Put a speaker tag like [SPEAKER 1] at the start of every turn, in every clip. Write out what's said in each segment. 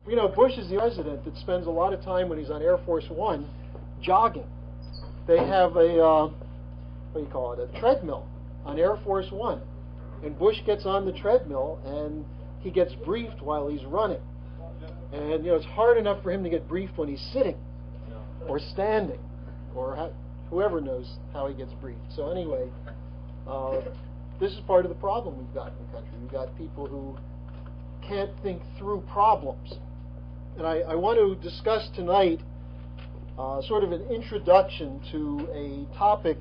[SPEAKER 1] You know, Bush is the president that spends a lot of time when he's on Air Force One jogging. They have a, what do you call it, a treadmill on Air Force One. And Bush gets on the treadmill and he gets briefed while he's running. And, you know, it's hard enough for him to get briefed when he's sitting or standing or whoever knows how he gets briefed. So anyway, this is part of the problem we've got in the country. We've got people who can't think through problems. And I want to discuss tonight sort of an introduction to a topic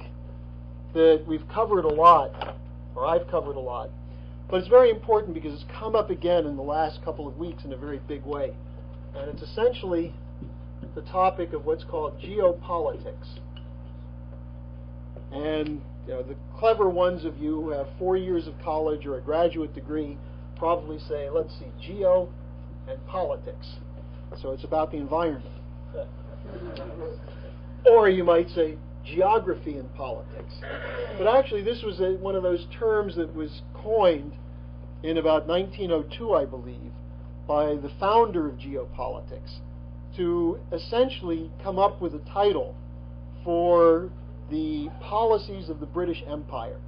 [SPEAKER 1] that we've covered a lot, or I've covered a lot. But it's very important because it's come up again in the last couple of weeks in a very big way. And it's essentially the topic of what's called geopolitics. And you know, the clever ones of you who have 4 years of college or a graduate degree probably say, let's see, geo and politics. So it's about the environment. Or you might say geography and politics. But actually this was one of those terms that was coined in about 1902, I believe, by the founder of geopolitics to essentially come up with a title for the policies of the British Empire,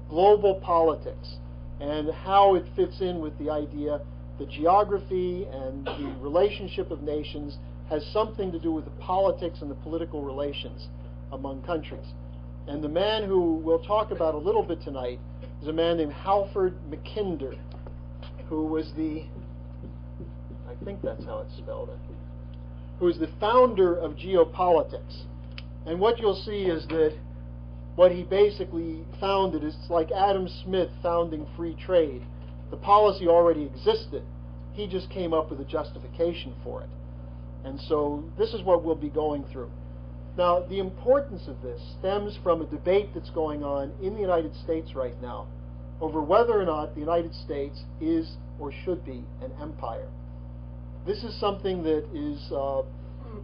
[SPEAKER 1] global politics, and how it fits in with the idea that geography and the relationship of nations has something to do with the politics and the political relations among countries. And the man who we'll talk about a little bit tonight is a man named Halford Mackinder, who was the, I think that's how it's spelled, who is the founder of geopolitics. And what you'll see is that what he basically founded is like Adam Smith founding free trade. The policy already existed. He just came up with a justification for it. And so this is what we'll be going through. Now, the importance of this stems from a debate that's going on in the United States right now over whether or not the United States is or should be an empire. This is something that is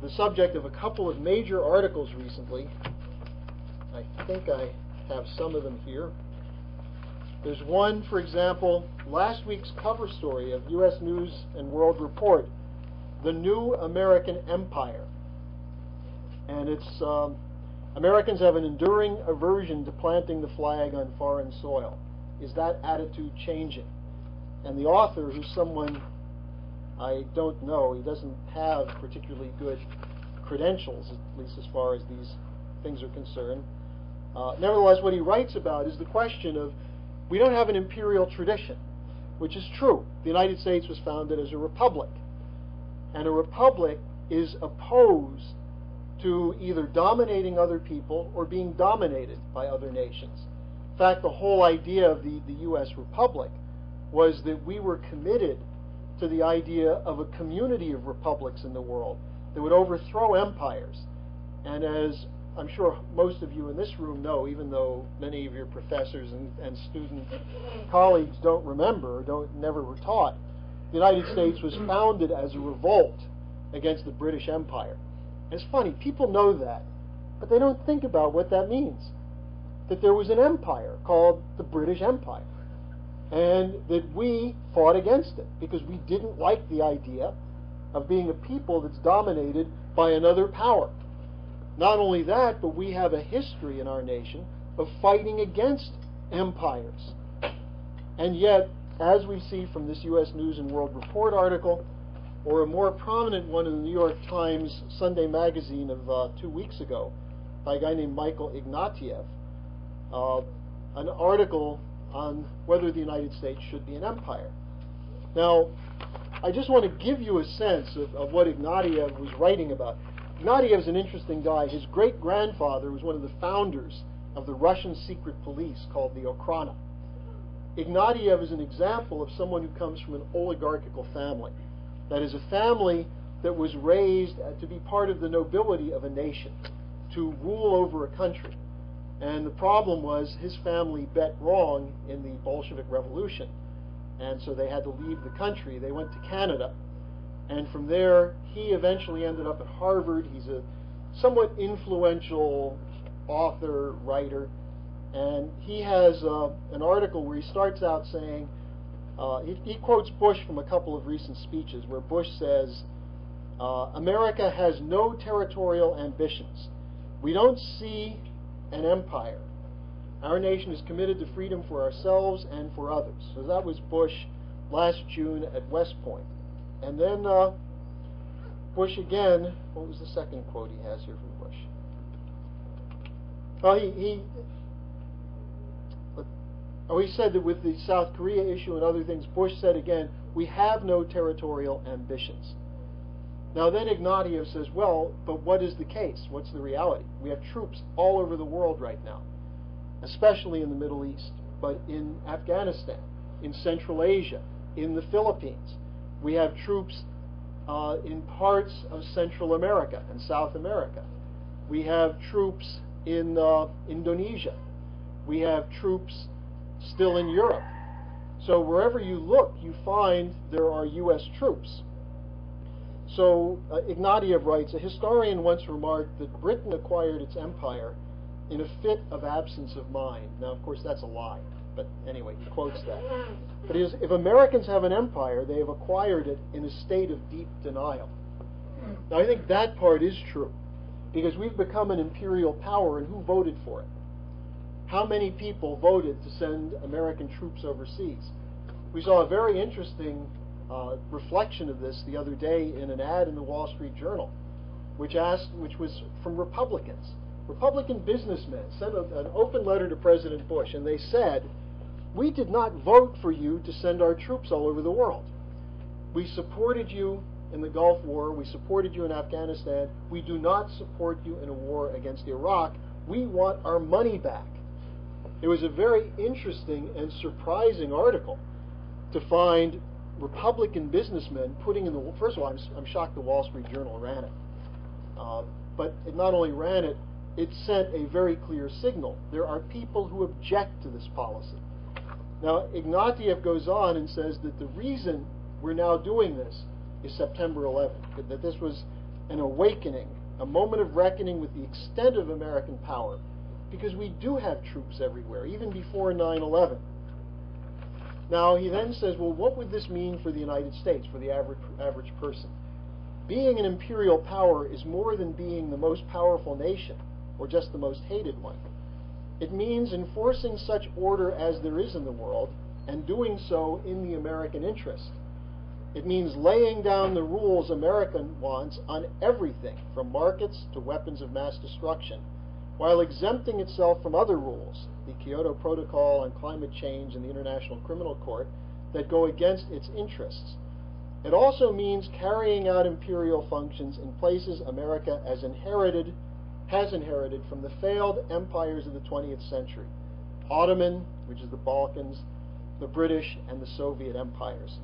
[SPEAKER 1] the subject of a couple of major articles recently. I think I have some of them here. There's one, for example, last week's cover story of U.S. News and World Report, The New American Empire. And it's, Americans have an enduring aversion to planting the flag on foreign soil. Is that attitude changing? And the author, who's someone I don't know, he doesn't have particularly good credentials, at least as far as these things are concerned. Nevertheless, what he writes about is the question of, we don't have an imperial tradition, which is true. The United States was founded as a republic. And a republic is opposed to either dominating other people or being dominated by other nations. In fact, the whole idea of the U.S. Republic was that we were committed to the idea of a community of republics in the world that would overthrow empires. And as I'm sure most of you in this room know, even though many of your professors and student colleagues don't remember, or never were taught, the United States was founded as a revolt against the British Empire. And it's funny, people know that, but they don't think about what that means. That there was an empire called the British Empire, and that we fought against it because we didn't like the idea of being a people that's dominated by another power. Not only that, but we have a history in our nation of fighting against empires. And yet, as we see from this U.S. News and World Report article, or a more prominent one in the New York Times Sunday magazine of 2 weeks ago, by a guy named Michael Ignatieff, an article on whether the United States should be an empire. Now, I just want to give you a sense of what Ignatieff was writing about. Ignatieff is an interesting guy. His great-grandfather was one of the founders of the Russian secret police called the Okhrana. Ignatieff is an example of someone who comes from an oligarchical family. That is, a family that was raised to be part of the nobility of a nation, to rule over a country. And the problem was his family bet wrong in the Bolshevik Revolution. And so they had to leave the country. They went to Canada. And from there, he eventually ended up at Harvard. He's a somewhat influential author, writer. And he has an article where he starts out saying, He quotes Bush from a couple of recent speeches where Bush says, America has no territorial ambitions. We don't see an empire. Our nation is committed to freedom for ourselves and for others. So that was Bush last June at West Point. And then Bush again, what was the second quote he has here from Bush? Well, he said that with the South Korea issue and other things, Bush said again, we have no territorial ambitions. Now then Ignatieff says, well, but what is the case? What's the reality? We have troops all over the world right now, especially in the Middle East, but in Afghanistan, in Central Asia, in the Philippines. We have troops in parts of Central America and South America. We have troops in Indonesia. We have troops still in Europe. So wherever you look, you find there are U.S. troops. So Ignatieff writes, a historian once remarked that Britain acquired its empire in a fit of absence of mind. Now, of course, that's a lie. But anyway, he quotes that. But he says, if Americans have an empire, they have acquired it in a state of deep denial. Now, I think that part is true, because we've become an imperial power, and who voted for it? How many people voted to send American troops overseas? We saw a very interesting reflection of this the other day in an ad in the Wall Street Journal, which was from Republicans. Republican businessmen sent an open letter to President Bush, and they said, we did not vote for you to send our troops all over the world. We supported you in the Gulf War. We supported you in Afghanistan. We do not support you in a war against Iraq. We want our money back. It was a very interesting and surprising article to find Republican businessmen putting in the... First of all, I'm shocked the Wall Street Journal ran it. But it not only ran it, it sent a very clear signal. There are people who object to this policy. Now, Ignatieff goes on and says that the reason we're now doing this is September 11th, that this was an awakening, a moment of reckoning with the extent of American power, because we do have troops everywhere, even before 9/11. Now, he then says, well, what would this mean for the United States, for the average person? Being an imperial power is more than being the most powerful nation, or just the most hated one. It means enforcing such order as there is in the world, and doing so in the American interest. It means laying down the rules America wants on everything, from markets to weapons of mass destruction, while exempting itself from other rules, the Kyoto Protocol on climate change and the International Criminal Court, that go against its interests. It also means carrying out imperial functions in places America has inherited from the failed empires of the 20th century, Ottoman, which is the Balkans, the British, and the Soviet empires.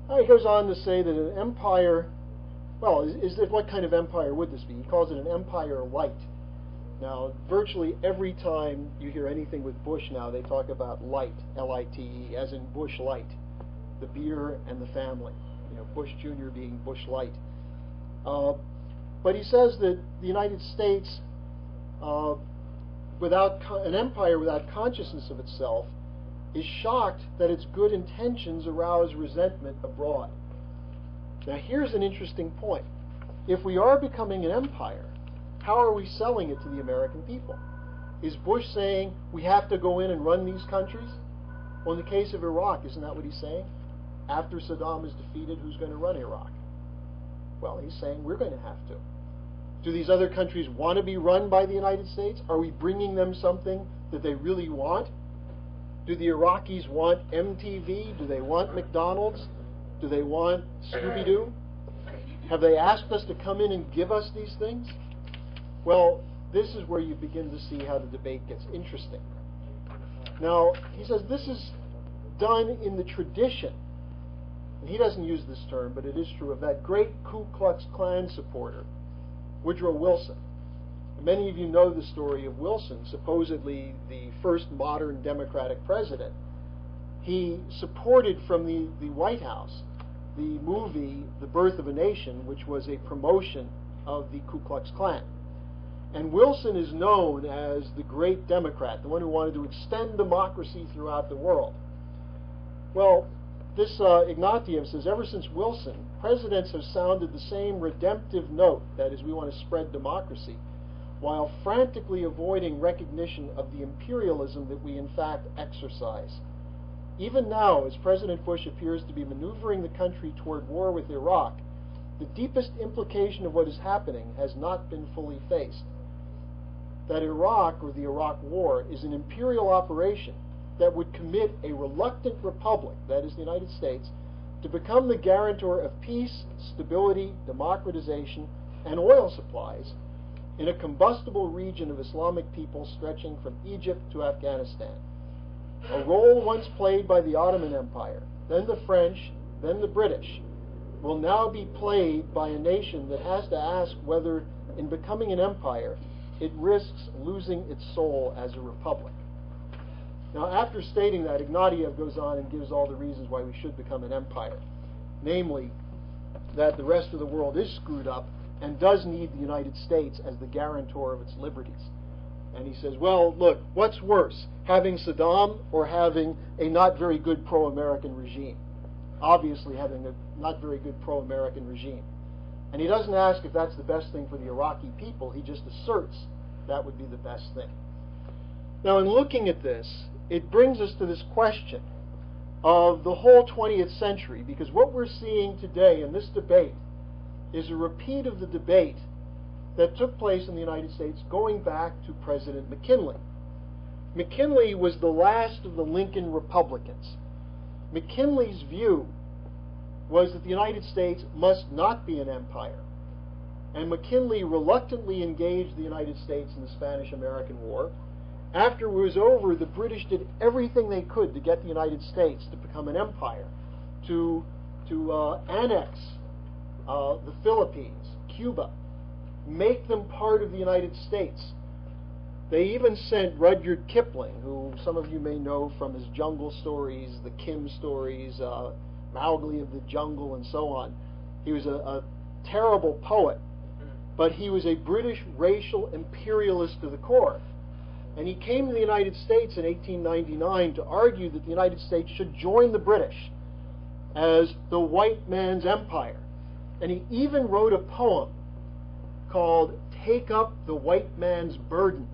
[SPEAKER 1] Now he goes on to say that an empire, well, what kind of empire would this be? He calls it an empire light. Now, virtually every time you hear anything with Bush now, they talk about light, L-I-T-E, as in Bush Light, the beer and the family. You know, Bush Jr. being Bush Light. But he says that the United States, an empire without consciousness of itself, is shocked that its good intentions arouse resentment abroad. Now here's an interesting point. If we are becoming an empire, how are we selling it to the American people? Is Bush saying we have to go in and run these countries? Well, in the case of Iraq, isn't that what he's saying? After Saddam is defeated, who's going to run Iraq? Well, he's saying we're going to have to. Do these other countries want to be run by the United States? Are we bringing them something that they really want? Do the Iraqis want MTV? Do they want McDonald's? Do they want Scooby-Doo? Have they asked us to come in and give us these things? Well, this is where you begin to see how the debate gets interesting. Now, he says this is done in the tradition, and he doesn't use this term, but it is true, of that great Ku Klux Klan supporter, Woodrow Wilson. Many of you know the story of Wilson, supposedly the first modern Democratic president. He supported from the White House the movie The Birth of a Nation, which was a promotion of the Ku Klux Klan. And Wilson is known as the great Democrat, the one who wanted to extend democracy throughout the world. Well, this Ignatieff says, ever since Wilson, presidents have sounded the same redemptive note, that is, we want to spread democracy, while frantically avoiding recognition of the imperialism that we in fact exercise. Even now, as President Bush appears to be maneuvering the country toward war with Iraq, the deepest implication of what is happening has not been fully faced. That Iraq, or the Iraq War, is an imperial operation that would commit a reluctant republic, that is the United States, to become the guarantor of peace, stability, democratization, and oil supplies in a combustible region of Islamic peoples stretching from Egypt to Afghanistan. A role once played by the Ottoman Empire, then the French, then the British, will now be played by a nation that has to ask whether, in becoming an empire, it risks losing its soul as a republic. Now, after stating that, Ignatieff goes on and gives all the reasons why we should become an empire. Namely, that the rest of the world is screwed up and does need the United States as the guarantor of its liberties. And he says, well, look, what's worse, having Saddam or having a not very good pro-American regime? Obviously having a not very good pro-American regime. And he doesn't ask if that's the best thing for the Iraqi people, he just asserts that would be the best thing. Now, in looking at this, it brings us to this question of the whole 20th century, because what we're seeing today in this debate is a repeat of the debate that took place in the United States going back to President McKinley. McKinley was the last of the Lincoln Republicans. McKinley's view was that the United States must not be an empire. And McKinley reluctantly engaged the United States in the Spanish-American War. After it was over, the British did everything they could to get the United States to become an empire, to annex the Philippines, Cuba, make them part of the United States. They even sent Rudyard Kipling, who some of you may know from his jungle stories, the Kim stories, Mowgli of the Jungle, and so on. He was a terrible poet, but he was a British racial imperialist to the core. And he came to the United States in 1899 to argue that the United States should join the British as the white man's empire. And he even wrote a poem called Take Up the White Man's Burden,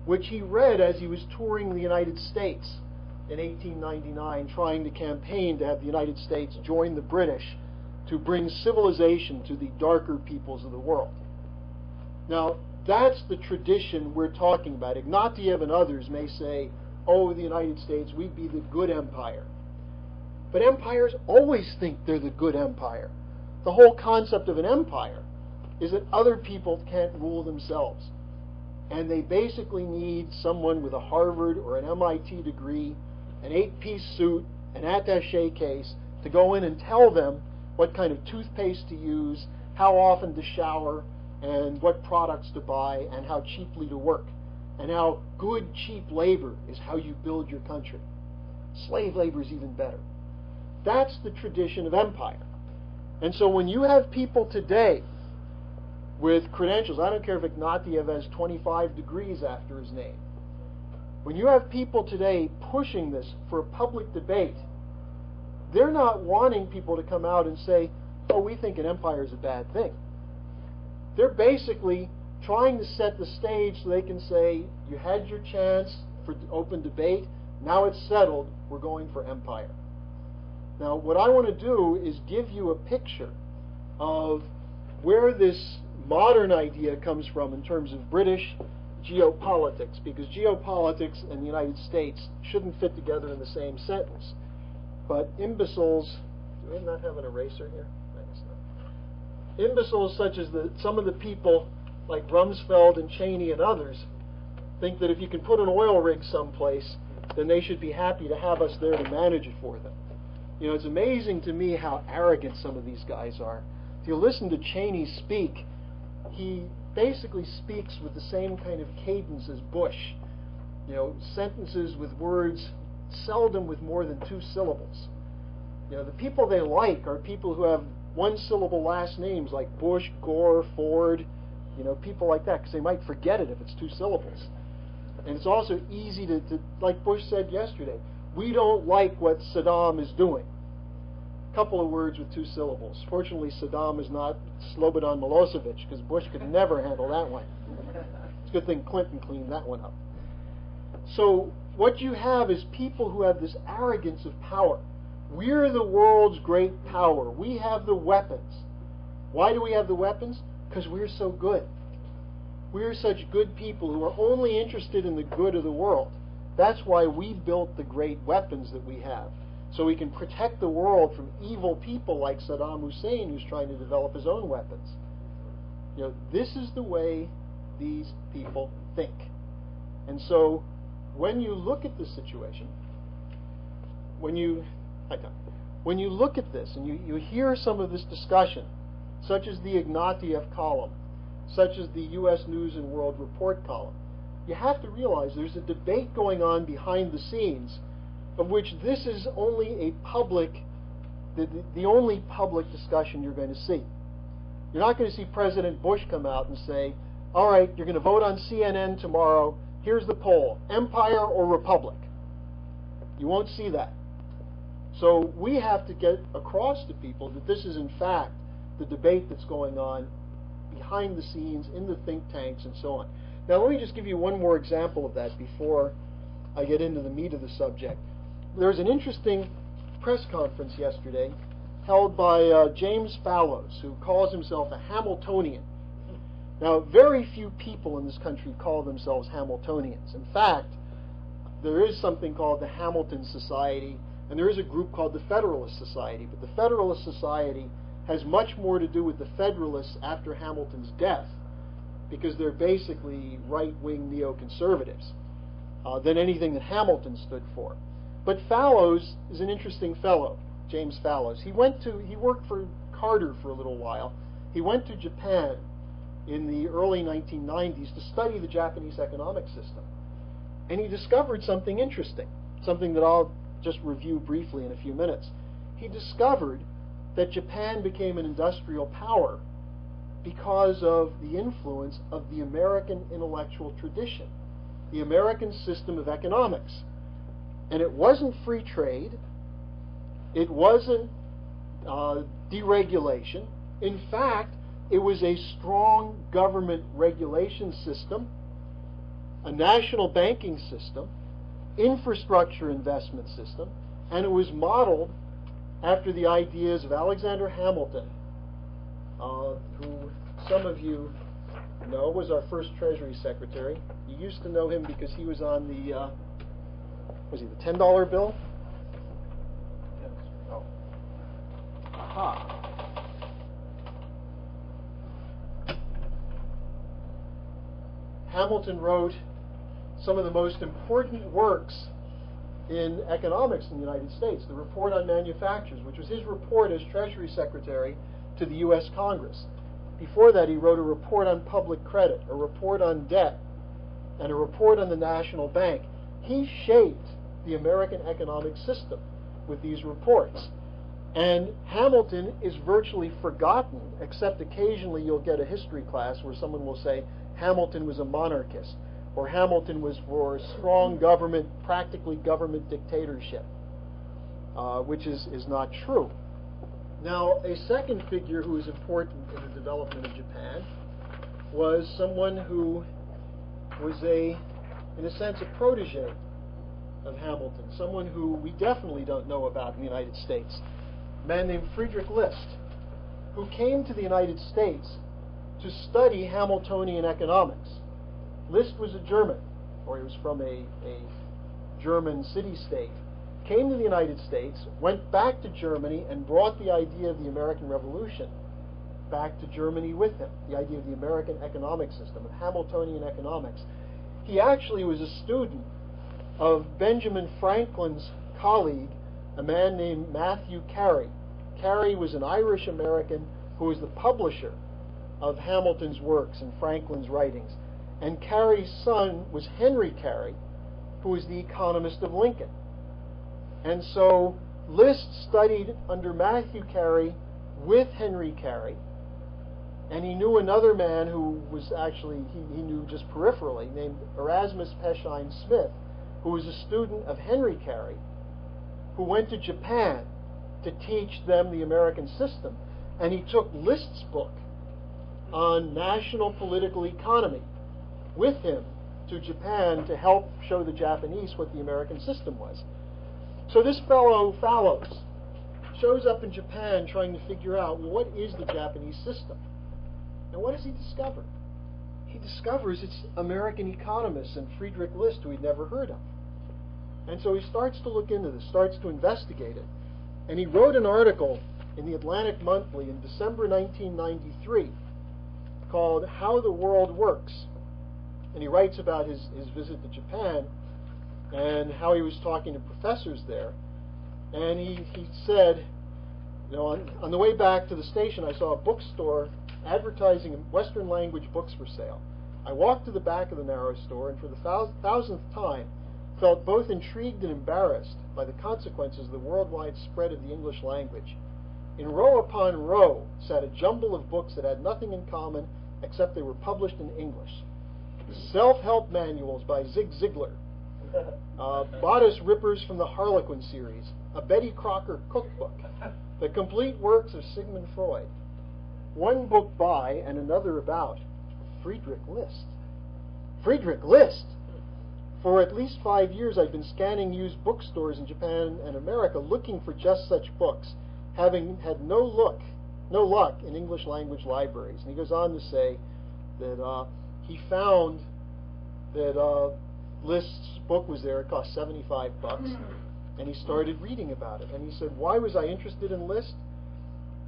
[SPEAKER 1] which he read as he was touring the United States in 1899, trying to campaign to have the United States join the British to bring civilization to the darker peoples of the world. Now, that's the tradition we're talking about. Ignatieff and others may say, oh, the United States, we'd be the good empire. But empires always think they're the good empire. The whole concept of an empire is that other people can't rule themselves. And they basically need someone with a Harvard or an MIT degree, an 8-piece suit, an attaché case, to go in and tell them what kind of toothpaste to use, how often to shower, and what products to buy, and how cheaply to work, and how good, cheap labor is how you build your country. Slave labor is even better. That's the tradition of empire. And so when you have people today with credentials, I don't care if Ignatieff has 25 degrees after his name, when you have people today pushing this for a public debate, they're not wanting people to come out and say, oh, we think an empire is a bad thing. They're basically trying to set the stage so they can say, you had your chance for open debate, now it's settled, we're going for empire. Now, what I want to do is give you a picture of where this modern idea comes from in terms of British geopolitics, because geopolitics and the United States shouldn't fit together in the same sentence. But imbeciles, do we not have an eraser here? I guess not. Imbeciles such as some of the people like Rumsfeld and Cheney and others think that if you can put an oil rig someplace, then they should be happy to have us there to manage it for them. You know, it's amazing to me how arrogant some of these guys are. If you listen to Cheney speak, he basically speaks with the same kind of cadence as Bush. You know, sentences with words seldom with more than 2 syllables. You know, the people they like are people who have 1-syllable last names like Bush, Gore, Ford, you know, people like that, because they might forget it if it's 2 syllables. And it's also easy to, like Bush said yesterday, we don't like what Saddam is doing. A couple of words with two syllables. Fortunately, Saddam is not Slobodan Milosevic, because Bush could never handle that one. It's a good thing Clinton cleaned that one up. So what you have is people who have this arrogance of power. We're the world's great power. We have the weapons. Why do we have the weapons? Because we're so good. We're such good people who are only interested in the good of the world. That's why we built the great weapons that we have. So we can protect the world from evil people like Saddam Hussein, who's trying to develop his own weapons. You know, this is the way these people think. And so when you look at this situation, when you look at this and you hear some of this discussion, such as the Ignatieff column, such as the U.S. News and World Report column, you have to realize there's a debate going on behind the scenes of which this is only a public, the only public discussion you're going to see. You're not going to see President Bush come out and say, all right, you're going to vote on CNN tomorrow, here's the poll, empire or republic. You won't see that. So we have to get across to people that this is in fact the debate that's going on behind the scenes in the think tanks and so on. Now let me just give you one more example of that before I get into the meat of the subject. There's an interesting press conference yesterday held by James Fallows, who calls himself a Hamiltonian. Now, very few people in this country call themselves Hamiltonians. In fact, there is something called the Hamilton Society, and there is a group called the Federalist Society. But the Federalist Society has much more to do with the Federalists after Hamilton's death, because they're basically right-wing neoconservatives, than anything that Hamilton stood for. But Fallows is an interesting fellow, James Fallows. He worked for Carter for a little while. He went to Japan in the early 1990s to study the Japanese economic system. And he discovered something interesting, something that I'll just review briefly in a few minutes. He discovered that Japan became an industrial power because of the influence of the American intellectual tradition, the American system of economics. And it wasn't free trade, it wasn't deregulation. In fact, it was a strong government regulation system, a national banking system, infrastructure investment system, and it was modeled after the ideas of Alexander Hamilton, who some of you know was our first Treasury Secretary. You used to know him because he was on the was he the $10 bill? Yes. Oh. Aha. Hamilton wrote some of the most important works in economics in the United States, the Report on Manufactures, which was his report as Treasury Secretary to the U.S. Congress. Before that, he wrote a report on public credit, a report on debt, and a report on the National Bank. He shaped the American economic system with these reports. And Hamilton is virtually forgotten, except occasionally you'll get a history class where someone will say Hamilton was a monarchist, or Hamilton was for strong government, practically government dictatorship, which is not true. Now, a second figure who is important in the development of Japan was someone who was in a sense, a protege of Hamilton, someone who we definitely don't know about in the United States, a man named Friedrich List, who came to the United States to study Hamiltonian economics. List was a German, or he was from a German city-state, came to the United States, went back to Germany, and brought the idea of the American Revolution back to Germany with him, the idea of the American economic system, of Hamiltonian economics. He actually was a student of Benjamin Franklin's colleague, a man named Matthew Carey. Carey was an Irish American who was the publisher of Hamilton's works and Franklin's writings. And Carey's son was Henry Carey, who was the economist of Lincoln. And so List studied under Matthew Carey with Henry Carey, and he knew another man who was actually, he knew just peripherally, named Erasmus Peshine Smith, who was a student of Henry Carey, who went to Japan to teach them the American system. And he took List's book on national political economy with him to Japan to help show the Japanese what the American system was. So this fellow Fallows shows up in Japan trying to figure out, well, what is the Japanese system? And what does he discover? He discovers it's American economists and Friedrich List, who he'd never heard of. And so he starts to look into this, starts to investigate it. And he wrote an article in the Atlantic Monthly in December 1993 called How the World Works. And he writes about his visit to Japan and how he was talking to professors there. And he said, you know, on the way back to the station, I saw a bookstore advertising Western language books for sale. I walked to the back of the narrow store and for the thousandth time felt both intrigued and embarrassed by the consequences of the worldwide spread of the English language. In row upon row sat a jumble of books that had nothing in common except they were published in English. Self-help manuals by Zig Ziglar, bodice rippers from the Harlequin series, a Betty Crocker cookbook, the complete works of Sigmund Freud, one book by and another about Friedrich List. Friedrich List! For at least 5 years I've been scanning used bookstores in Japan and America looking for just such books, having had no luck in English language libraries. And he goes on to say that he found that List's book was there. It cost $75, and he started reading about it. And he said, why was I interested in List?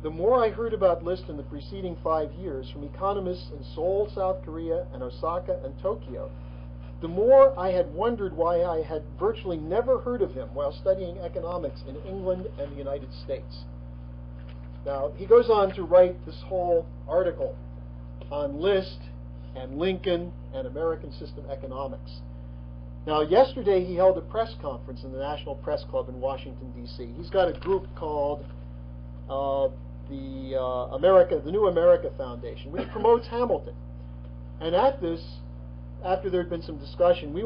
[SPEAKER 1] The more I heard about List in the preceding 5 years from economists in Seoul, South Korea, and Osaka and Tokyo, the more I had wondered why I had virtually never heard of him while studying economics in England and the United States. Now, he goes on to write this whole article on List and Lincoln and American system economics. Now, yesterday he held a press conference in the National Press Club in Washington, D.C. He's got a group called the New America Foundation, which promotes Hamilton. And at this, after there had been some discussion, we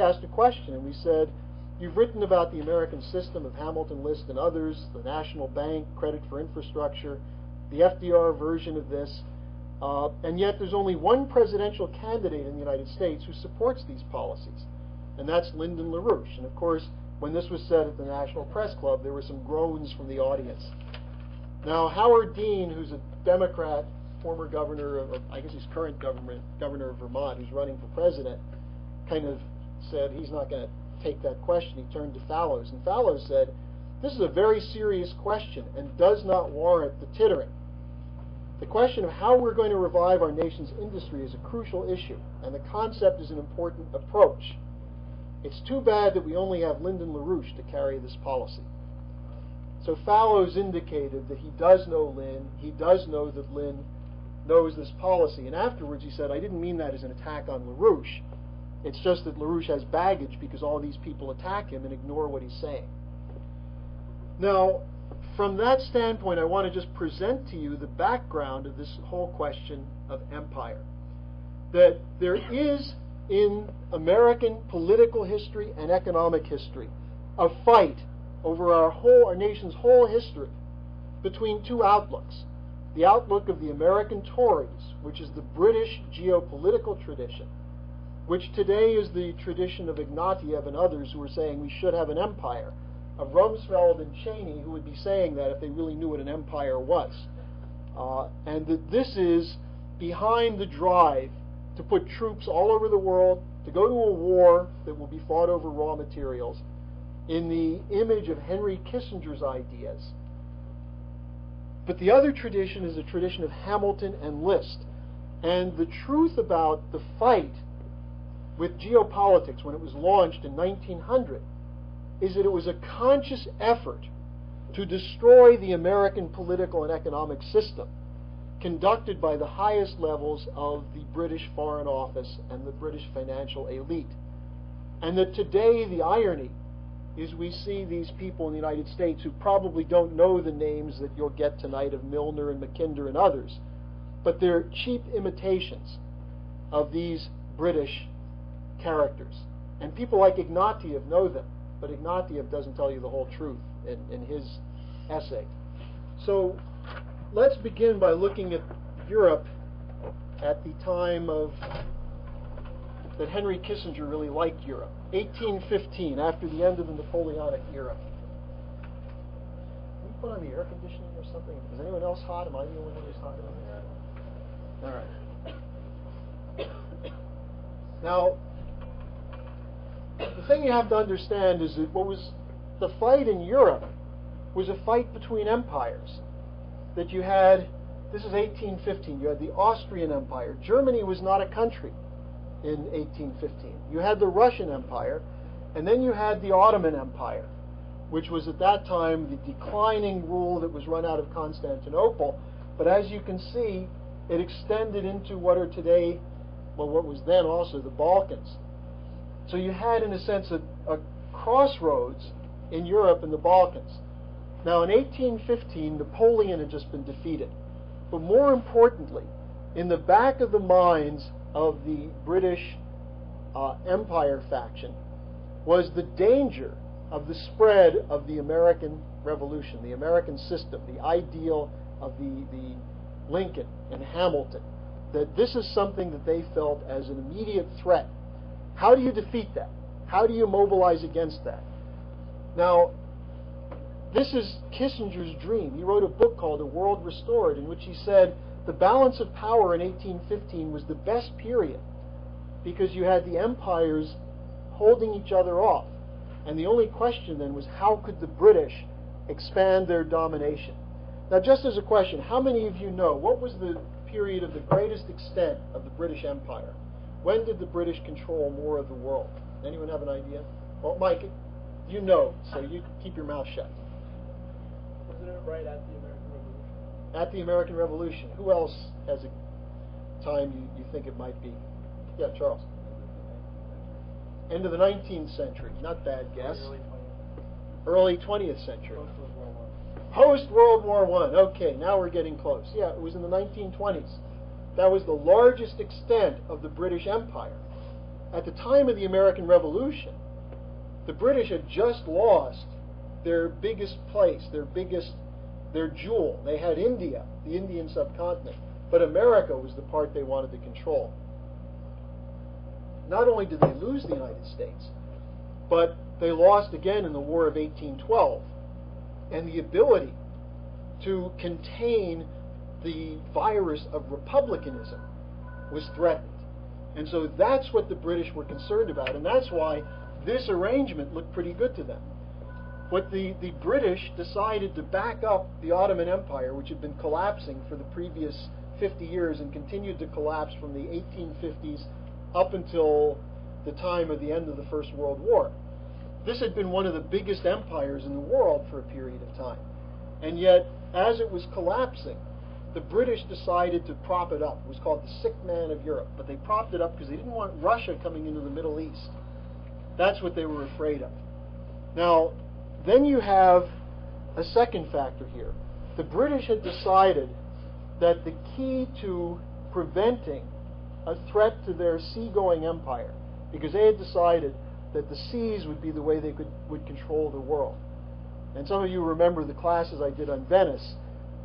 [SPEAKER 1] asked a question, and we said, you've written about the American system of Hamilton, List, and others, the National Bank, credit for infrastructure, the FDR version of this, and yet there's only one presidential candidate in the United States who supports these policies, and that's Lyndon LaRouche. And of course, when this was said at the National Press Club, there were some groans from the audience. Now, Howard Dean, who's a Democrat, former governor of, I guess he's current governor of Vermont, who's running for president, kind of said he's not going to take that question. He turned to Fallows, and Fallows said, this is a very serious question and does not warrant the tittering. The question of how we're going to revive our nation's industry is a crucial issue, and the concept is an important approach. It's too bad that we only have Lyndon LaRouche to carry this policy. So Fallows indicated that he does know Lynn, he does know that Lynn knows this policy, and afterwards he said, I didn't mean that as an attack on LaRouche. It's just that LaRouche has baggage because all these people attack him and ignore what he's saying. Now, from that standpoint, I want to just present to you the background of this whole question of empire. That there is in American political history and economic history a fight over our nation's whole history between two outlooks. The outlook of the American Tories, which is the British geopolitical tradition, which today is the tradition of Ignatieff and others who are saying we should have an empire, of Rumsfeld and Cheney, who would be saying that if they really knew what an empire was. And that this is behind the drive to put troops all over the world, to go to a war that will be fought over raw materials, in the image of Henry Kissinger's ideas. But the other tradition is a tradition of Hamilton and List. And the truth about the fight with geopolitics when it was launched in 1900 is that it was a conscious effort to destroy the American political and economic system conducted by the highest levels of the British Foreign Office and the British financial elite. And that today the irony is we see these people in the United States who probably don't know the names that you'll get tonight of Milner and Mackinder and others, but they're cheap imitations of these British characters. And people like Ignatieff know them. but Ignatieff doesn't tell you the whole truth in his essay. So let's begin by looking at Europe at the time of that Henry Kissinger really liked Europe. 1815, after the end of the Napoleonic era. Can you put on the air conditioning or something? Is anyone else hot? Am I the only one who's hot? All right. Now, the thing you have to understand is that what was the fight in Europe was a fight between empires. That you had, this is 1815, you had the Austrian Empire. Germany was not a country in 1815. You had the Russian Empire, and then you had the Ottoman Empire, which was at that time the declining rule that was run out of Constantinople. But as you can see, it extended into what are today, well, what was then also the Balkans. So you had, in a sense, a crossroads in Europe and the Balkans. Now, in 1815, Napoleon had just been defeated. But more importantly, in the back of the minds of the British Empire faction was the danger of the spread of the American Revolution, the American system, the ideal of the Lincoln and Hamilton, that this is something that they felt as an immediate threat. How do you defeat that? How do you mobilize against that? Now, this is Kissinger's dream. He wrote a book called A World Restored, in which he said the balance of power in 1815 was the best period because you had the empires holding each other off. And the only question then was, how could the British expand their domination? Now, just as a question, how many of you know what was the period of the greatest extent of the British Empire? When did the British control more of the world? Anyone have an idea? Well, Mike, you know, so you keep your mouth shut.
[SPEAKER 2] Wasn't it right at the American Revolution?
[SPEAKER 1] At the American Revolution. Who else has a time you think it might be? Yeah, Charles. End of the 19th century. Not bad guess. Early 20th century. Post-World War I. Okay, now we're getting close. Yeah, it was in the 1920s. That was the largest extent of the British Empire. At the time of the American Revolution, the British had just lost their biggest place, their jewel. They had India, the Indian subcontinent, but America was the part they wanted to control. Not only did they lose the United States, but they lost again in the War of 1812, and the ability to contain the virus of republicanism was threatened. And so that's what the British were concerned about, and that's why this arrangement looked pretty good to them. But the British decided to back up the Ottoman Empire, which had been collapsing for the previous 50 years and continued to collapse from the 1850s up until the time of the end of the First World War. This had been one of the biggest empires in the world for a period of time. And yet, as it was collapsing, the British decided to prop it up. It was called the sick man of Europe. But they propped it up because they didn't want Russia coming into the Middle East. That's what they were afraid of. Now, then you have a second factor here. The British had decided that the key to preventing a threat to their seagoing empire, because they had decided that the seas would be the way they would control the world. And some of you remember the classes I did on Venice.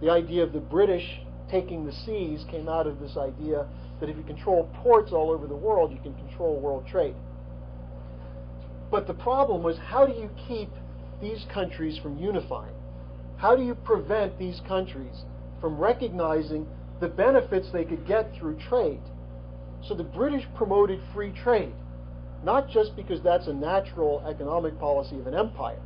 [SPEAKER 1] The idea of the British taking the seas came out of this idea that if you control ports all over the world, you can control world trade. But the problem was, how do you keep these countries from unifying? How do you prevent these countries from recognizing the benefits they could get through trade? So the British promoted free trade, not just because that's a natural economic policy of an empire,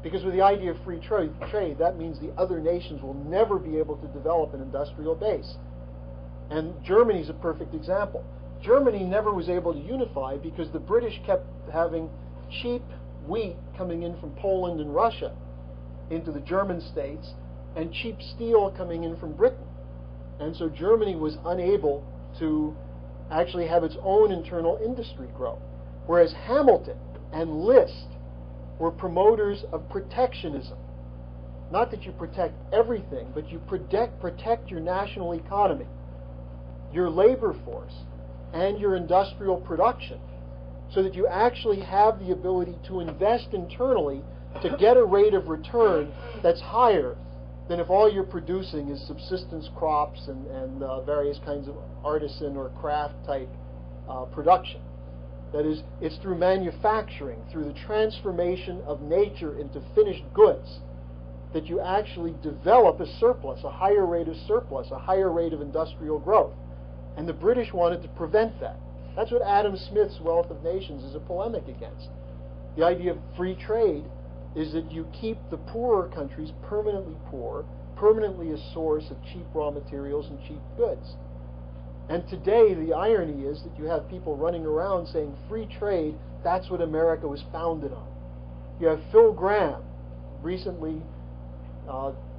[SPEAKER 1] because with the idea of free trade, that means the other nations will never be able to develop an industrial base. And Germany's a perfect example. Germany never was able to unify because the British kept having cheap wheat coming in from Poland and Russia into the German states, and cheap steel coming in from Britain. And so Germany was unable to actually have its own internal industry grow. Whereas Hamilton and List were promoters of protectionism. Not that you protect everything, but you protect your national economy, your labor force, and your industrial production, so that you actually have the ability to invest internally to get a rate of return that's higher than if all you're producing is subsistence crops and various kinds of artisan or craft type production. That is, it's through manufacturing, through the transformation of nature into finished goods, that you actually develop a surplus, a higher rate of surplus, a higher rate of industrial growth. And the British wanted to prevent that. That's what Adam Smith's Wealth of Nations is a polemic against. The idea of free trade is that you keep the poorer countries permanently poor, permanently a source of cheap raw materials and cheap goods. And today the irony is that you have people running around saying free trade, that's what America was founded on. You have Phil Gramm, recently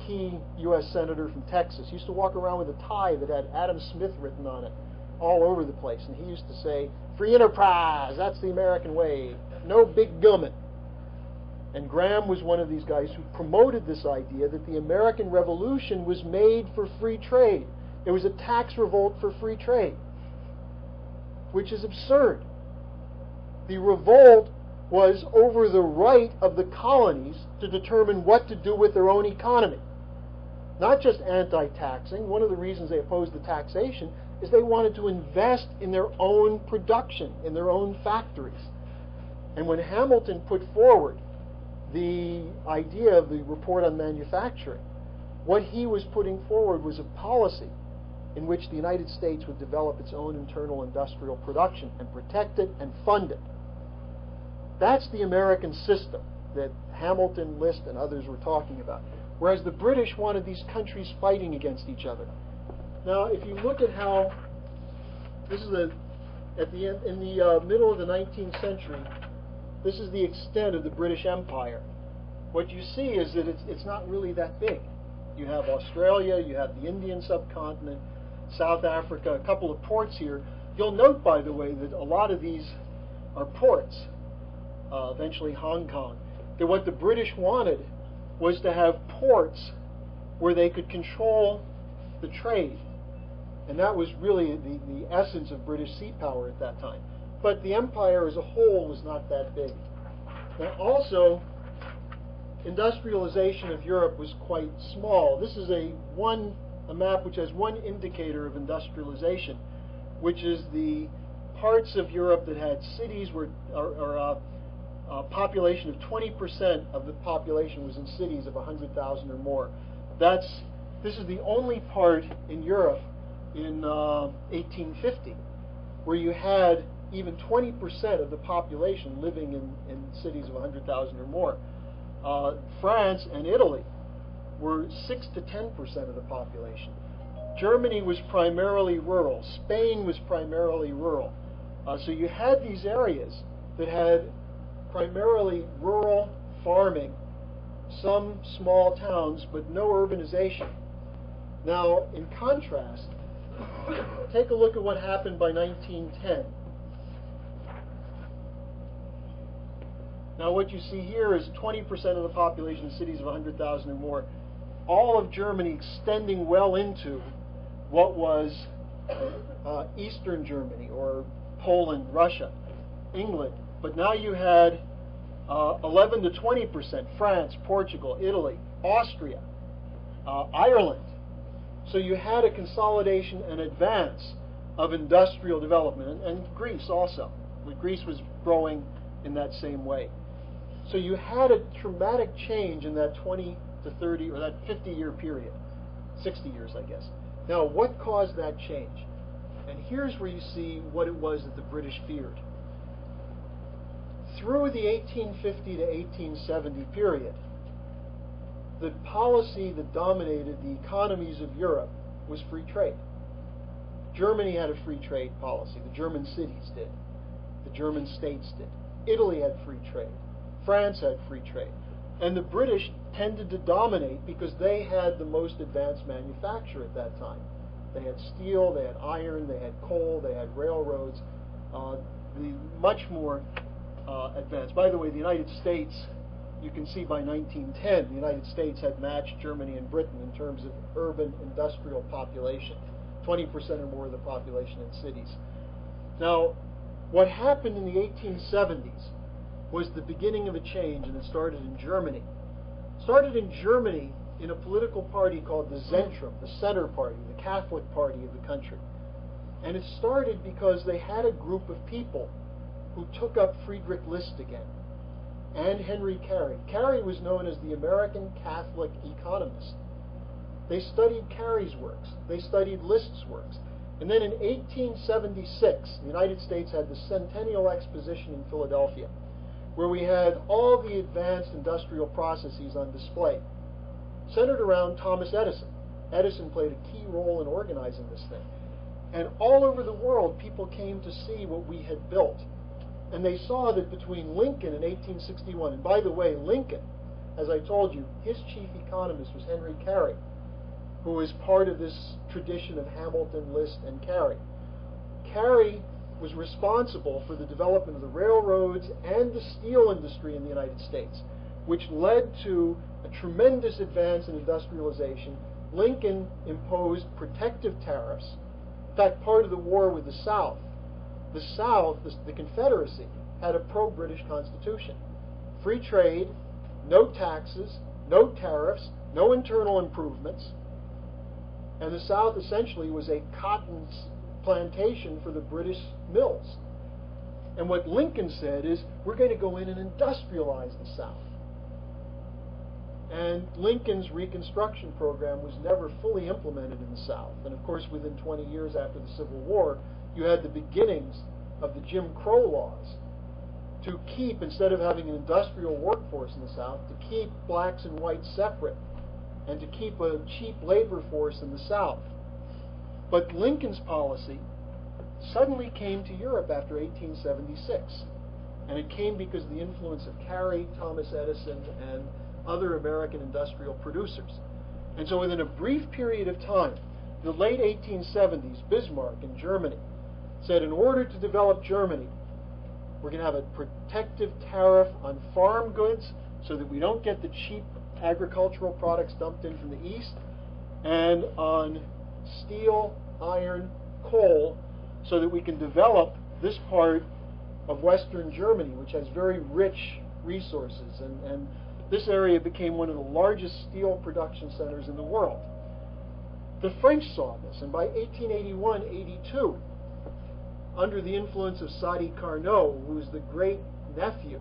[SPEAKER 1] key U.S. Senator from Texas, used to walk around with a tie that had Adam Smith written on it all over the place. And he used to say, free enterprise, that's the American way, no big government. And Graham was one of these guys who promoted this idea that the American Revolution was made for free trade. It was a tax revolt for free trade, which is absurd. The revolt was over the right of the colonies to determine what to do with their own economy. Not just anti-taxing. One of the reasons they opposed the taxation is they wanted to invest in their own production, in their own factories. And when Hamilton put forward the idea of the report on manufacturing, what he was putting forward was a policy in which the United States would develop its own internal industrial production and protect it and fund it. That's the American system that Hamilton, List, and others were talking about. Whereas the British wanted these countries fighting against each other. Now, if you look at how this is at the end, in the middle of the 19th century, this is the extent of the British Empire. What you see is that it's not really that big. You have Australia, you have the Indian subcontinent, South Africa, a couple of ports here. You'll note, by the way, that a lot of these are ports. Eventually Hong Kong. That what the British wanted was to have ports where they could control the trade. And that was really the essence of British sea power at that time. But the empire as a whole was not that big. Now also, industrialization of Europe was quite small. This is a map which has one indicator of industrialization, which is the parts of Europe that had cities where population of 20% of the population was in cities of 100,000 or more. This is the only part in Europe in 1850 where you had even 20% of the population living in cities of 100,000 or more. France and Italy were 6 to 10% of the population. Germany was primarily rural. Spain was primarily rural. So you had these areas that had primarily rural farming, some small towns, but no urbanization. Now, in contrast, take a look at what happened by 1910. Now, what you see here is 20% of the population in cities of 100,000 or more. All of Germany extending well into what was Eastern Germany, or Poland, Russia, England. But now you had 11 to 20%, France, Portugal, Italy, Austria, Ireland. So you had a consolidation and advance of industrial development, and Greece also. Greece was growing in that same way. So you had a dramatic change in that 20 to 30, or that 50-year period, 60 years, I guess. Now, what caused that change? And here's where you see what it was that the British feared. Through the 1850 to 1870 period, the policy that dominated the economies of Europe was free trade. Germany had a free trade policy. The German cities did. The German states did. Italy had free trade. France had free trade. And the British tended to dominate because they had the most advanced manufacture at that time. They had steel, they had iron, they had coal, they had railroads, much more advanced. By the way, the United States, you can see by 1910, the United States had matched Germany and Britain in terms of urban industrial population, 20% or more of the population in cities. Now, What happened in the 1870s was the beginning of a change, and it started in Germany. It started in Germany in a political party called the Zentrum, the Center Party, the Catholic Party of the country. And it started because they had a group of people who took up Friedrich List again, and Henry Carey. Carey was known as the American Catholic economist. They studied Carey's works. They studied List's works. And then in 1876, the United States had the Centennial Exposition in Philadelphia, where we had all the advanced industrial processes on display, centered around Thomas Edison. Edison played a key role in organizing this thing. And all over the world, people came to see what we had built. And they saw that between Lincoln in 1861, and by the way, Lincoln, as I told you, his chief economist was Henry Carey, who was part of this tradition of Hamilton, List, and Carey. Carey was responsible for the development of the railroads and the steel industry in the United States, which led to a tremendous advance in industrialization. Lincoln imposed protective tariffs. In fact, part of the war with the South, the Confederacy, had a pro-British constitution. Free trade, no taxes, no tariffs, no internal improvements. And the South essentially was a cotton plantation for the British mills. And what Lincoln said is, we're going to go in and industrialize the South. And Lincoln's Reconstruction program was never fully implemented in the South. And of course, within 20 years after the Civil War, you had the beginnings of the Jim Crow laws to keep, instead of having an industrial workforce in the South, to keep blacks and whites separate and to keep a cheap labor force in the South. But Lincoln's policy suddenly came to Europe after 1876. And it came because of the influence of Carey, Thomas Edison, and other American industrial producers. And so within a brief period of time, in the late 1870s, Bismarck in Germany said, in order to develop Germany, we're going to have a protective tariff on farm goods so that we don't get the cheap agricultural products dumped in from the east, and on steel, iron, coal, so that we can develop this part of Western Germany, which has very rich resources. And this area became one of the largest steel production centers in the world. The French saw this, and by 1881-82, under the influence of Sadi Carnot, who was the great nephew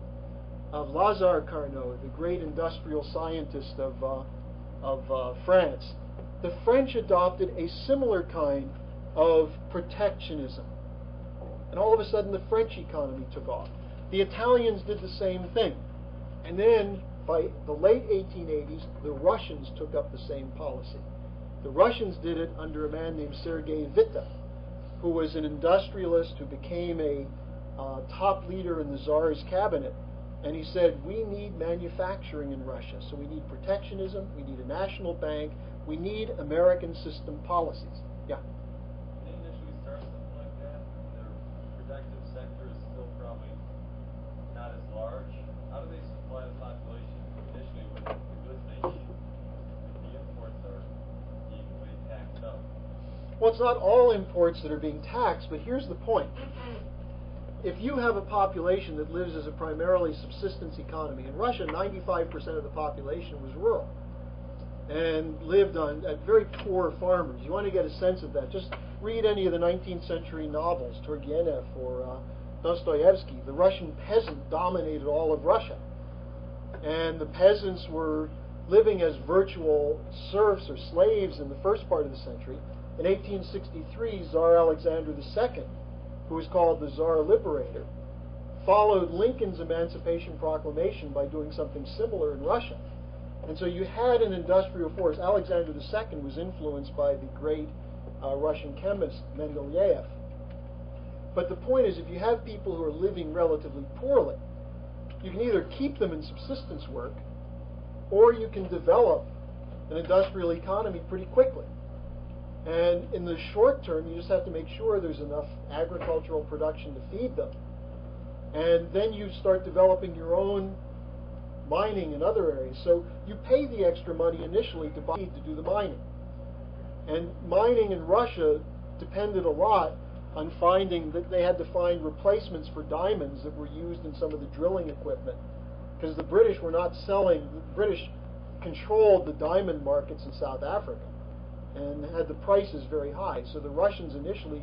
[SPEAKER 1] of Lazare Carnot, the great industrial scientist of France, the French adopted a similar kind of protectionism. And all of a sudden, the French economy took off. The Italians did the same thing. And then, by the late 1880s, the Russians took up the same policy. The Russians did it under a man named Sergei Witte, who was an industrialist who became a top leader in the Tsar's cabinet. And he said, we need manufacturing in Russia, so we need protectionism, we need a national bank, we need American system policies. Yeah?
[SPEAKER 3] They initially start something like that, their productive sector is still probably not as large. How do they supply the population initially with the goods they need if the imports are being way taxed up?
[SPEAKER 1] Well, it's not all imports that are being taxed, but here's the point. If you have a population that lives as a primarily subsistence economy, in Russia 95% of the population was rural and lived on very poor farmers. You want to get a sense of that, just read any of the 19th century novels, Turgenev or Dostoevsky. The Russian peasant dominated all of Russia, and the peasants were living as virtual serfs or slaves in the first part of the century. In 1863, Tsar Alexander II, who was called the Tsar Liberator, followed Lincoln's Emancipation Proclamation by doing something similar in Russia. And so you had an industrial force. Alexander II was influenced by the great Russian chemist Mendeleev. But the point is, if you have people who are living relatively poorly, you can either keep them in subsistence work, or you can develop an industrial economy pretty quickly. And in the short term, you just have to make sure there's enough agricultural production to feed them. And then you start developing your own mining in other areas. So you pay the extra money initially to do the mining. And mining in Russia depended a lot on finding that they had to find replacements for diamonds that were used in some of the drilling equipment, because the British were not selling. The British controlled the diamond markets in South Africa and had the prices very high. So the Russians initially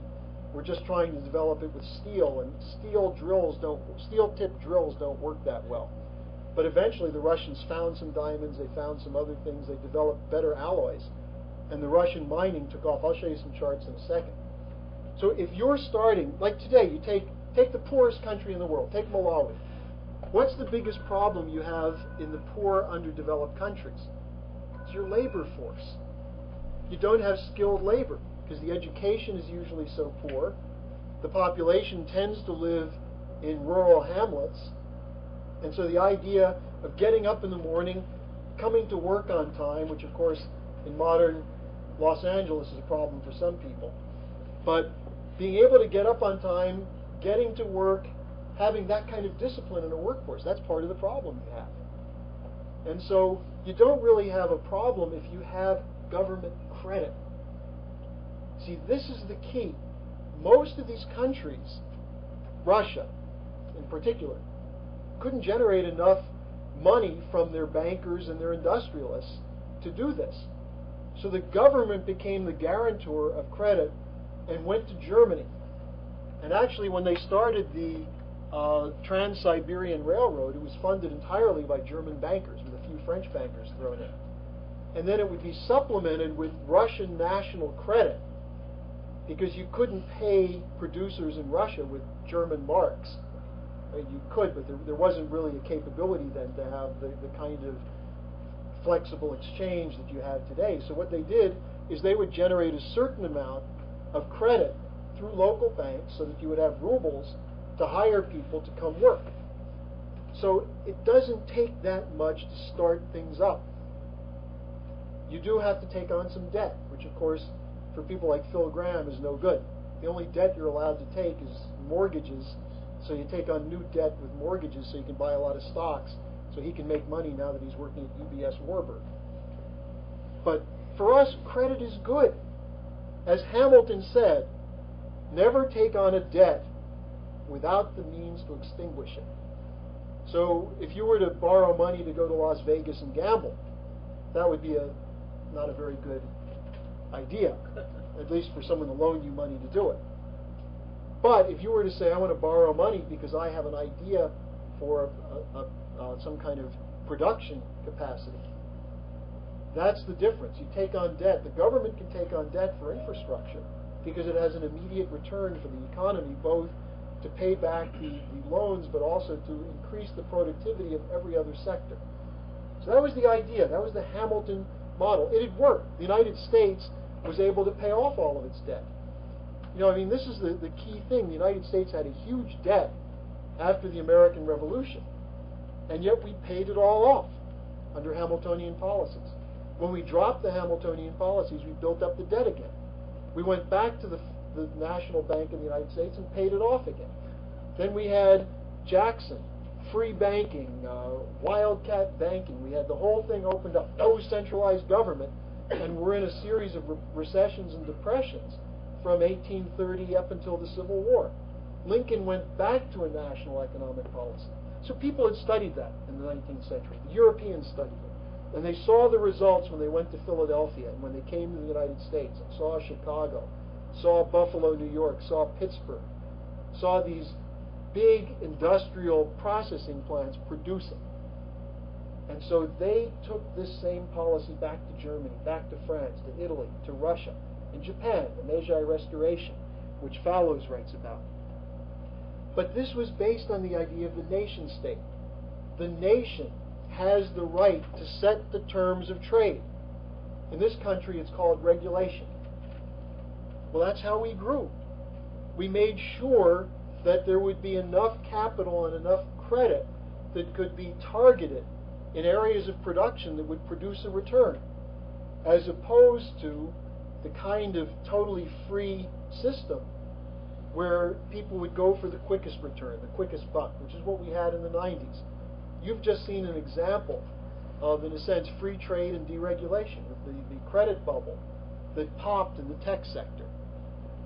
[SPEAKER 1] were just trying to develop it with steel, and steel-tipped drills don't work that well. But eventually the Russians found some diamonds, they found some other things, they developed better alloys, and the Russian mining took off. I'll show you some charts in a second. So if you're starting, like today, you take the poorest country in the world, take Malawi. What's the biggest problem you have in the poor, underdeveloped countries? It's your labor force. You don't have skilled labor because the education is usually so poor. The population tends to live in rural hamlets. And so the idea of getting up in the morning, coming to work on time, which of course in modern Los Angeles is a problem for some people, but being able to get up on time, getting to work, having that kind of discipline in a workforce, that's part of the problem you have. And so you don't really have a problem if you have government credit. See, this is the key. Most of these countries, Russia in particular, couldn't generate enough money from their bankers and their industrialists to do this. So the government became the guarantor of credit and went to Germany. And actually, when they started the Trans-Siberian Railroad, it was funded entirely by German bankers, with a few French bankers thrown in. And then it would be supplemented with Russian national credit, because you couldn't pay producers in Russia with German marks. I mean, you could, but there wasn't really a capability then to have the kind of flexible exchange that you have today. So what they did is they would generate a certain amount of credit through local banks so that you would have rubles to hire people to come work. So it doesn't take that much to start things up. You do have to take on some debt, which of course for people like Phil Graham is no good. The only debt you're allowed to take is mortgages, so you take on new debt with mortgages so you can buy a lot of stocks so he can make money now that he's working at UBS Warburg. But for us, credit is good. As Hamilton said, never take on a debt without the means to extinguish it. So if you were to borrow money to go to Las Vegas and gamble, that would be not a very good idea, at least for someone to loan you money to do it. But if you were to say, I want to borrow money because I have an idea for some kind of production capacity, that's the difference. You take on debt. The government can take on debt for infrastructure because it has an immediate return for the economy, both to pay back the loans, but also to increase the productivity of every other sector. So that was the idea. That was the Hamilton model. It had worked. The United States was able to pay off all of its debt. You know, I mean, this is the key thing. The United States had a huge debt after the American Revolution, and yet we paid it all off under Hamiltonian policies. When we dropped the Hamiltonian policies, we built up the debt again. We went back to the National Bank of the United States and paid it off again. Then we had Jackson, free banking, wildcat banking. We had the whole thing opened up, no centralized government, and we're in a series of recessions and depressions from 1830 up until the Civil War. Lincoln went back to a national economic policy. So people had studied that in the 19th century. The Europeans studied it. And they saw the results when they went to Philadelphia and when they came to the United States and saw Chicago, saw Buffalo, New York, saw Pittsburgh, saw these big industrial processing plants producing. And so they took this same policy back to Germany, back to France, to Italy, to Russia, and Japan, the Meiji Restoration, which Fallows writes about. But this was based on the idea of the nation state. The nation has the right to set the terms of trade. In this country, it's called regulation. Well, that's how we grew. We made sure that there would be enough capital and enough credit that could be targeted in areas of production that would produce a return, as opposed to the kind of totally free system where people would go for the quickest return, the quickest buck, which is what we had in the 90s. You've just seen an example of, in a sense, free trade and deregulation, with the credit bubble that popped in the tech sector.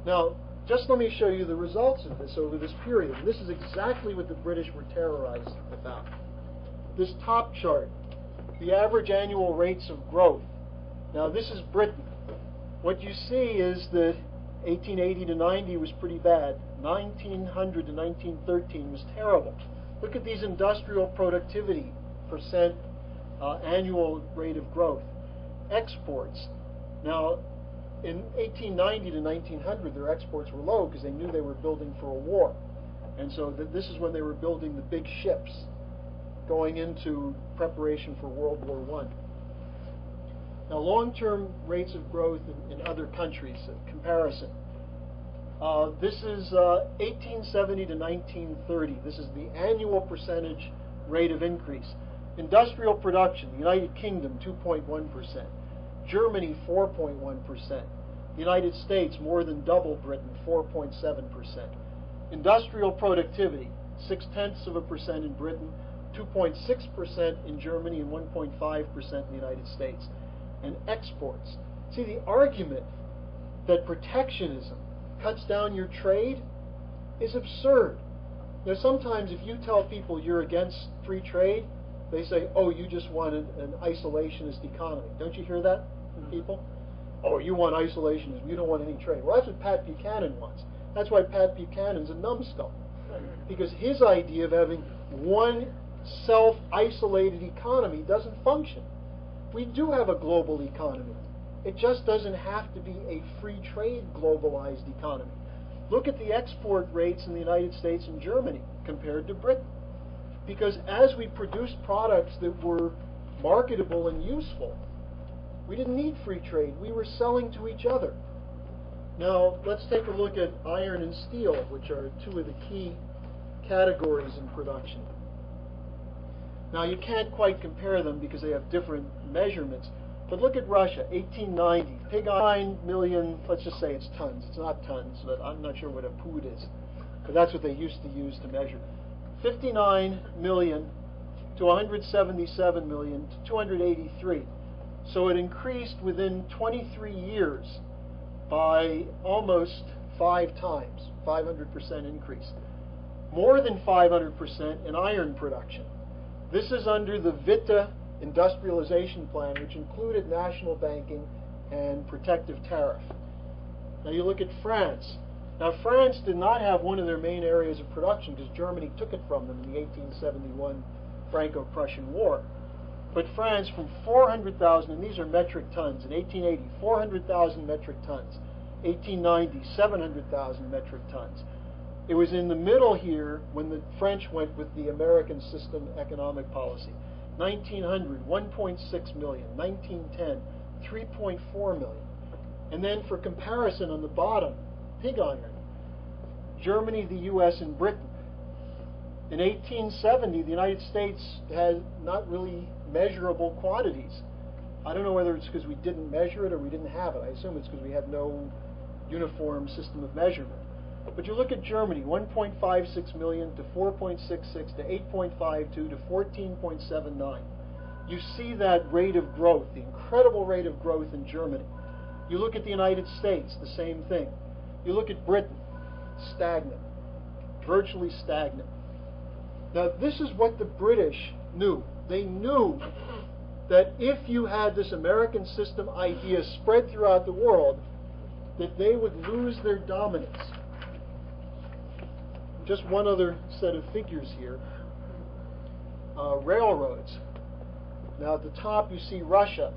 [SPEAKER 1] Now, just let me show you the results of this over this period. This is exactly what the British were terrorized about. This top chart, the average annual rates of growth. Now this is Britain. What you see is that 1880 to 90 was pretty bad. 1900 to 1913 was terrible. Look at these industrial productivity percent annual rate of growth. Exports. Now, in 1890 to 1900, their exports were low because they knew they were building for a war. And so this is when they were building the big ships going into preparation for World War I. Now, long-term rates of growth in other countries, comparison. This is 1870 to 1930. This is the annual percentage rate of increase. Industrial production, the United Kingdom, 2.1%. Germany, 4.1%. The United States, more than double Britain, 4.7%. Industrial productivity, 0.6% in Britain, 2.6% in Germany, and 1.5% in the United States. And exports. See, the argument that protectionism cuts down your trade is absurd. Now, sometimes if you tell people you're against free trade, they say, oh, you just want an isolationist economy. Don't you hear that from people? Oh, you want isolationism, you don't want any trade. Well, that's what Pat Buchanan wants. That's why Pat Buchanan's a numbskull. Because his idea of having one self-isolated economy doesn't function. We do have a global economy. It just doesn't have to be a free trade globalized economy. Look at the export rates in the United States and Germany compared to Britain. Because as we produced products that were marketable and useful, we didn't need free trade. We were selling to each other. Now, let's take a look at iron and steel, which are two of the key categories in production. Now, you can't quite compare them because they have different measurements. But look at Russia, 1890. Pig iron, 9 million, let's just say it's tons. It's not tons, but I'm not sure what a pud is. But that's what they used to use to measure. 59 million to 177 million to 283. So it increased within 23 years by almost 5 times, 500% increase. More than 500% in iron production. This is under the Witte Industrialization Plan, which included national banking and protective tariff. Now you look at France. Now France did not have one of their main areas of production because Germany took it from them in the 1871 Franco-Prussian War. But France, from 400,000, and these are metric tons, in 1880, 400,000 metric tons. 1890, 700,000 metric tons. It was in the middle here when the French went with the American system economic policy. 1900, 1.6 million. 1910, 3.4 million. And then for comparison on the bottom, pig iron. Germany, the U.S., and Britain. In 1870, the United States had not really measurable quantities. I don't know whether it's because we didn't measure it or we didn't have it. I assume it's because we had no uniform system of measurement. But you look at Germany, 1.56 million to 4.66 to 8.52 to 14.79. You see that rate of growth, the incredible rate of growth in Germany. You look at the United States, the same thing. You look at Britain, stagnant, virtually stagnant. Now, this is what the British knew. They knew that if you had this American system idea spread throughout the world, that they would lose their dominance. Just one other set of figures here. Railroads. Now, at the top, you see Russia,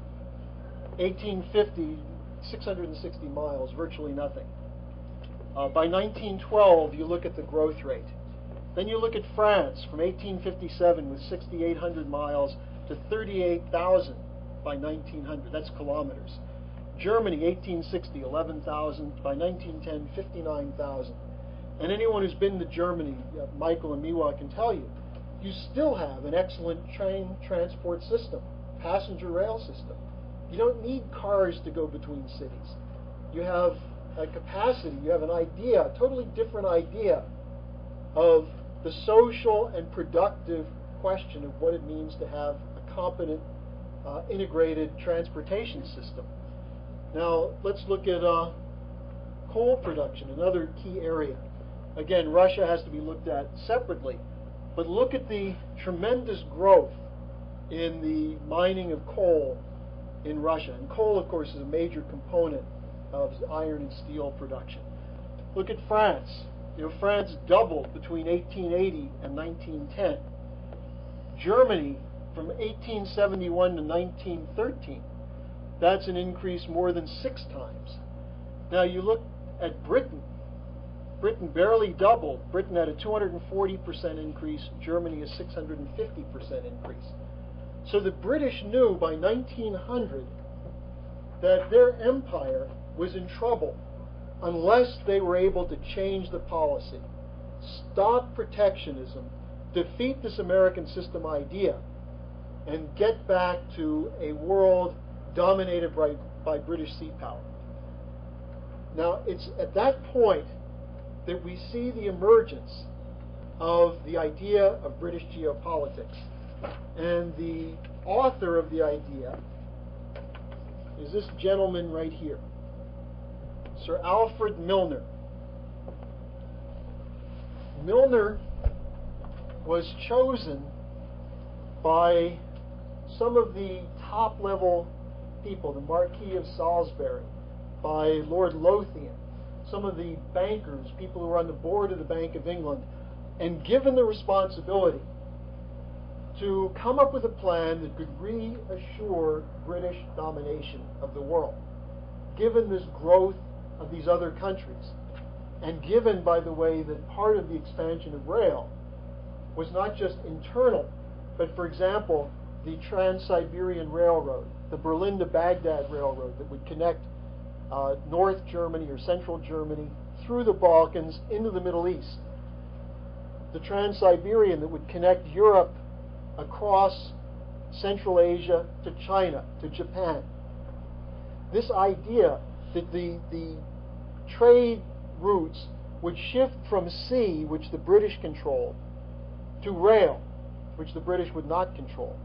[SPEAKER 1] 1850, 660 miles, virtually nothing. By 1912, you look at the growth rate. Then you look at France from 1857 with 6,800 miles to 38,000 by 1900. That's kilometers. Germany, 1860, 11,000. By 1910, 59,000. And anyone who's been to Germany, Michael and Miwa can tell you, you still have an excellent train transport system, passenger rail system. You don't need cars to go between cities. You have a capacity, you have an idea, a totally different idea of the social and productive question of what it means to have a competent, integrated transportation system. Now, let's look at Coal production, another key area. Again, Russia has to be looked at separately, but look at the tremendous growth in the mining of coal in Russia. And coal, of course, is a major component of iron and steel production. Look at France. France doubled between 1880 and 1910. Germany, from 1871 to 1913, that's an increase more than 6 times. Now you look at Britain. Britain barely doubled. Britain had a 240% increase. Germany a 650% increase. So the British knew by 1900 that their empire was in trouble unless they were able to change the policy, stop protectionism, defeat this American system idea, and get back to a world dominated by British sea power. Now, it's at that point that we see the emergence of the idea of British geopolitics. And the author of the idea is this gentleman right here, Sir Alfred Milner. Milner was chosen by some of the top-level people, the Marquis of Salisbury, by Lord Lothian, some of the bankers, people who were on the board of the Bank of England, and given the responsibility to come up with a plan that could reassure British domination of the world, given this growth of these other countries, and given, by the way, that part of the expansion of rail was not just internal, but, for example, the Trans-Siberian Railroad, the Berlin to Baghdad Railroad that would connect North Germany or Central Germany through the Balkans into the Middle East, the Trans-Siberian that would connect Europe across Central Asia to China, to Japan. This idea that the trade routes would shift from sea, which the British controlled, to rail, which the British would not control,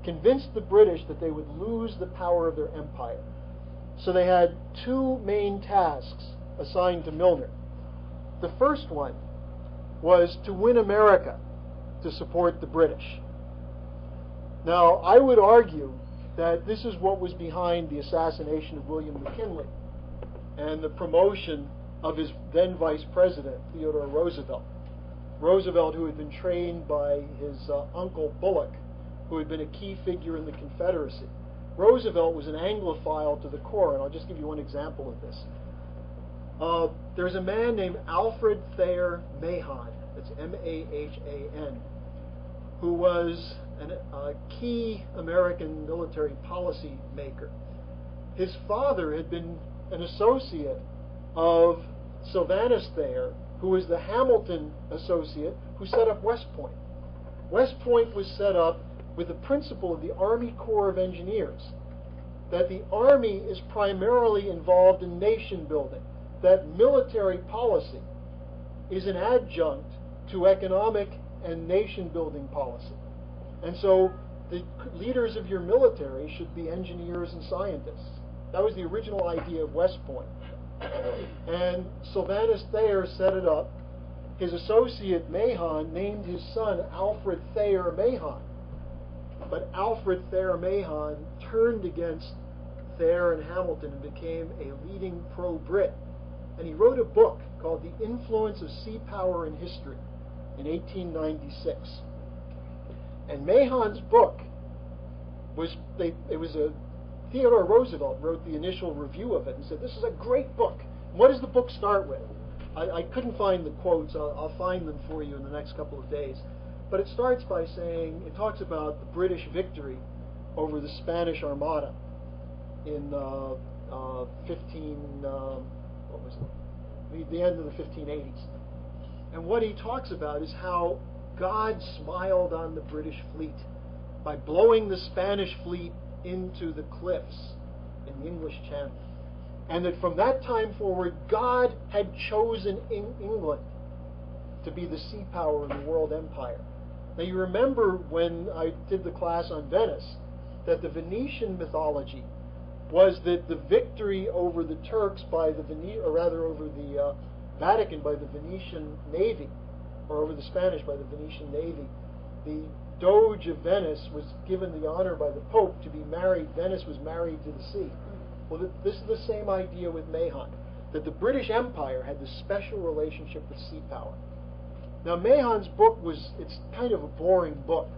[SPEAKER 1] convinced the British that they would lose the power of their empire. So they had 2 main tasks assigned to Milner. The first one was to win America to support the British. Now, I would argue that this is what was behind the assassination of William McKinley and the promotion of his then Vice President, Theodore Roosevelt. Roosevelt, who had been trained by his uncle Bullock, who had been a key figure in the Confederacy. Roosevelt was an Anglophile to the core, and I'll just give you one example of this. There's a man named Alfred Thayer Mahan, that's M-A-H-A-N, who was a key American military policy maker. His father had been an associate of Sylvanus Thayer, who was the Hamilton associate who set up West Point. West Point was set up with the principle of the Army Corps of Engineers, that the Army is primarily involved in nation building, that military policy is an adjunct to economic and nation building policy. And so the leaders of your military should be engineers and scientists. That was the original idea of West Point. And Sylvanus Thayer set it up. His associate Mahan named his son Alfred Thayer Mahan. But Alfred Thayer Mahan turned against Thayer and Hamilton and became a leading pro-Brit. And he wrote a book called The Influence of Sea Power in History in 1896. And Mahan's book Theodore Roosevelt wrote the initial review of it and said, this is a great book. And what does the book start with? I couldn't find the quotes. I'll find them for you in the next couple of days. But it starts by saying, it talks about the British victory over the Spanish Armada in the end of the 1580s. And what he talks about is how God smiled on the British fleet by blowing the Spanish fleet into the cliffs in the English Channel. And that from that time forward, God had chosen England to be the sea power in the world empire. Now you remember when I did the class on Venice, that the Venetian mythology was that the victory over the Turks by the over the Vatican by the Venetian navy, or over the Spanish by the Venetian navy, the Doge of Venice was given the honor by the Pope to be married. Venice was married to the sea. Well, this is the same idea with Mahon, that the British Empire had this special relationship with sea power. Now, Mahon's book it's kind of a boring book.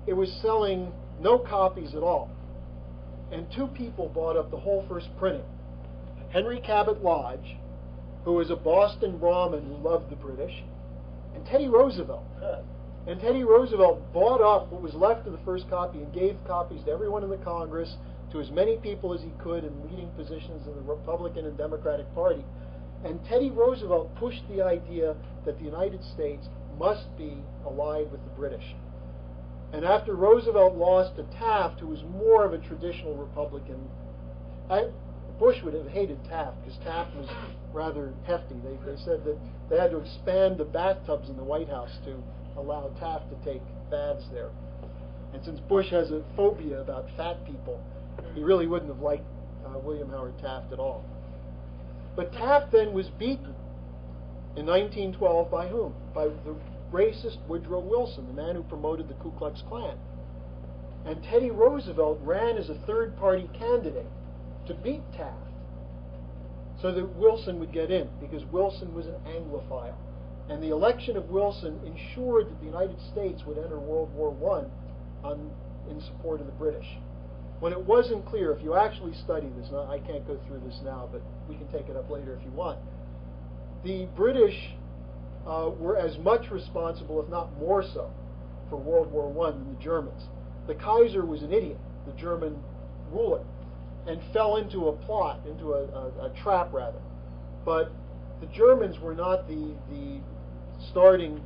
[SPEAKER 1] It was selling no copies at all. And two people bought up the whole first printing. Henry Cabot Lodge, who was a Boston Brahmin who loved the British, and Teddy Roosevelt. And Teddy Roosevelt bought up what was left of the first copy and gave copies to everyone in the Congress, to as many people as he could in leading positions in the Republican and Democratic Party. And Teddy Roosevelt pushed the idea that the United States must be allied with the British. And after Roosevelt lost to Taft, who was more of a traditional Republican, Bush would have hated Taft because Taft was rather hefty. They said that they had to expand the bathtubs in the White House to allow Taft to take baths there. And since Bush has a phobia about fat people, he really wouldn't have liked William Howard Taft at all. But Taft then was beaten in 1912 by whom? By the racist Woodrow Wilson, the man who promoted the Ku Klux Klan. And Teddy Roosevelt ran as a third-party candidate to beat Taft so that Wilson would get in, because Wilson was an Anglophile. And the election of Wilson ensured that the United States would enter World War I in support of the British. When it wasn't clear, if you actually study this, and I can't go through this now, but we can take it up later if you want, the British were as much responsible, if not more so, for World War I than the Germans. The Kaiser was an idiot, the German ruler, and fell into a plot, into a trap rather. But the Germans were not the starting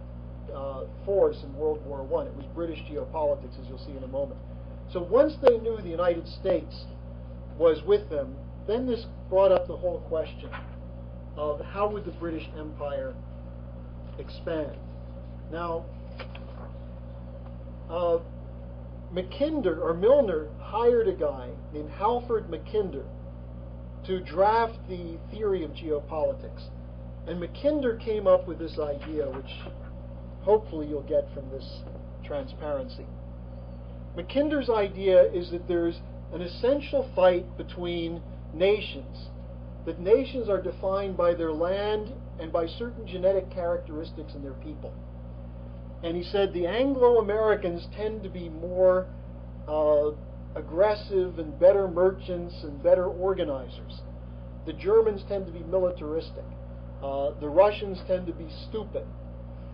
[SPEAKER 1] force in World War I. It was British geopolitics, as you'll see in a moment. So once they knew the United States was with them, then this brought up the whole question of how would the British Empire expand. Now, Milner hired a guy named Halford Mackinder to draft the Theory of Geopolitics. And Mackinder came up with this idea, which hopefully you'll get from this transparency. Mackinder's idea is that there's an essential fight between nations, that nations are defined by their land and by certain genetic characteristics in their people. And he said the Anglo-Americans tend to be more aggressive and better merchants and better organizers. The Germans tend to be militaristic. The Russians tend to be stupid.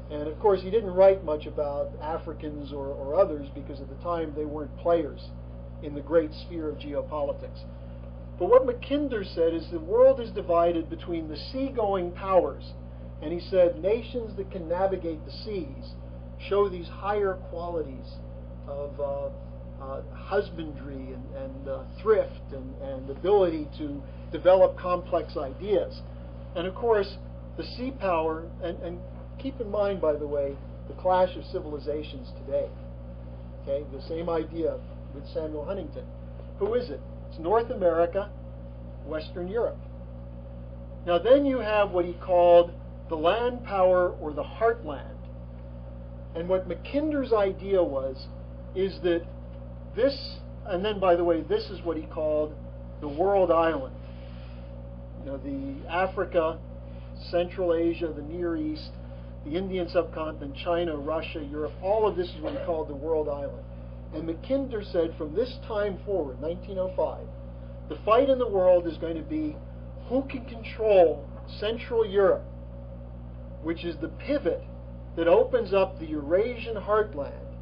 [SPEAKER 1] And of course, he didn't write much about Africans or others because at the time they weren't players in the great sphere of geopolitics. But what Mackinder said is the world is divided between the seagoing powers. And he said nations that can navigate the seas show these higher qualities of husbandry and thrift and ability to develop complex ideas. And of course, the sea power, and keep in mind, by the way, the clash of civilizations today. Okay, the same idea with Samuel Huntington. Who is it? It's North America, Western Europe. Now then you have what he called the land power or the heartland. And what Mackinder's idea is that this, and then by the way, this is what he called the world island. You know, the Africa, Central Asia, the Near East, the Indian subcontinent, China, Russia, Europe, all of this is what he called the world island. And Mackinder said from this time forward, 1905, the fight in the world is going to be who can control Central Europe, which is the pivot that opens up the Eurasian heartland,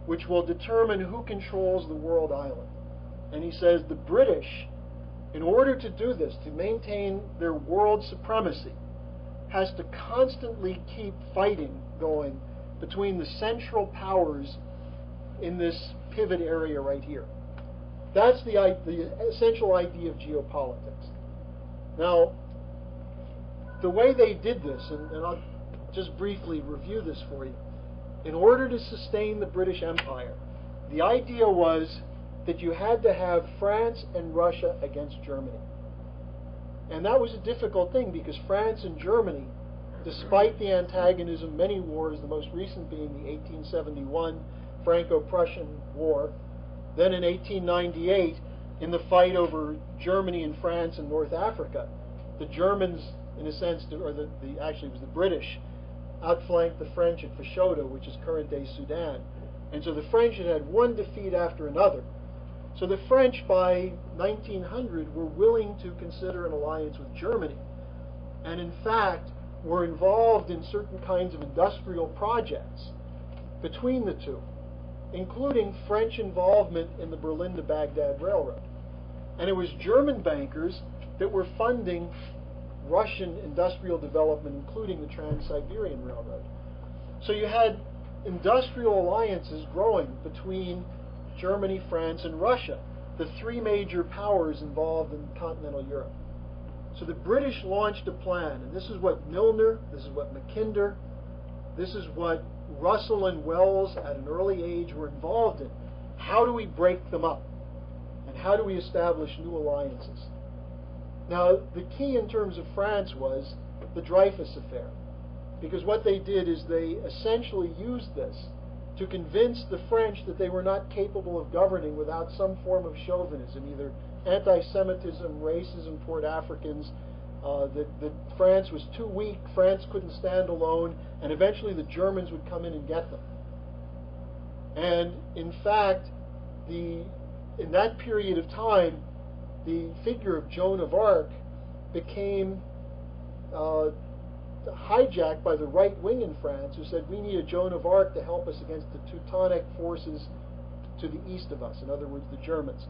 [SPEAKER 1] which will determine who controls the world island. And he says the British, in order to do this, to maintain their world supremacy, has to constantly keep fighting going between the central powers in this pivot area right here. That's the essential idea of geopolitics. Now, the way they did this, and I'll just briefly review this for you, in order to sustain the British Empire, the idea was that you had to have France and Russia against Germany. And that was a difficult thing because France and Germany, despite the antagonism, many wars, the most recent being the 1871 Franco-Prussian War, then in 1898, in the fight over Germany and France and North Africa, the Germans, in a sense, actually it was the British, outflanked the French at Fashoda, which is current-day Sudan. And so the French had had one defeat after another. So the French, by 1900, were willing to consider an alliance with Germany, and in fact were involved in certain kinds of industrial projects between the two, including French involvement in the Berlin to Baghdad Railroad. And it was German bankers that were funding Russian industrial development, including the Trans-Siberian Railroad. So you had industrial alliances growing between Germany, France, and Russia, the three major powers involved in continental Europe. So the British launched a plan, and this is what Milner, this is what Mackinder, this is what Russell and Wells at an early age were involved in. How do we break them up? And how do we establish new alliances? Now, the key in terms of France was the Dreyfus affair, because what they did is they essentially used this to convince the French that they were not capable of governing without some form of chauvinism, either anti-Semitism, racism toward Africans, that France was too weak, France couldn't stand alone, and eventually the Germans would come in and get them. And in fact, in that period of time, the figure of Joan of Arc became hijacked by the right wing in France, who said, we need a Joan of Arc to help us against the Teutonic forces to the east of us, in other words, the Germans.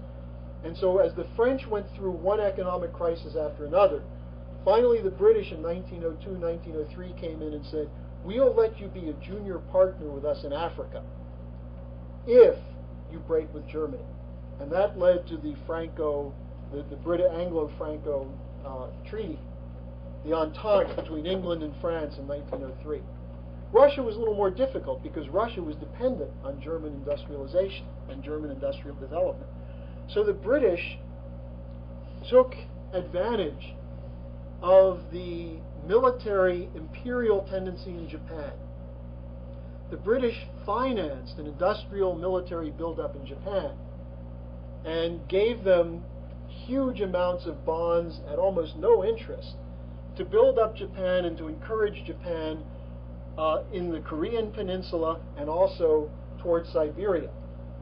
[SPEAKER 1] And so as the French went through one economic crisis after another, finally the British in 1902, 1903 came in and said, we'll let you be a junior partner with us in Africa if you break with Germany. And that led to the Anglo-Franco treaty, the Entente between England and France in 1903. Russia was a little more difficult because Russia was dependent on German industrialization and German industrial development. So the British took advantage of the military imperial tendency in Japan. The British financed an industrial military buildup in Japan and gave them huge amounts of bonds at almost no interest to build up Japan and to encourage Japan in the Korean peninsula and also towards Siberia.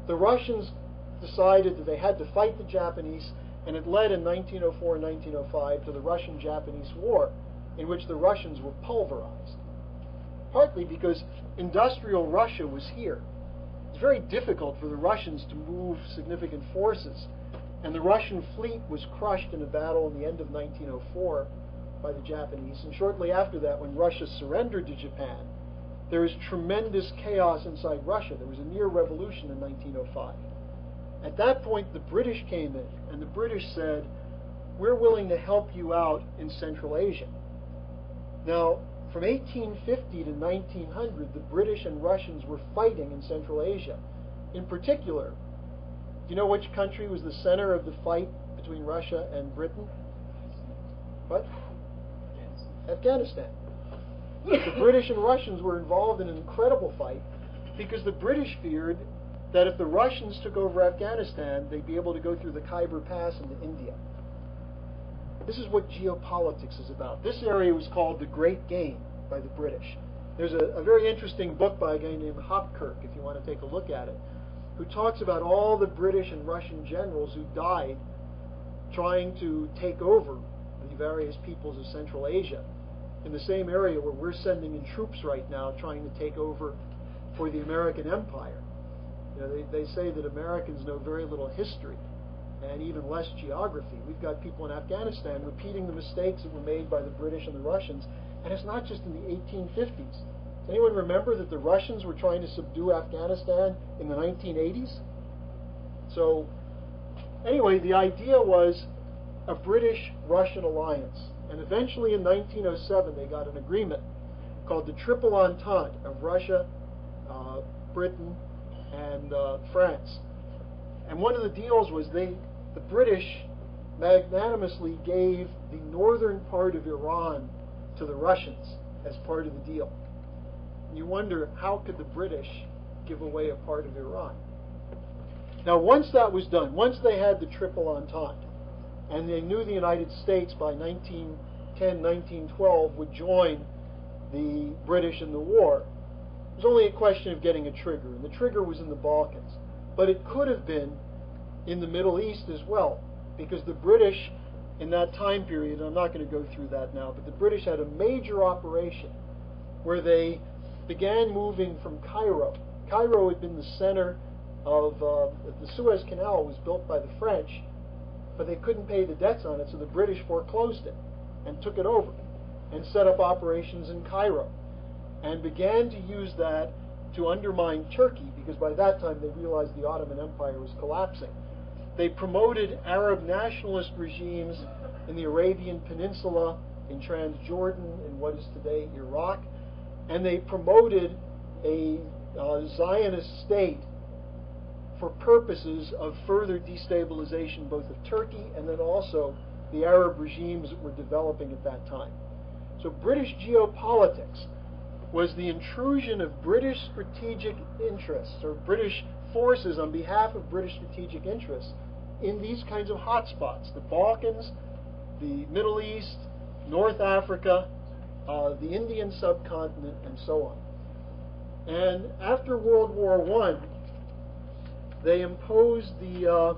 [SPEAKER 1] The Russians decided that they had to fight the Japanese, and it led in 1904 and 1905 to the Russian-Japanese War, in which the Russians were pulverized, partly because industrial Russia was here. It's very difficult for the Russians to move significant forces, and the Russian fleet was crushed in a battle in the end of 1904 by the Japanese, and shortly after that, when Russia surrendered to Japan, there was tremendous chaos inside Russia. There was a near revolution in 1905. At that point, the British came in, and the British said, we're willing to help you out in Central Asia. Now, from 1850 to 1900, the British and Russians were fighting in Central Asia. In particular, do you know which country was the center of the fight between Russia and Britain? What? Afghanistan. The British and Russians were involved in an incredible fight because the British feared that if the Russians took over Afghanistan, they'd be able to go through the Khyber Pass into India. This is what geopolitics is about. This area was called the Great Game by the British. There's a very interesting book by a guy named Hopkirk, if you want to take a look at it, who talks about all the British and Russian generals who died trying to take over the various peoples of Central Asia in the same area where we're sending in troops right now trying to take over for the American Empire. You know, they say that Americans know very little history and even less geography. We've got people in Afghanistan repeating the mistakes that were made by the British and the Russians, and it's not just in the 1850s. Does anyone remember that the Russians were trying to subdue Afghanistan in the 1980s? So, anyway, the idea was a British-Russian alliance, and eventually in 1907 they got an agreement called the Triple Entente of Russia, Britain, and France. And one of the deals was the British magnanimously gave the northern part of Iran to the Russians as part of the deal. And you wonder, how could the British give away a part of Iran? Now, once that was done, once they had the Triple Entente, and they knew the United States by 1910, 1912 would join the British in the war, it was only a question of getting a trigger, and the trigger was in the Balkans. But it could have been in the Middle East as well, because the British in that time period, and I'm not going to go through that now, but the British had a major operation where they began moving from Cairo. Cairo had been the center of the Suez Canal was built by the French, but they couldn't pay the debts on it, so the British foreclosed it and took it over and set up operations in Cairo and began to use that to undermine Turkey, because by that time they realized the Ottoman Empire was collapsing. They promoted Arab nationalist regimes in the Arabian Peninsula, in Transjordan, in what is today Iraq, and they promoted a Zionist state for purposes of further destabilization both of Turkey and then also the Arab regimes that were developing at that time. So British geopolitics was the intrusion of British strategic interests, or British forces on behalf of British strategic interests, in these kinds of hotspots: the Balkans, the Middle East, North Africa, the Indian subcontinent, and so on. And after World War I, they imposed the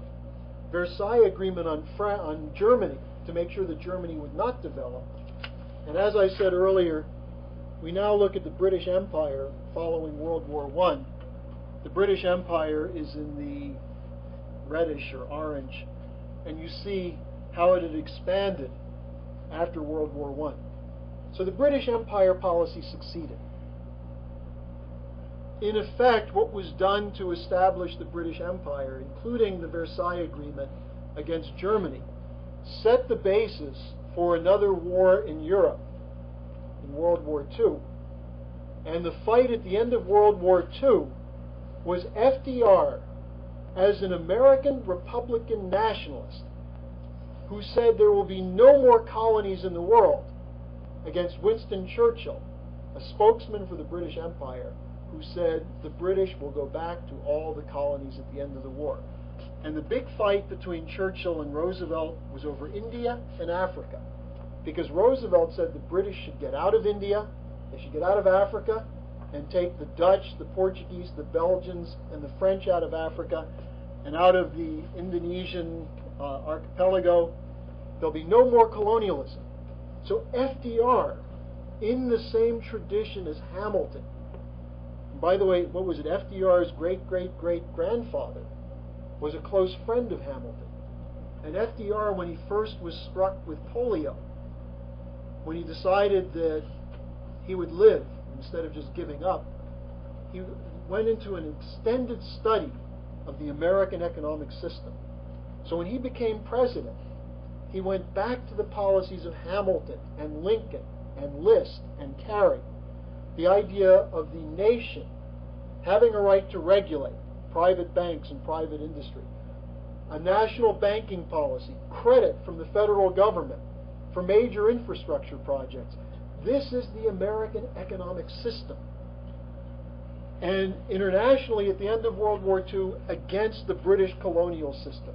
[SPEAKER 1] Versailles Agreement on Germany to make sure that Germany would not develop. And as I said earlier, we now look at the British Empire following World War I. The British Empire is in the reddish or orange, and you see how it had expanded after World War I. So the British Empire policy succeeded. In effect, what was done to establish the British Empire, including the Versailles Agreement against Germany, set the basis for another war in Europe in World War II. And the fight at the end of World War II was FDR, as an American Republican nationalist, who said there will be no more colonies in the world, against Winston Churchill, a spokesman for the British Empire, who said the British will go back to all the colonies at the end of the war. And the big fight between Churchill and Roosevelt was over India and Africa, because Roosevelt said the British should get out of India, they should get out of Africa, and take the Dutch, the Portuguese, the Belgians, and the French out of Africa, and out of the Indonesian archipelago. There'll be no more colonialism. So FDR, in the same tradition as Hamilton, and by the way, what was it? FDR's great-great-great-grandfather was a close friend of Hamilton. And FDR, when he first was struck with polio, when he decided that he would live instead of just giving up, he went into an extended study of the American economic system. So when he became president, he went back to the policies of Hamilton and Lincoln and List and Carey. The idea of the nation having a right to regulate private banks and private industry, a national banking policy, credit from the federal government for major infrastructure projects. This is the American economic system. And internationally, at the end of World War II, against the British colonial system.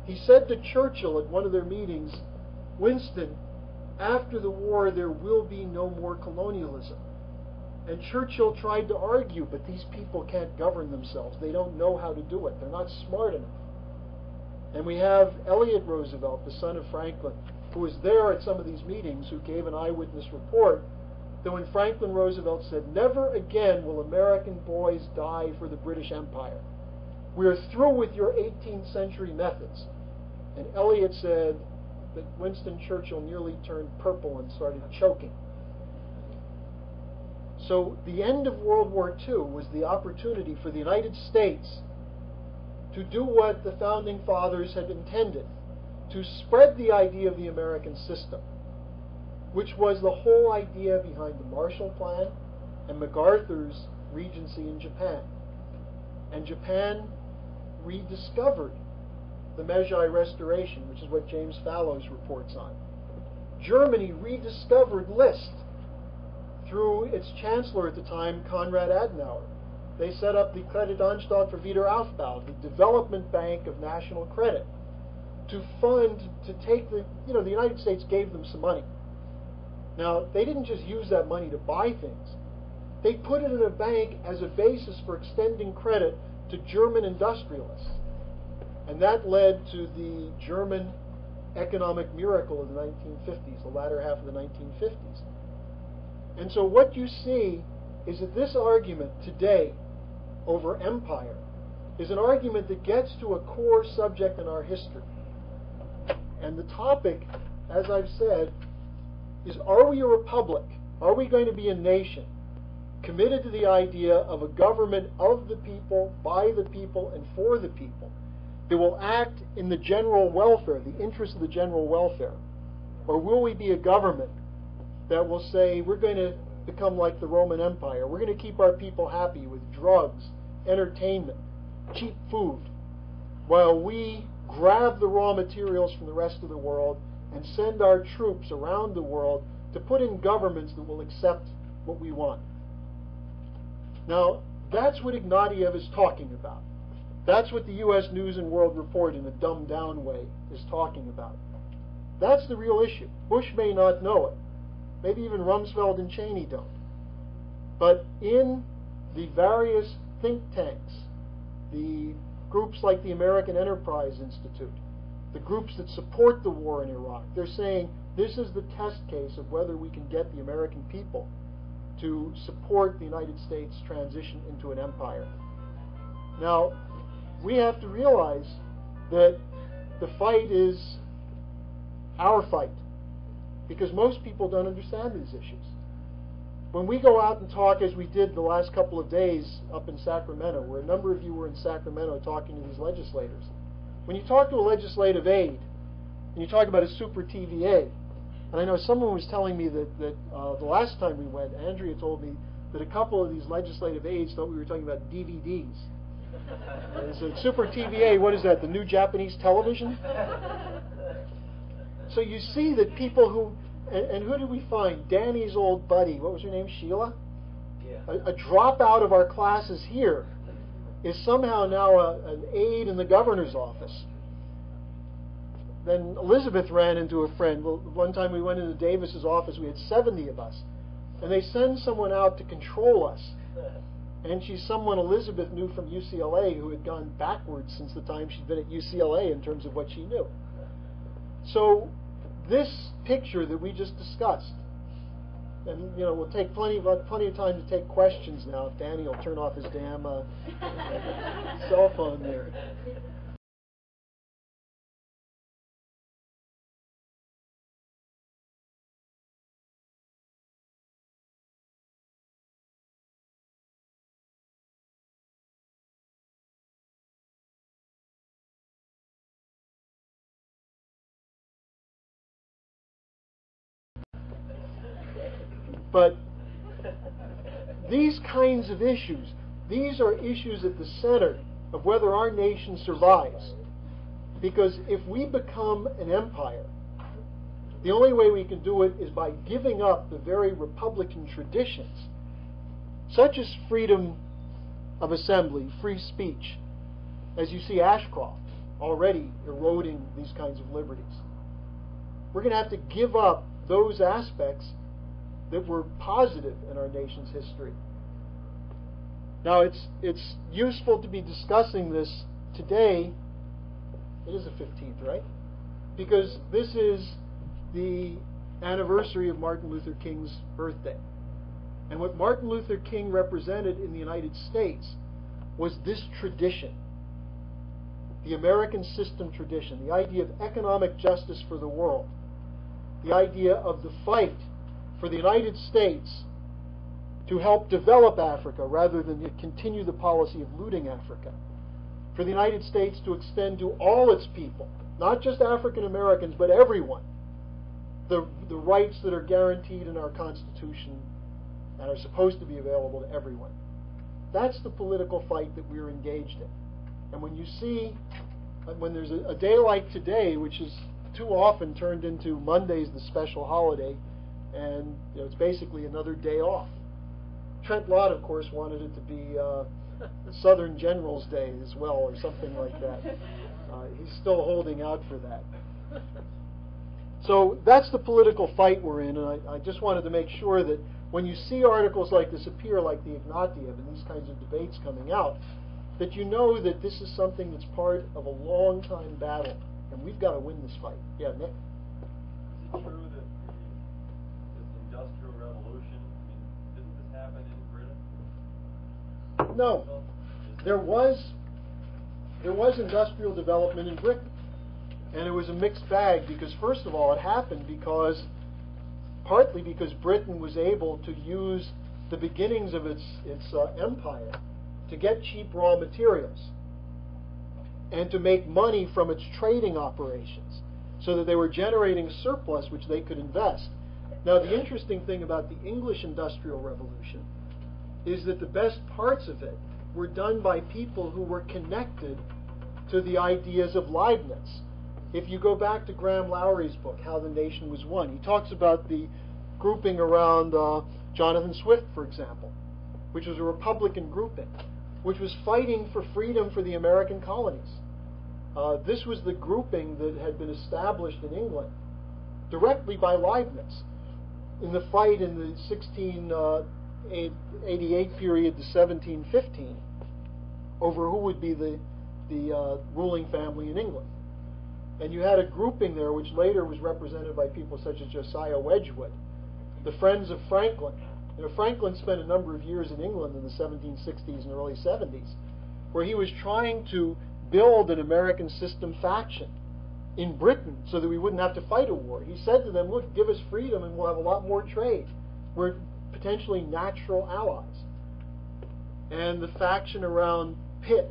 [SPEAKER 1] He said to Churchill at one of their meetings, "Winston, after the war there will be no more colonialism." And Churchill tried to argue, but these people can't govern themselves. They don't know how to do it. They're not smart enough. And we have Elliott Roosevelt, the son of Franklin, who was there at some of these meetings, who gave an eyewitness report that when Franklin Roosevelt said, "Never again will American boys die for the British Empire. We are through with your 18th century methods." And Elliott said that Winston Churchill nearly turned purple and started choking. So the end of World War II was the opportunity for the United States to do what the Founding Fathers had intended, to spread the idea of the American system, which was the whole idea behind the Marshall Plan and MacArthur's regency in Japan. And Japan rediscovered the Meiji Restoration, which is what James Fallows reports on. Germany rediscovered Liszt through its chancellor at the time, Konrad Adenauer. They set up the Kreditanstalt für Wiederaufbau, the development bank of national credit, to fund, to take the United States gave them some money. Now, they didn't just use that money to buy things. They put it in a bank as a basis for extending credit to German industrialists. And that led to the German economic miracle of the 1950s, the latter half of the 1950s. And so what you see is that this argument today over empire is an argument that gets to a core subject in our history. And the topic, as I've said, is, are we a republic? Are we going to be a nation committed to the idea of a government of the people, by the people, and for the people, that will act in the general welfare, the interest of the general welfare? Or will we be a government that will say, we're going to become like the Roman Empire, we're going to keep our people happy with drugs, entertainment, cheap food, while we grab the raw materials from the rest of the world and send our troops around the world to put in governments that will accept what we want? Now, that's what Ignatieff is talking about. That's what the U.S. News and World Report, in a dumbed-down way, is talking about. That's the real issue. Bush may not know it. Maybe even Rumsfeld and Cheney don't. But in the various think tanks, the groups like the American Enterprise Institute, the groups that support the war in Iraq, they're saying this is the test case of whether we can get the American people to support the United States transition into an empire. Now, we have to realize that the fight is our fight, because most people don't understand these issues. When we go out and talk, as we did the last couple of days up in Sacramento, where a number of you were in Sacramento talking to these legislators, when you talk to a legislative aide and you talk about a super TVA, and I know someone was telling me that the last time we went, Andrea told me that a couple of these legislative aides thought we were talking about DVDs. And so super TVA, what is that, the new Japanese television? So you see that people who, and who did we find? Danny's old buddy, what was her name, Sheila? Yeah. A dropout of our classes here is somehow now an aide in the governor's office. Then Elizabeth ran into a friend. Well, one time we went into Davis's office, we had 70 of us. And they send someone out to control us. And she's someone Elizabeth knew from UCLA who had gone backwards since the time she'd been at UCLA in terms of what she knew. So this picture that we just discussed, and we'll take plenty of time to take questions now if Danny will turn off his damn cell phone there. But these kinds of issues, these are issues at the center of whether our nation survives. Because if we become an empire, the only way we can do it is by giving up the very Republican traditions, such as freedom of assembly, free speech, as you see Ashcroft already eroding these kinds of liberties. We're going to have to give up those aspects that were positive in our nation's history. Now, it's useful to be discussing this today. It is the 15th, right? Because this is the anniversary of Martin Luther King's birthday. And what Martin Luther King represented in the United States was this tradition, the American system tradition, the idea of economic justice for the world, the idea of the fight for the United States to help develop Africa rather than to continue the policy of looting Africa, for the United States to extend to all its people, not just African Americans, but everyone, the rights that are guaranteed in our Constitution and are supposed to be available to everyone. That's the political fight that we're engaged in. And when you see, when there's a day like today, which is too often turned into Monday's the special holiday, and it's basically another day off. Trent Lott, of course, wanted it to be Southern Generals Day as well, or something like that. He's still holding out for that. So that's the political fight we're in, and I just wanted to make sure that when you see articles like this appear, like the Ignatiev and these kinds of debates coming out, that you know that this is something that's part of a long-time battle, and we've got to win this fight. Yeah, Nick?
[SPEAKER 3] Is it true that this Industrial Revolution, didn't this happen in Britain?
[SPEAKER 1] No. There was industrial development in Britain, and it was a mixed bag because, first of all, it happened partly because Britain was able to use the beginnings of its empire to get cheap raw materials and to make money from its trading operations, so that they were generating a surplus which they could invest. Now, the interesting thing about the English Industrial Revolution is that the best parts of it were done by people who were connected to the ideas of Leibniz. If you go back to Graham Lowry's book, How the Nation Was Won, he talks about the grouping around Jonathan Swift, for example, which was a Republican grouping, which was fighting for freedom for the American colonies. This was the grouping that had been established in England directly by Leibniz in the fight in the 1688 period to 1715 over who would be the ruling family in England. And you had a grouping there which later was represented by people such as Josiah Wedgwood, the Friends of Franklin. Franklin spent a number of years in England in the 1760s and early 70s, where he was trying to build an American system faction in Britain so that we wouldn't have to fight a war. He said to them, look, give us freedom and we'll have a lot more trade. We're potentially natural allies. And the faction around Pitt,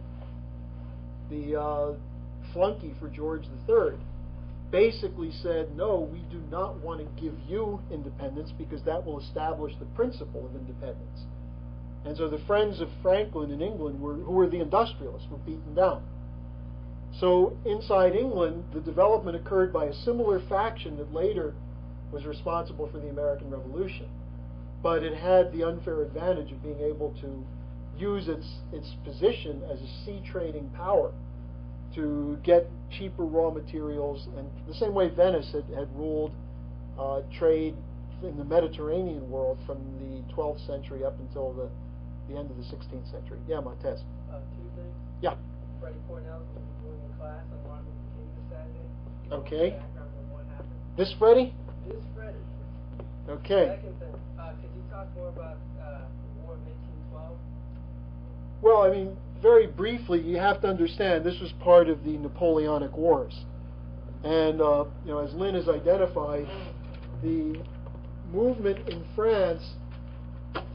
[SPEAKER 1] the flunky for George III, basically said, no, we do not want to give you independence because that will establish the principle of independence. And so the Friends of Franklin in England, who were the industrialists, were beaten down. So inside England, the development occurred by a similar faction that later was responsible for the American Revolution. But it had the unfair advantage of being able to use its position as a sea trading power to get cheaper raw materials, and the same way Venice had ruled trade in the Mediterranean world from the 12th century up until the end of the 16th century. Yeah, Montez.
[SPEAKER 2] Two things.
[SPEAKER 1] Yeah.
[SPEAKER 2] Freddie Cornell will be doing a class on Martin Luther King this Saturday.
[SPEAKER 1] Okay.
[SPEAKER 2] Background on what happened.
[SPEAKER 1] This Freddie?
[SPEAKER 2] This Freddie.
[SPEAKER 1] Okay.
[SPEAKER 2] Second thing, could you talk more about the War of 1812?
[SPEAKER 1] Well, I mean, very briefly, you have to understand this was part of the Napoleonic Wars. And, as Lynn has identified, the movement in France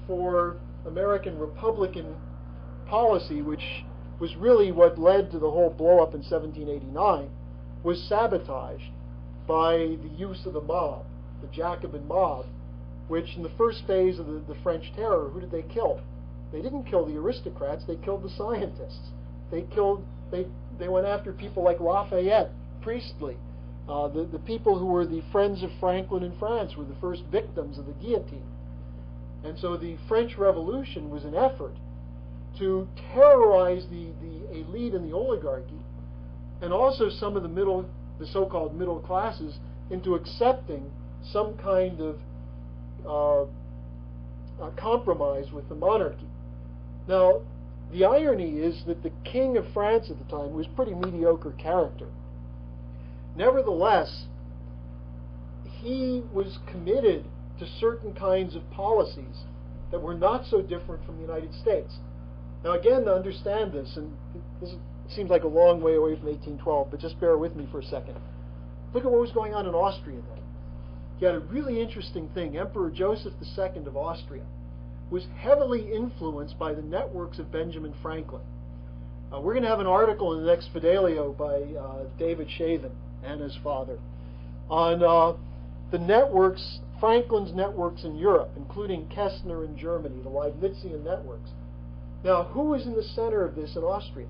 [SPEAKER 1] for American Republican policy, which was really what led to the whole blow-up in 1789, was sabotaged by the use of the mob, the Jacobin mob, which in the first phase of the French Terror, who did they kill? They didn't kill the aristocrats, they killed the scientists. They went after people like Lafayette, Priestley. The people who were the Friends of Franklin in France were the first victims of the guillotine. And so the French Revolution was an effort to terrorize the elite and the oligarchy, and also some of the so-called middle classes, into accepting some kind of compromise with the monarchy. Now, the irony is that the King of France at the time was a pretty mediocre character. Nevertheless, he was committed to certain kinds of policies that were not so different from the United States. Now, again, to understand this, and this seems like a long way away from 1812, but just bear with me for a second. Look at what was going on in Austria then. You had a really interesting thing. Emperor Joseph II of Austria was heavily influenced by the networks of Benjamin Franklin. We're going to have an article in the next Fidelio by David Shavin and his father on the networks, Franklin's networks in Europe, including Kestner in Germany, the Leibnizian networks. Now, who was in the center of this in Austria?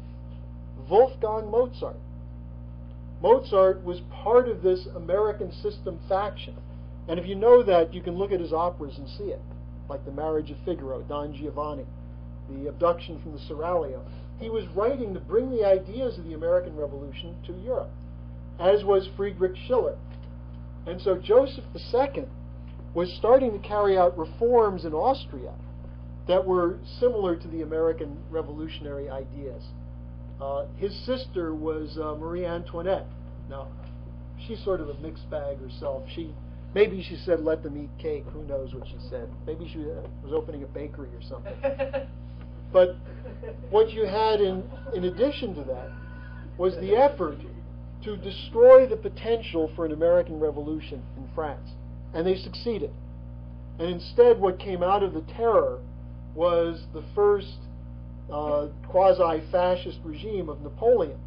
[SPEAKER 1] Wolfgang Mozart. Mozart was part of this American system faction. And if you know that, you can look at his operas and see it, like The Marriage of Figaro, Don Giovanni, The Abduction from the Seraglio. He was writing to bring the ideas of the American Revolution to Europe, as was Friedrich Schiller. And so Joseph II was starting to carry out reforms in Austria that were similar to the American revolutionary ideas. His sister was Marie Antoinette. Now, she's sort of a mixed bag herself. Maybe she said, "Let them eat cake." Who knows what she said? Maybe she was opening a bakery or something. But what you had in addition to that was the effort to destroy the potential for an American revolution in France. And they succeeded. And instead, what came out of the terror was the first quasi-fascist regime of Napoleon,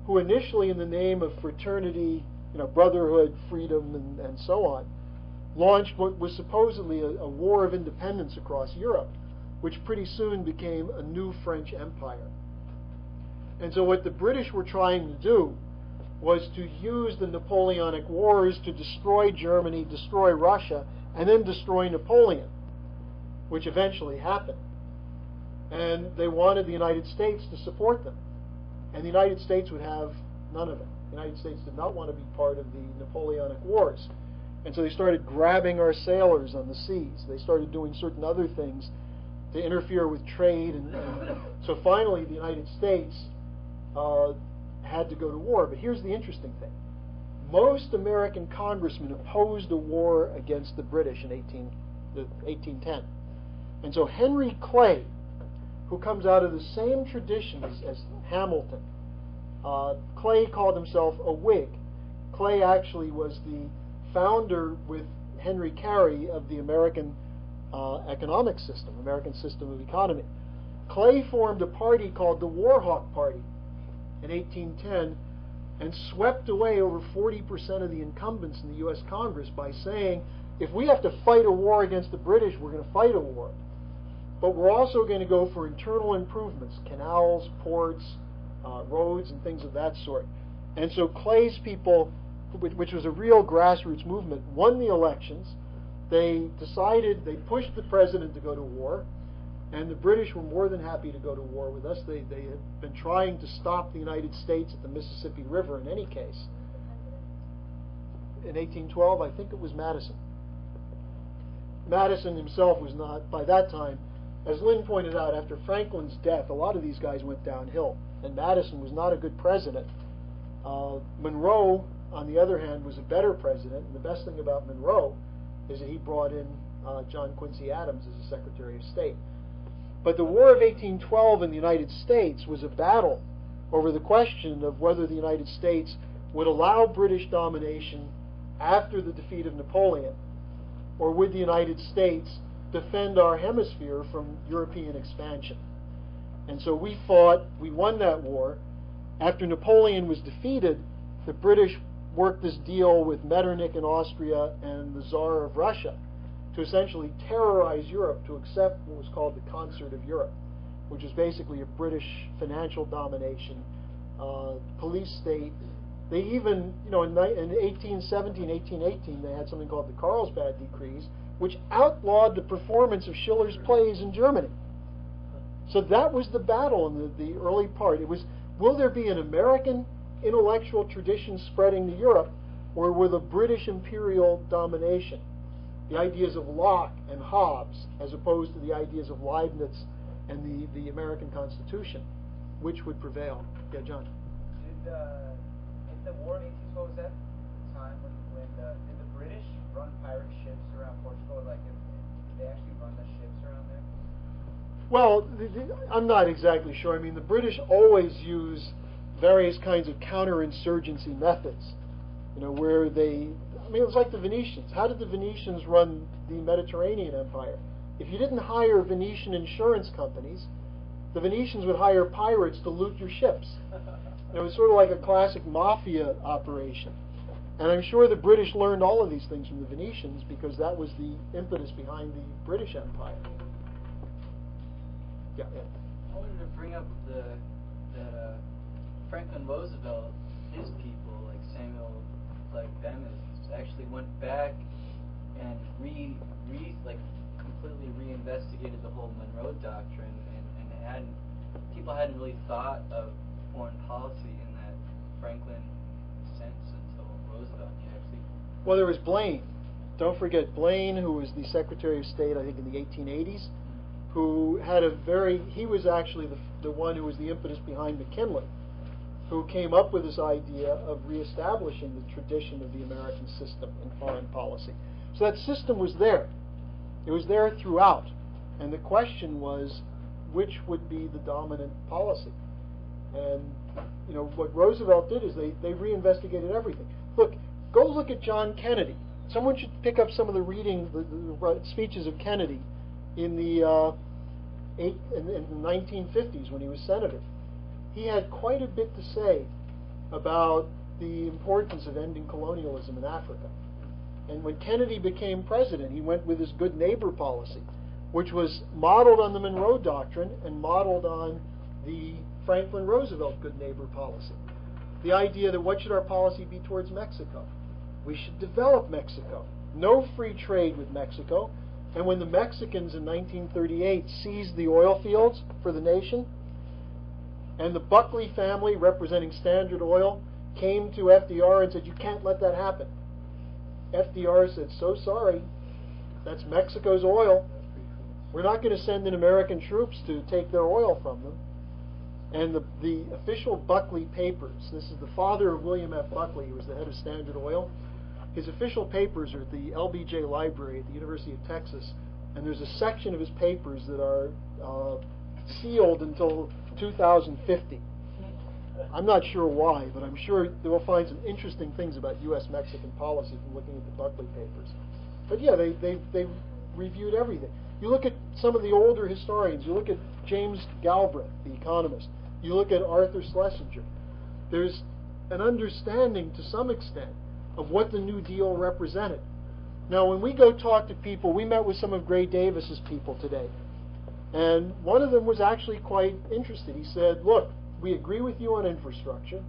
[SPEAKER 1] who initially, in the name of fraternity, brotherhood, freedom, and so on, launched what was supposedly a war of independence across Europe, which pretty soon became a new French empire. And so what the British were trying to do was to use the Napoleonic Wars to destroy Germany, destroy Russia, and then destroy Napoleon, which eventually happened. And they wanted the United States to support them. And the United States would have none of it. The United States did not want to be part of the Napoleonic Wars. And so they started grabbing our sailors on the seas. They started doing certain other things to interfere with trade. And so finally the United States had to go to war. But here's the interesting thing. Most American congressmen opposed a war against the British in 1810. And so Henry Clay, who comes out of the same tradition as Hamilton, Clay called himself a Whig. Clay actually was the founder with Henry Carey of the American economic system, American system of economy. Clay formed a party called the Warhawk Party in 1810 and swept away over 40% of the incumbents in the U.S. Congress by saying, if we have to fight a war against the British, we're going to fight a war. But we're also going to go for internal improvements, canals, ports, roads, and things of that sort. And so Clay's people, which was a real grassroots movement, won the elections. They decided, they pushed the president to go to war, and the British were more than happy to go to war with us. They had been trying to stop the United States at the Mississippi River in any case. In 1812, I think it was Madison. Madison himself was not, by that time, as Lynn pointed out, after Franklin's death, a lot of these guys went downhill, and Madison was not a good president. Monroe, on the other hand, was a better president, and the best thing about Monroe is that he brought in John Quincy Adams as a Secretary of State. But the War of 1812 in the United States was a battle over the question of whether the United States would allow British domination after the defeat of Napoleon, or would the United States defend our hemisphere from European expansion. And so we fought, we won that war. After Napoleon was defeated, the British worked this deal with Metternich in Austria and the Tsar of Russia to essentially terrorize Europe to accept what was called the Concert of Europe, which is basically a British financial domination, police state. They even, in 1817, 1818, they had something called the Carlsbad Decrees, which outlawed the performance of Schiller's plays in Germany. So that was the battle in the early part. It was, will there be an American intellectual tradition spreading to Europe, or will the British imperial domination, the ideas of Locke and Hobbes, as opposed to the ideas of Leibniz and the American Constitution, which would prevail? Yeah, John.
[SPEAKER 4] Did in the war in 1812, was that the time when did the British run pirate ships around Portugal? Like, did they actually run the ships around there?
[SPEAKER 1] Well, I'm not exactly sure. I mean, the British always use various kinds of counterinsurgency methods, where they, it was like the Venetians. How did the Venetians run the Mediterranean Empire? If you didn't hire Venetian insurance companies, the Venetians would hire pirates to loot your ships. It was sort of like a classic mafia operation. And I'm sure the British learned all of these things from the Venetians, because that was the impetus behind the British Empire. Yeah.
[SPEAKER 5] I wanted to bring up that Franklin Roosevelt, his people, like Samuel, like Bemis, actually went back and completely reinvestigated the whole Monroe Doctrine, and people hadn't really thought of foreign policy in that Franklin sense until Roosevelt actually.
[SPEAKER 1] Well, there was Blaine. Don't forget Blaine, who was the Secretary of State, I think, in the 1880s, who had he was actually the one who was the impetus behind McKinley, who came up with this idea of reestablishing the tradition of the American system in foreign policy. So that system was there. It was there throughout. And the question was, which would be the dominant policy? And, what Roosevelt did is they reinvestigated everything. Go look at John Kennedy. Someone should pick up some of the speeches of Kennedy in the 1950s when he was senator. He had quite a bit to say about the importance of ending colonialism in Africa. And when Kennedy became president, he went with his good neighbor policy, which was modeled on the Monroe Doctrine and modeled on the Franklin Roosevelt good neighbor policy. The idea that what should our policy be towards Mexico? We should develop Mexico. No free trade with Mexico. And when the Mexicans in 1938 seized the oil fields for the nation, and the Buckley family, representing Standard Oil, came to FDR and said, "You can't let that happen." FDR said, "So sorry, that's Mexico's oil. We're not going to send in American troops to take their oil from them." And the official Buckley papers, this is the father of William F. Buckley, who was the head of Standard Oil. His official papers are at the LBJ Library at the University of Texas, and there's a section of his papers that are sealed until 2050. I'm not sure why, but I'm sure they will find some interesting things about U.S.-Mexican policy from looking at the Buckley papers. But yeah, they reviewed everything. You look at some of the older historians. You look at James Galbraith, the economist. You look at Arthur Schlesinger. There's an understanding, to some extent, of what the New Deal represented. Now, when we go talk to people, we met with some of Gray Davis's people today, and one of them was actually quite interested. He said, "Look, we agree with you on infrastructure."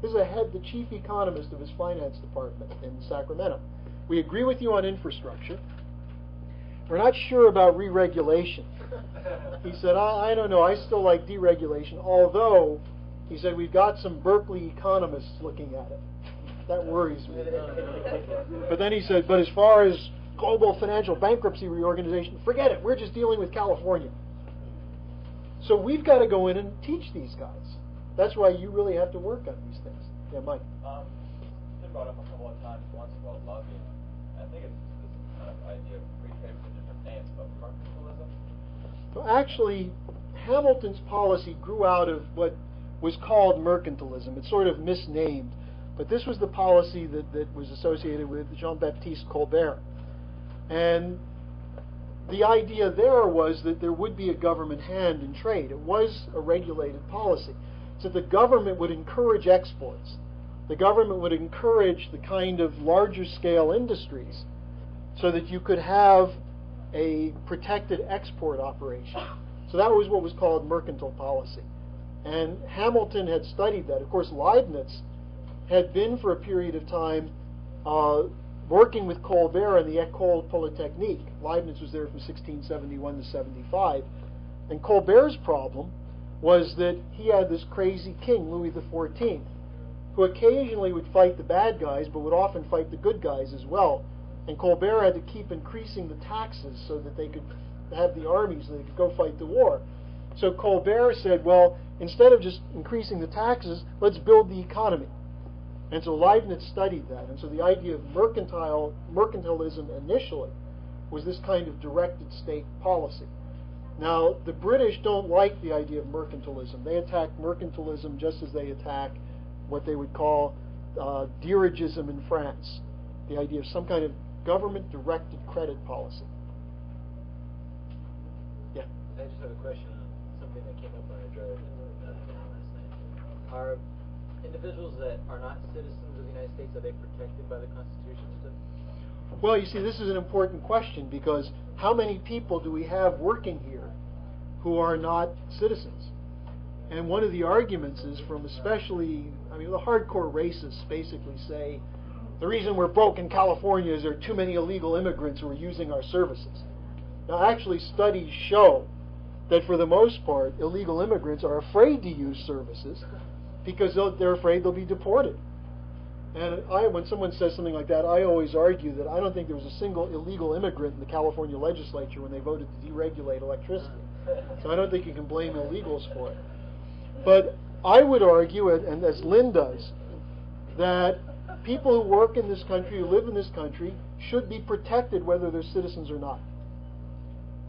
[SPEAKER 1] This is the chief economist of his finance department in Sacramento. "We agree with you on infrastructure. We're not sure about re-regulation." He said, I don't know, I still like deregulation, although, he said, we've got some Berkeley economists looking at it. That worries me. But then he said, but as far as global financial bankruptcy reorganization, forget it, we're just dealing with California. So we've got to go in and teach these guys. That's why you really have to work on these things. Yeah, Mike.
[SPEAKER 3] It's been brought up a couple of times, once about lobbying. I think it's this kind of idea of free trade with different names, but mercantilism.
[SPEAKER 1] So actually, Hamilton's policy grew out of what was called mercantilism. It's sort of misnamed, but this was the policy that was associated with Jean-Baptiste Colbert. And the idea there was that there would be a government hand in trade. It was a regulated policy. So the government would encourage exports. The government would encourage the kind of larger scale industries so that you could have a protected export operation. So that was what was called mercantile policy. And Hamilton had studied that. Of course, Leibniz had been for a period of time working with Colbert in the École Polytechnique. Leibniz was there from 1671 to 75. And Colbert's problem was that he had this crazy king, Louis XIV, who occasionally would fight the bad guys, but would often fight the good guys as well. And Colbert had to keep increasing the taxes so that they could have the army, so they could go fight the war. So Colbert said, well, instead of just increasing the taxes, let's build the economy. And so Leibniz studied that. And so the idea of mercantilism initially was this kind of directed state policy. Now, the British don't like the idea of mercantilism. They attack mercantilism just as they attack what they would call dirigism in France, the idea of some kind of government-directed credit policy. Yeah?
[SPEAKER 6] I just have a question on something that came up on a drive last night. Are individuals that are not citizens of the United States, are they protected by the Constitution still?
[SPEAKER 1] Well, you see, this is an important question because how many people do we have working here who are not citizens? And one of the arguments is from especially, I mean, the hardcore racists basically say, the reason we're broke in California is there are too many illegal immigrants who are using our services. Now, actually, studies show that for the most part, illegal immigrants are afraid to use services because they're afraid they'll be deported. And when someone says something like that, I always argue that I don't think there was a single illegal immigrant in the California legislature when they voted to deregulate electricity. So I don't think you can blame illegals for it. But I would argue, and as Lynn does, that people who work in this country, who live in this country, should be protected whether they're citizens or not.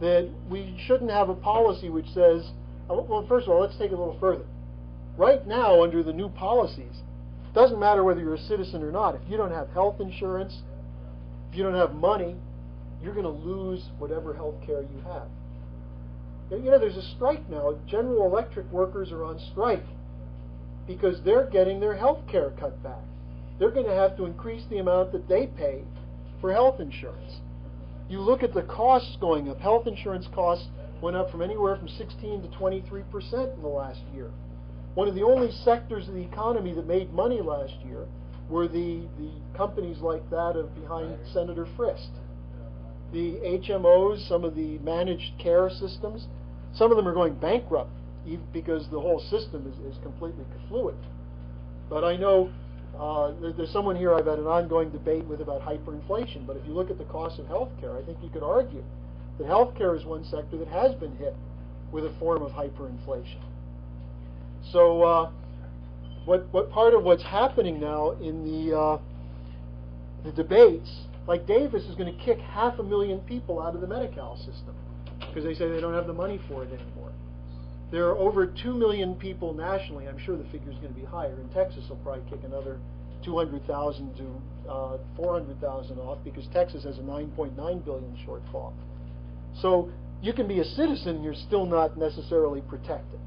[SPEAKER 1] That we shouldn't have a policy which says, well, first of all, let's take it a little further. Right now, under the new policies, it doesn't matter whether you're a citizen or not. If you don't have health insurance, if you don't have money, you're going to lose whatever health care you have. You know, there's a strike now. General Electric workers are on strike because they're getting their health care cut back. They're going to have to increase the amount that they pay for health insurance. You look at the costs going up. Health insurance costs went up from anywhere from 16 to 23% in the last year. One of the only sectors of the economy that made money last year were the companies like that of behind Senator Frist. The HMOs, some of the managed care systems, some of them are going bankrupt because the whole system is completely fluid. But I know there's someone here I've had an ongoing debate with about hyperinflation. But if you look at the cost of health care, I think you could argue that health care is one sector that has been hit with a form of hyperinflation. So what part of what's happening now in the debates, like Davis is going to kick 500,000 people out of the Medi-Cal system because they say they don't have the money for it anymore. There are over 2 million people nationally. I'm sure the figure is going to be higher. In Texas, they'll probably kick another 200,000 to 400,000 off because Texas has a 9.9 billion shortfall. So you can be a citizen and you're still not necessarily protected.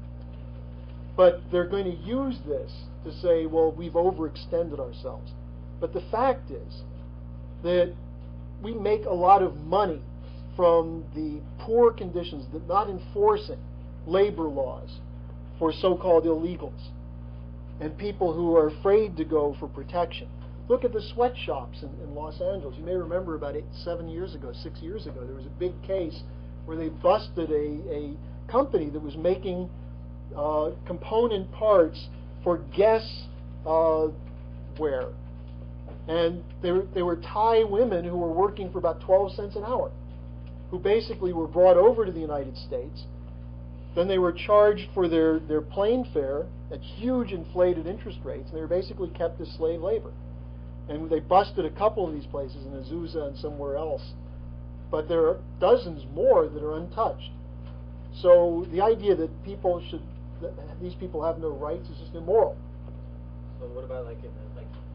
[SPEAKER 1] But they're going to use this to say, well, we've overextended ourselves. But the fact is that we make a lot of money from the poor conditions, that not enforcing labor laws for so-called illegals and people who are afraid to go for protection. Look at the sweatshops in Los Angeles. You may remember about 6 years ago, there was a big case where they busted a company that was making component parts for Guess wear. And they were Thai women who were working for about 12 cents an hour, who basically were brought over to the United States. Then they were charged for their plane fare at huge inflated interest rates, and they were basically kept as slave labor. And they busted a couple of these places in Azusa and somewhere else. But there are dozens more that are untouched. So the idea that these people have no rights is just immoral.
[SPEAKER 6] So what about like in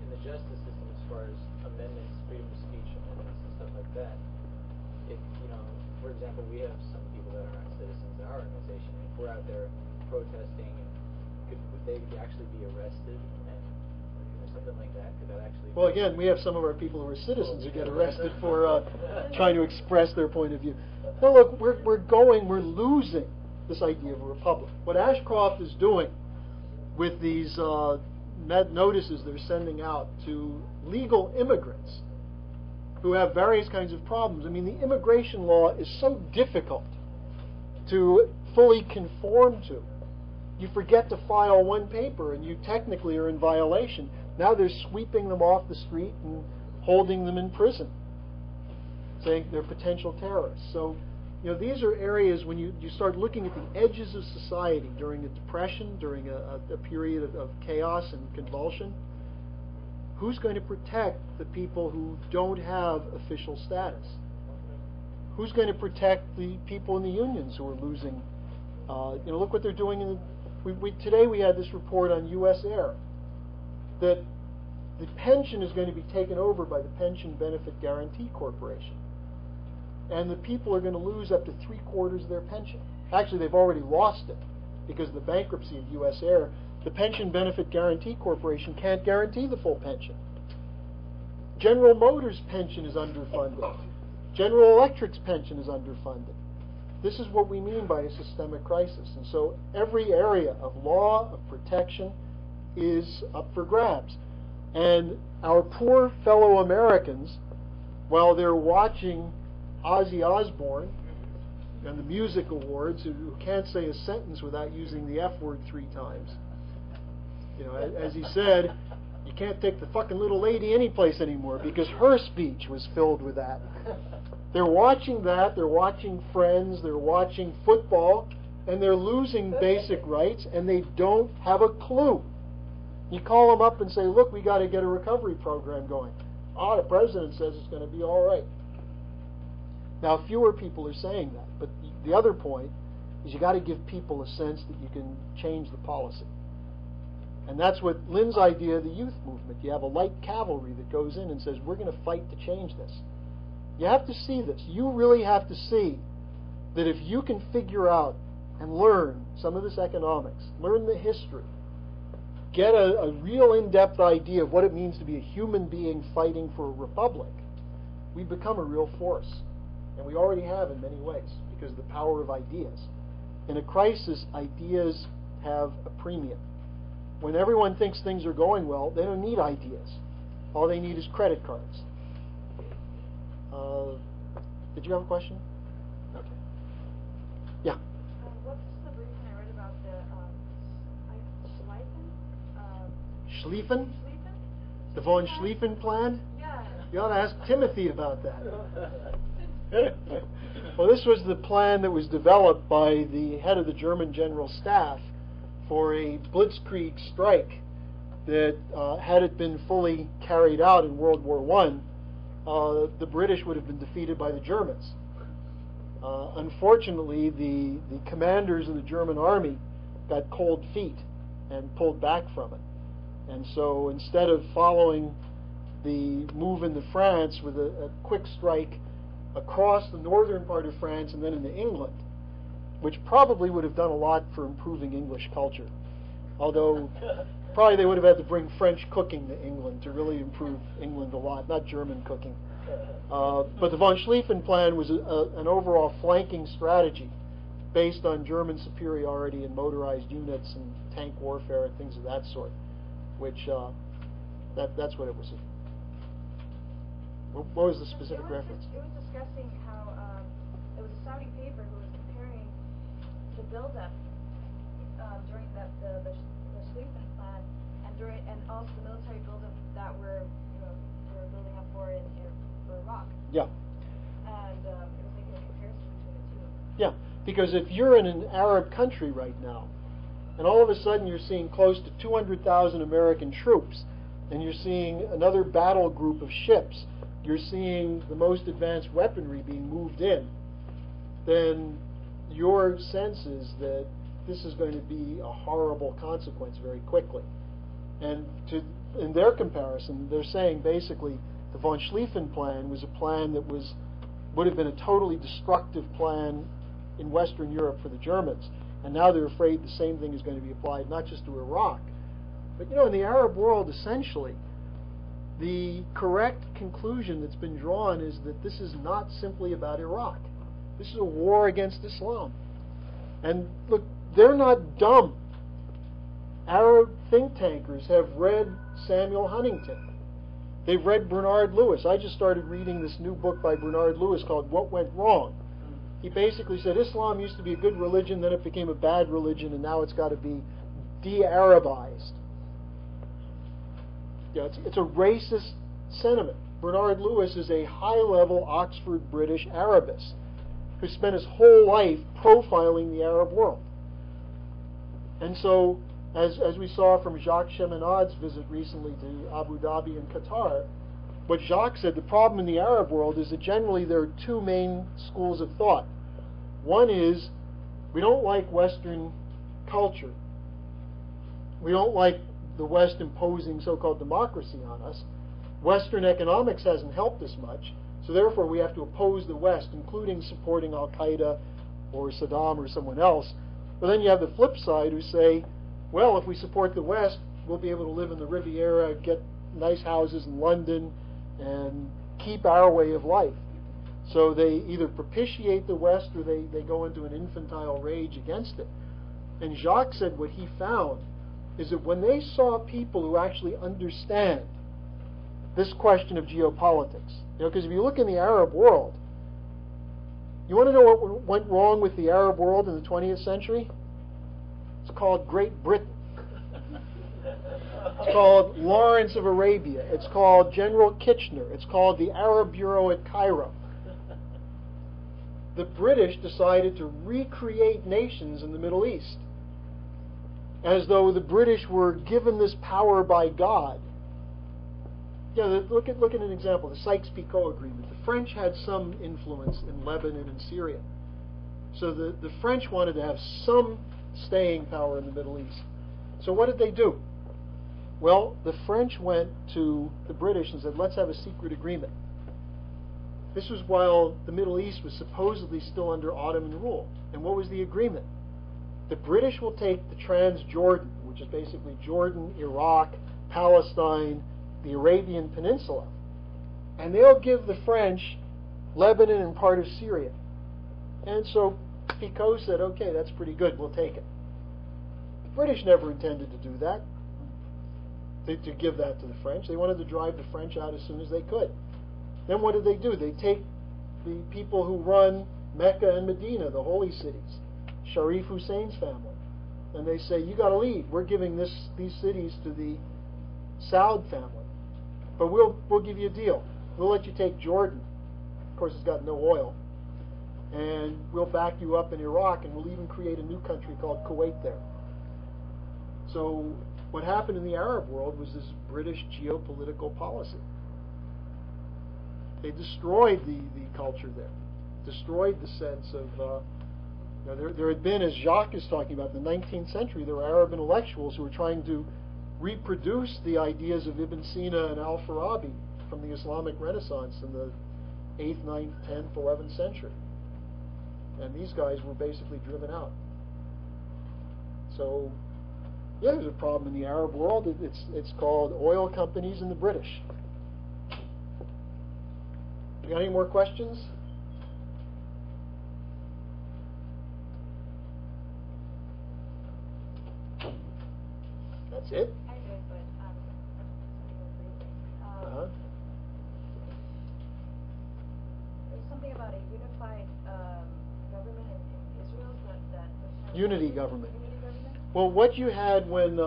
[SPEAKER 6] the justice system as far as amendments, freedom of speech amendments and stuff like that? If, you know, for example, we have some people that are not citizens in our organization. If we're out there protesting, would they actually be arrested and something like that? Could that actually?
[SPEAKER 1] Well, again, we have some of our people who are citizens who get arrested for trying to express their point of view. Now, look, we're losing this idea of a republic. What Ashcroft is doing with these notices they're sending out to legal immigrants who have various kinds of problems. I mean, the immigration law is so difficult to fully conform to. You forget to file one paper and you technically are in violation. Now they're sweeping them off the street and holding them in prison, saying they're potential terrorists. So, you know, these are areas when you start looking at the edges of society during a depression, during a period of chaos and convulsion. Who's going to protect the people who don't have official status? Who's going to protect the people in the unions who are losing? Look what they're doing. Today we had this report on U.S. Air that the pension is going to be taken over by the Pension Benefit Guarantee Corporation. And the people are going to lose up to 3/4 of their pension. Actually, they've already lost it because of the bankruptcy of U.S. Air. The Pension Benefit Guarantee Corporation can't guarantee the full pension. General Motors' pension is underfunded. General Electric's pension is underfunded. This is what we mean by a systemic crisis. And so every area of law, of protection, is up for grabs. And our poor fellow Americans, while they're watching Ozzy Osbourne and the music awards, who can't say a sentence without using the F word 3 times. You know, as he said, you can't take the fucking little lady anyplace anymore because her speech was filled with that. They're watching that, they're watching Friends, they're watching football, and they're losing basic rights, and they don't have a clue. You call them up and say, look, we got to get a recovery program going. The president says it's going to be all right. Now, fewer people are saying that, but the other point is you got to give people a sense that you can change the policy. And that's what Lynn's idea of the youth movement. You have a light cavalry that goes in and says, we're going to fight to change this. You have to see this. You really have to see that if you can figure out and learn some of this economics, learn the history, get a real in-depth idea of what it means to be a human being fighting for a republic, we become a real force. And we already have in many ways because of the power of ideas. In a crisis, ideas have a premium. When everyone thinks things are going well, they don't need ideas. All they need is credit cards. Did you have a question? Okay. Yeah.
[SPEAKER 7] What's the briefing I read about the Schlieffen?
[SPEAKER 1] Schlieffen? The von Schlieffen Plan?
[SPEAKER 7] Yeah.
[SPEAKER 1] You ought to ask Timothy about that. Well, this was the plan that was developed by the head of the German General Staff for a blitzkrieg strike that, had it been fully carried out in World War I, the British would have been defeated by the Germans. Unfortunately, the commanders of the German army got cold feet and pulled back from it. And so instead of following the move into France with a quick strike across the northern part of France and then into England, which probably would have done a lot for improving English culture. Although probably they would have had to bring French cooking to England to really improve England a lot, not German cooking. But the von Schlieffen Plan was an overall flanking strategy based on German superiority in motorized units and tank warfare and things of that sort, which that's what it was. What was the specific reference?
[SPEAKER 7] It was discussing how it was a Saudi paper who was comparing the buildup during the Schlieffen Plan and also the military buildup that we're building up for Iraq.
[SPEAKER 1] Yeah.
[SPEAKER 7] And it was making a comparison between the two.
[SPEAKER 1] Yeah, because if you're in an Arab country right now, and all of a sudden you're seeing close to 200,000 American troops, and you're seeing another battle group of ships, you're seeing the most advanced weaponry being moved in, then your sense is that this is going to be a horrible consequence very quickly. And in their comparison, they're saying basically the von Schlieffen Plan was a plan that would have been a totally destructive plan in Western Europe for the Germans. And now they're afraid the same thing is going to be applied not just to Iraq, but in the Arab world, essentially, the correct conclusion that's been drawn is that this is not simply about Iraq. This is a war against Islam. And look, they're not dumb. Arab think tankers have read Samuel Huntington. They've read Bernard Lewis. I just started reading this new book by Bernard Lewis called What Went Wrong. He basically said Islam used to be a good religion, then it became a bad religion, and now it's got to be de-Arabized. It's a racist sentiment. Bernard Lewis is a high-level Oxford British Arabist who spent his whole life profiling the Arab world. And so, as we saw from Jacques Cheminad's visit recently to Abu Dhabi and Qatar, what Jacques said, the problem in the Arab world is that generally there are two main schools of thought. One is, we don't like Western culture. We don't like the West imposing so-called democracy on us. Western economics hasn't helped us much, so therefore we have to oppose the West, including supporting Al-Qaeda or Saddam or someone else. But then you have the flip side who say, well, if we support the West, we'll be able to live in the Riviera, get nice houses in London, and keep our way of life. So they either propitiate the West or they go into an infantile rage against it. And Jacques said what he found is that when they saw people who actually understand this question of geopolitics, because if you look in the Arab world, you want to know what went wrong with the Arab world in the 20th century? It's called Great Britain. It's called Lawrence of Arabia. It's called General Kitchener. It's called the Arab Bureau at Cairo. The British decided to recreate nations in the Middle East, as though the British were given this power by God. Look at an example, the Sykes-Picot Agreement. The French had some influence in Lebanon and Syria. So the French wanted to have some staying power in the Middle East. So what did they do? Well, the French went to the British and said, let's have a secret agreement. This was while the Middle East was supposedly still under Ottoman rule. And what was the agreement? The British will take the Transjordan, which is basically Jordan, Iraq, Palestine, the Arabian Peninsula, and they'll give the French Lebanon and part of Syria. And so Picot said, okay, that's pretty good, we'll take it. The British never intended to do that, to give that to the French. They wanted to drive the French out as soon as they could. Then what do? They take the people who run Mecca and Medina, the holy cities, Sharif Hussein's family, and they say, you got to leave. We're giving these cities to the Saud family, but we'll give you a deal. We'll let you take Jordan. Of course, it's got no oil, and we'll back you up in Iraq, and we'll even create a new country called Kuwait there. So what happened in the Arab world was this British geopolitical policy. They destroyed the culture there, destroyed the sense of, there had been, as Jacques is talking about, in the 19th century, there were Arab intellectuals who were trying to reproduce the ideas of Ibn Sina and Al-Farabi from the Islamic Renaissance in the 8th, 9th, 10th, 11th century. And these guys were basically driven out. So, yeah, there's a problem in the Arab world. It's called oil companies and the British. You got any more questions? That's it?
[SPEAKER 7] I did, but there's something about a unified government in Israel that
[SPEAKER 1] Unity government.
[SPEAKER 7] Unity government?
[SPEAKER 1] Well, what you had when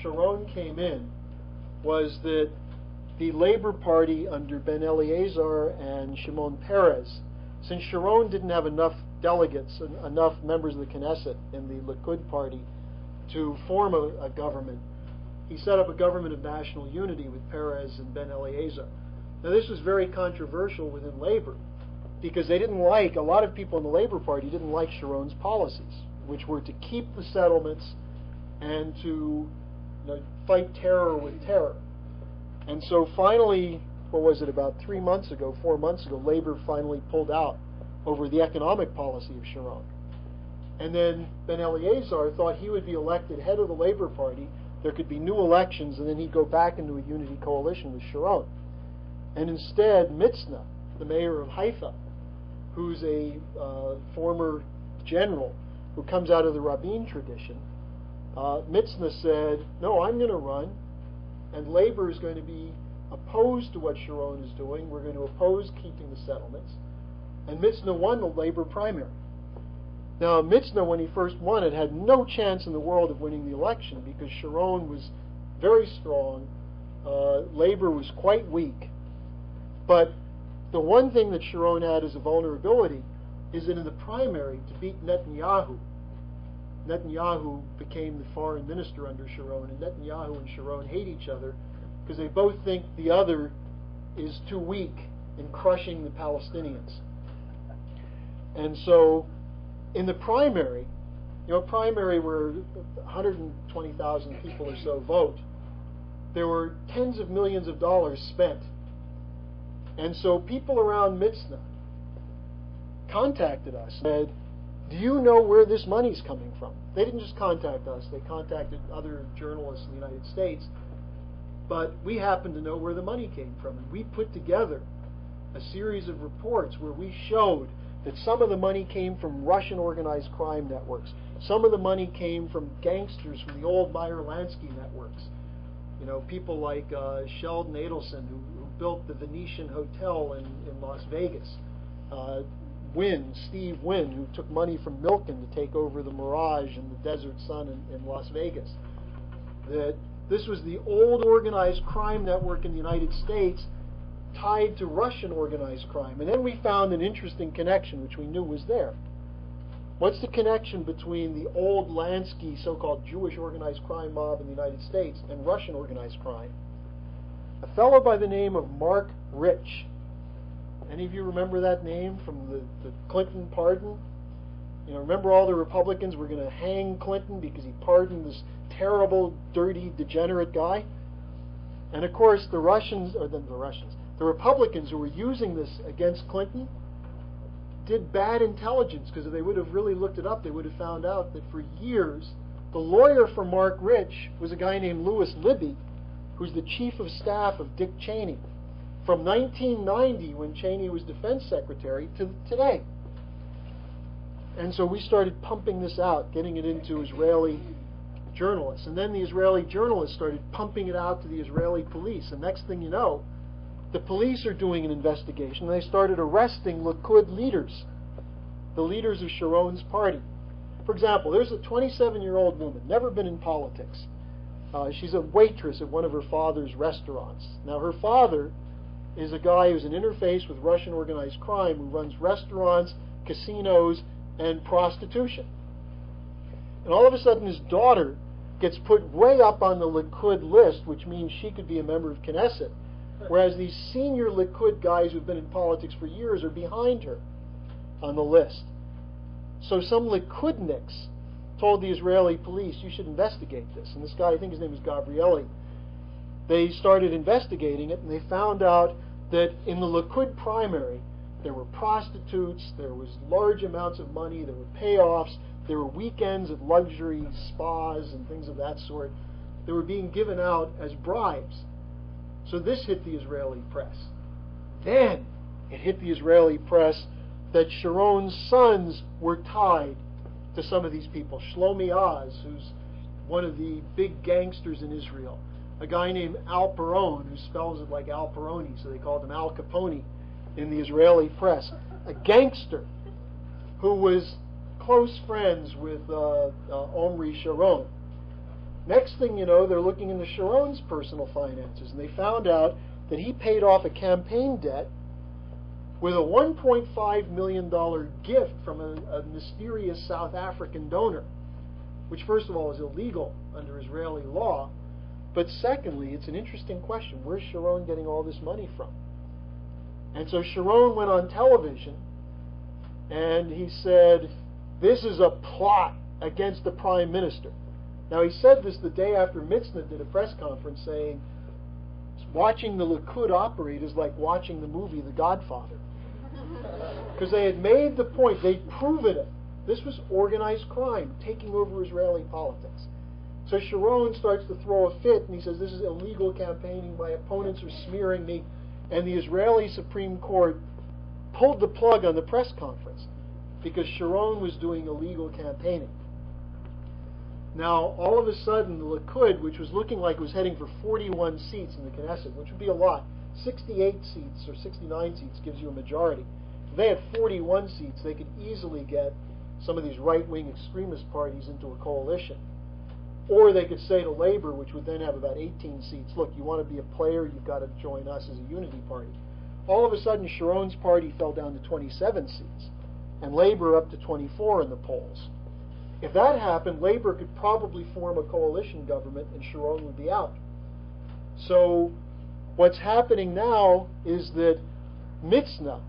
[SPEAKER 1] Sharon came in was that the Labor Party under Ben Eleazar and Shimon Peres, since Sharon didn't have enough delegates, enough members of the Knesset in the Likud party to form a government, he set up a government of national unity with Peres and Ben Eleazar. Now this was very controversial within labor because they didn't like, a lot of people in the Labor Party didn't like Sharon's policies, which were to keep the settlements and to fight terror with terror. And so finally, what was it, about 4 months ago, Labor finally pulled out over the economic policy of Sharon. And then Ben Eleazar thought he would be elected head of the Labor Party, there could be new elections, and then he'd go back into a unity coalition with Sharon. And instead, Mitzna, the mayor of Haifa, who's a former general who comes out of the Rabin tradition, Mitzna said, no, I'm going to run, and Labor is going to be opposed to what Sharon is doing. We're going to oppose keeping the settlements. And Mitzna won the Labor primary. Now, Mitzna, when he first won it, had no chance in the world of winning the election because Sharon was very strong. Labor was quite weak. But the one thing that Sharon had as a vulnerability is that in the primary, to beat Netanyahu became the foreign minister under Sharon, and Netanyahu and Sharon hate each other because they both think the other is too weak in crushing the Palestinians. And so in the primary, primary where 120,000 people or so vote, there were tens of millions of dollars spent. And so people around Mitzna contacted us and said, do you know where this money's coming from? They didn't just contact us, they contacted other journalists in the United States, but we happen to know where the money came from. And we put together a series of reports where we showed that some of the money came from Russian organized crime networks. Some of the money came from gangsters from the old Meyer-Lansky networks. You know, people like Sheldon Adelson, who built the Venetian Hotel in Las Vegas. Steve Wynn, who took money from Milken to take over the Mirage and the Desert Sun in Las Vegas. That this was the old organized crime network in the United States tied to Russian organized crime. And then we found an interesting connection, which we knew was there. What's the connection between the old Lansky so-called Jewish organized crime mob in the United States and Russian organized crime? A fellow by the name of Mark Rich. Any of you remember that name from the Clinton pardon? You know, remember all the Republicans were going to hang Clinton because he pardoned this terrible, dirty, degenerate guy? And of course, the Republicans who were using this against Clinton did bad intelligence, because if they would have really looked it up, they would have found out that for years, the lawyer for Mark Rich was a guy named Louis Libby, who's the chief of staff of Dick Cheney, from 1990, when Cheney was defense secretary, to today. And so we started pumping this out, getting it into Israeli journalists. And then the Israeli journalists started pumping it out to the Israeli police. And next thing you know, the police are doing an investigation. They started arresting Likud leaders, the leaders of Sharon's party. For example, there's a 27-year-old woman, never been in politics. She's a waitress at one of her father's restaurants. Now, her father is a guy who's an interface with Russian organized crime, who runs restaurants, casinos, and prostitution. And all of a sudden, his daughter gets put way up on the Likud list, which means she could be a member of Knesset, whereas these senior Likud guys who've been in politics for years are behind her on the list. So some Likudniks told the Israeli police, you should investigate this. And this guy, I think his name is Gabrieli, they started investigating it, and they found out that in the Likud primary, there were prostitutes, there was large amounts of money, there were payoffs, there were weekends at luxury spas and things of that sort that were being given out as bribes. So this hit the Israeli press. Then it hit the Israeli press that Sharon's sons were tied to some of these people. Shlomi Oz, who's one of the big gangsters in Israel. A guy named Al Peron, who spells it like Al Peroni, so they called him Al Capone in the Israeli press. A gangster who was close friends with Omri Sharon. Next thing you know, they're looking into Sharon's personal finances, and they found out that he paid off a campaign debt with a $1.5 million gift from a mysterious South African donor, which first of all is illegal under Israeli law, but secondly, it's an interesting question. Where's Sharon getting all this money from? And so Sharon went on television, and he said, this is a plot against the prime minister. Now, he said this the day after Mitzna did a press conference saying, watching the Likud operate is like watching the movie The Godfather. Because they had made the point, they'd proven it. This was organized crime taking over Israeli politics. So Sharon starts to throw a fit, and he says, this is illegal campaigning, my opponents are smearing me. And the Israeli Supreme Court pulled the plug on the press conference because Sharon was doing illegal campaigning. Now, all of a sudden, the Likud, which was looking like it was heading for 41 seats in the Knesset, which would be a lot, 68 seats or 69 seats gives you a majority. If they had 41 seats, they could easily get some of these right-wing extremist parties into a coalition. Or they could say to Labor, which would then have about 18 seats, look, you want to be a player, you've got to join us as a unity party. All of a sudden, Sharon's party fell down to 27 seats, and Labor up to 24 in the polls. If that happened, Labor could probably form a coalition government, and Sharon would be out. So what's happening now is that Mitzna,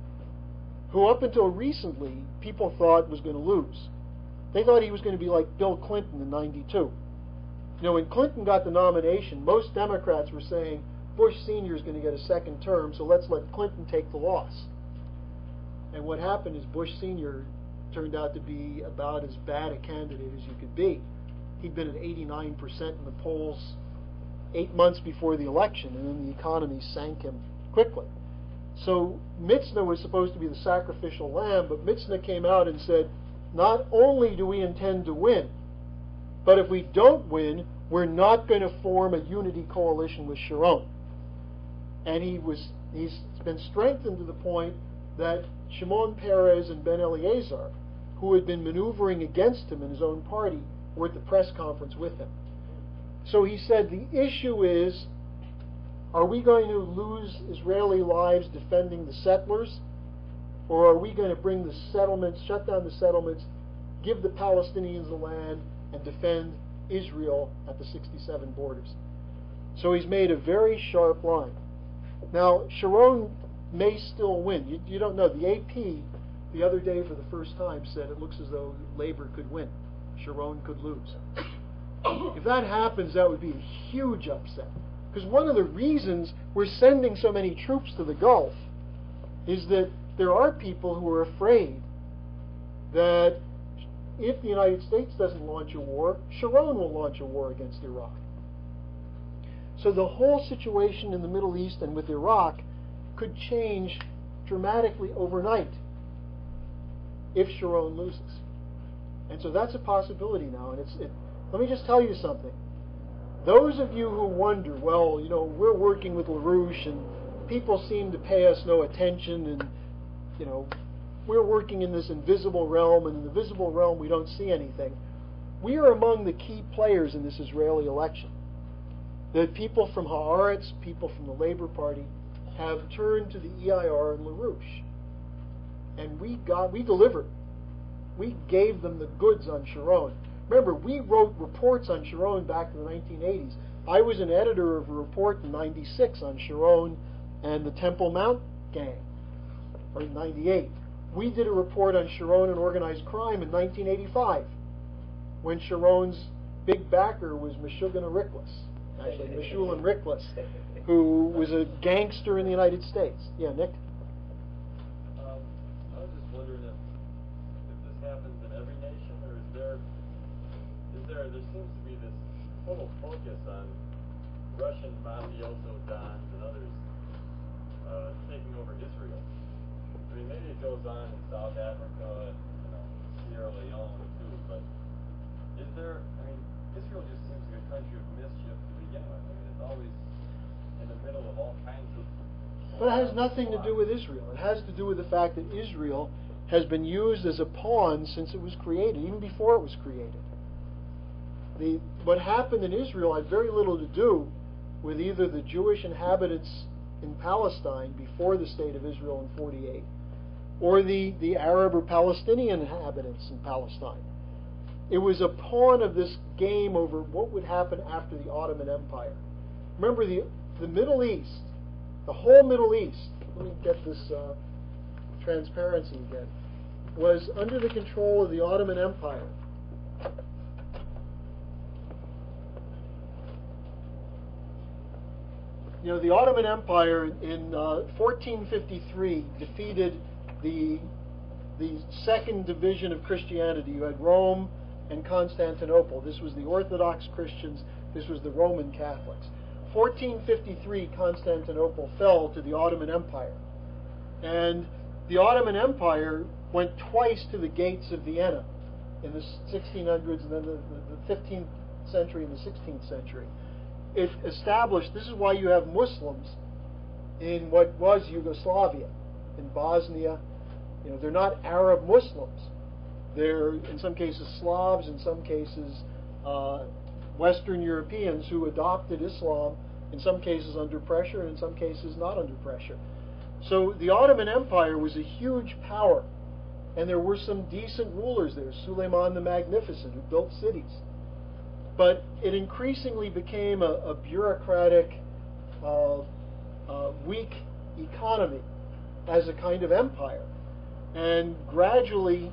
[SPEAKER 1] who up until recently people thought was going to lose, they thought he was going to be like Bill Clinton in '92. You know, when Clinton got the nomination, most Democrats were saying Bush Sr. is going to get a second term, so let's let Clinton take the loss. And what happened is Bush Sr. turned out to be about as bad a candidate as you could be. He'd been at 89% in the polls 8 months before the election, and then the economy sank him quickly. So Mitzna was supposed to be the sacrificial lamb, but Mitzna came out and said, not only do we intend to win, but if we don't win, we're not going to form a unity coalition with Sharon. And he's been strengthened to the point that Shimon Peres and Ben Eleazar, who had been maneuvering against him in his own party, were at the press conference with him. So he said, the issue is, are we going to lose Israeli lives defending the settlers, or are we going to bring the settlements, shut down the settlements, give the Palestinians the land, and defend Israel at the 67 borders? So he's made a very sharp line. Now, Sharon may still win. You don't know. The AP, the other day for the first time, said it looks as though Labour could win. Sharon could lose. If that happens, that would be a huge upset. Because one of the reasons we're sending so many troops to the Gulf is that there are people who are afraid that if the United States doesn't launch a war, Sharon will launch a war against Iraq. So the whole situation in the Middle East and with Iraq could change dramatically overnight if Sharon loses. And so that's a possibility now. And let me just tell you something. Those of you who wonder, well, we're working with LaRouche and people seem to pay us no attention, and we're working in this invisible realm, and in the visible realm we don't see anything. We are among the key players in this Israeli election. The people from Haaretz, people from the Labour Party, have turned to the EIR and LaRouche. And we delivered. We gave them the goods on Sharon. Remember, we wrote reports on Sharon back in the 1980s. I was an editor of a report in 96 on Sharon and the Temple Mount gang, or in 98. We did a report on Sharon and organized crime in 1985, when Sharon's big backer was Meshuggah Riklis, actually Meshulam Riklis, who was a gangster in the United States. Yeah, Nick?
[SPEAKER 3] I was just wondering if this happens in every nation, or there seems to be this total focus on Russian mafioso dons and others taking over Israel. I mean, maybe it goes on in South Africa and Sierra Leone too, but is there? I mean, Israel just seems like a country of mischief to begin with. I mean, it's always in the middle of all kinds of.
[SPEAKER 1] But it has nothing to do with Israel. It has to do with the fact that Israel has been used as a pawn since it was created, even before it was created. What happened in Israel had very little to do with either the Jewish inhabitants in Palestine before the state of Israel in 48, or the Arab or Palestinian inhabitants in Palestine. It was a pawn of this game over what would happen after the Ottoman Empire. Remember, the Middle East, the whole Middle East, let me get this transparency again, was under the control of the Ottoman Empire. The Ottoman Empire in 1453 defeated the second division of Christianity. You had Rome and Constantinople. This was the Orthodox Christians. This was the Roman Catholics. 1453, Constantinople fell to the Ottoman Empire. And the Ottoman Empire went twice to the gates of Vienna in the 1600s and then the 15th century and the 16th century. It established, this is why you have Muslims in what was Yugoslavia, in Bosnia. They're not Arab Muslims. They're, in some cases, Slavs, in some cases, Western Europeans who adopted Islam, in some cases under pressure, and in some cases not under pressure. So the Ottoman Empire was a huge power, and there were some decent rulers there, Suleiman the Magnificent, who built cities. But it increasingly became a bureaucratic, weak economy as a kind of empire. And gradually,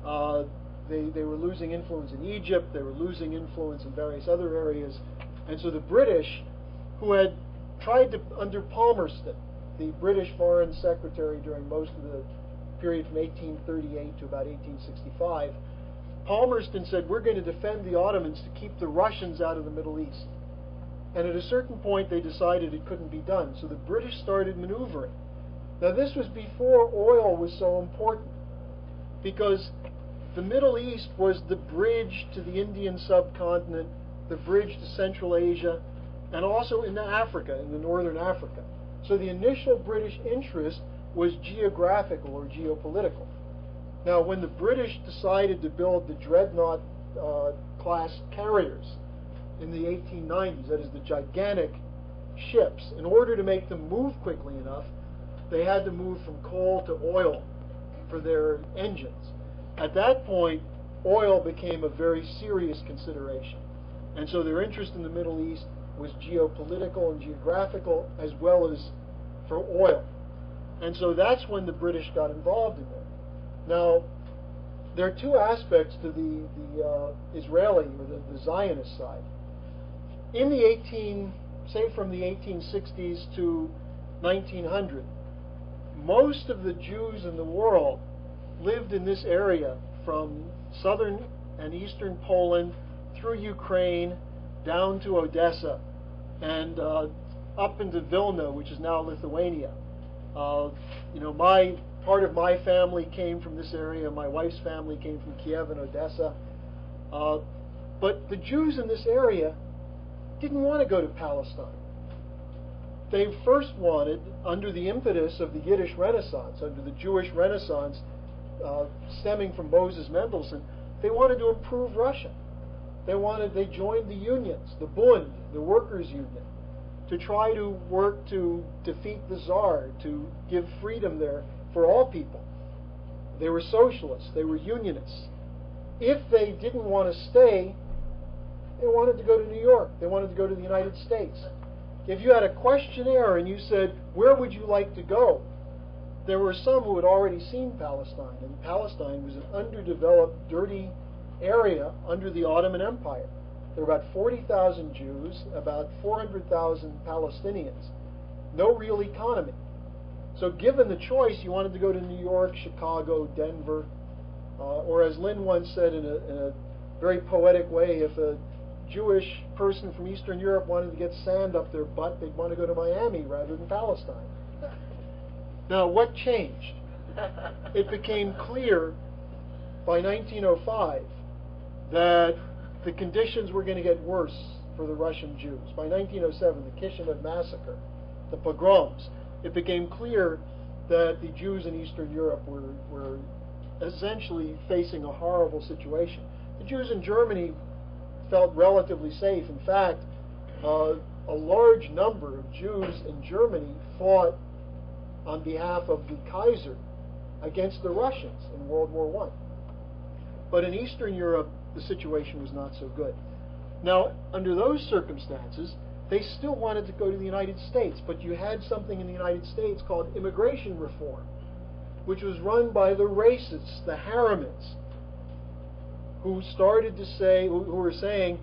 [SPEAKER 1] they were losing influence in Egypt, they were losing influence in various other areas. And so the British, who had tried to, under Palmerston, the British Foreign Secretary during most of the period from 1838 to about 1865, Palmerston said, we're going to defend the Ottomans to keep the Russians out of the Middle East. And at a certain point they decided it couldn't be done. So the British started maneuvering. Now this was before oil was so important, because the Middle East was the bridge to the Indian subcontinent, the bridge to Central Asia, and also into Africa, into northern Africa. So the initial British interest was geographical or geopolitical. Now when the British decided to build the dreadnought class carriers in the 1890s, that is the gigantic ships, in order to make them move quickly enough, they had to move from coal to oil for their engines. At that point, oil became a very serious consideration. And so their interest in the Middle East was geopolitical and geographical as well as for oil. And so that's when the British got involved in it. Now, there are two aspects to the Israeli or the Zionist side. In the from the 1860s to 1900, most of the Jews in the world lived in this area from southern and eastern Poland through Ukraine down to Odessa and up into Vilna, which is now Lithuania. Part of my family came from this area. My wife's family came from Kiev and Odessa. But the Jews in this area didn't want to go to Palestine. They first wanted, under the impetus of the Yiddish Renaissance, under the Jewish Renaissance stemming from Moses Mendelssohn, they wanted to improve Russia. They joined the unions, the Bund, the workers' union, to try to work to defeat the Tsar, to give freedom there for all people. They were socialists, they were unionists. If they didn't want to stay, they wanted to go to New York, they wanted to go to the United States. If you had a questionnaire and you said, where would you like to go? There were some who had already seen Palestine, and Palestine was an underdeveloped, dirty area under the Ottoman Empire. There were about 40,000 Jews, about 400,000 Palestinians. No real economy. So given the choice, you wanted to go to New York, Chicago, Denver, or as Lynn once said in a very poetic way, if a Jewish person from Eastern Europe wanted to get sand up their butt, they'd want to go to Miami rather than Palestine. Now, what changed? It became clear by 1905 that the conditions were going to get worse for the Russian Jews. By 1907, the Kishinev massacre, the pogroms, it became clear that the Jews in Eastern Europe were essentially facing a horrible situation. The Jews in Germany felt relatively safe. In fact, a large number of Jews in Germany fought on behalf of the Kaiser against the Russians in World War I. But in Eastern Europe, the situation was not so good. Now, under those circumstances, they still wanted to go to the United States, but you had something in the United States called immigration reform, which was run by the racists, the Harriman's, who started to say, who were saying,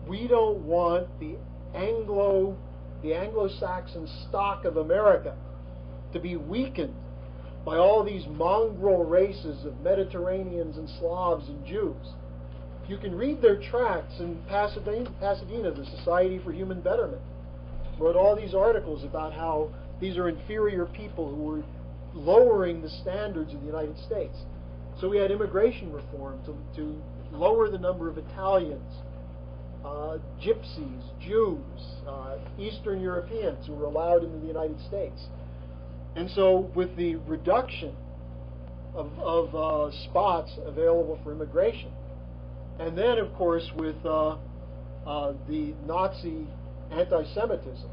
[SPEAKER 1] we don't want the Anglo-Saxon stock of America to be weakened by all these mongrel races of Mediterraneans and Slavs and Jews. You can read their tracts in Pasadena, the Society for Human Betterment wrote all these articles about how these are inferior people who were lowering the standards of the United States. So we had immigration reform to lower the number of Italians, Gypsies, Jews, Eastern Europeans who were allowed into the United States. And so with the reduction of spots available for immigration, and then of course with the Nazi anti-Semitism,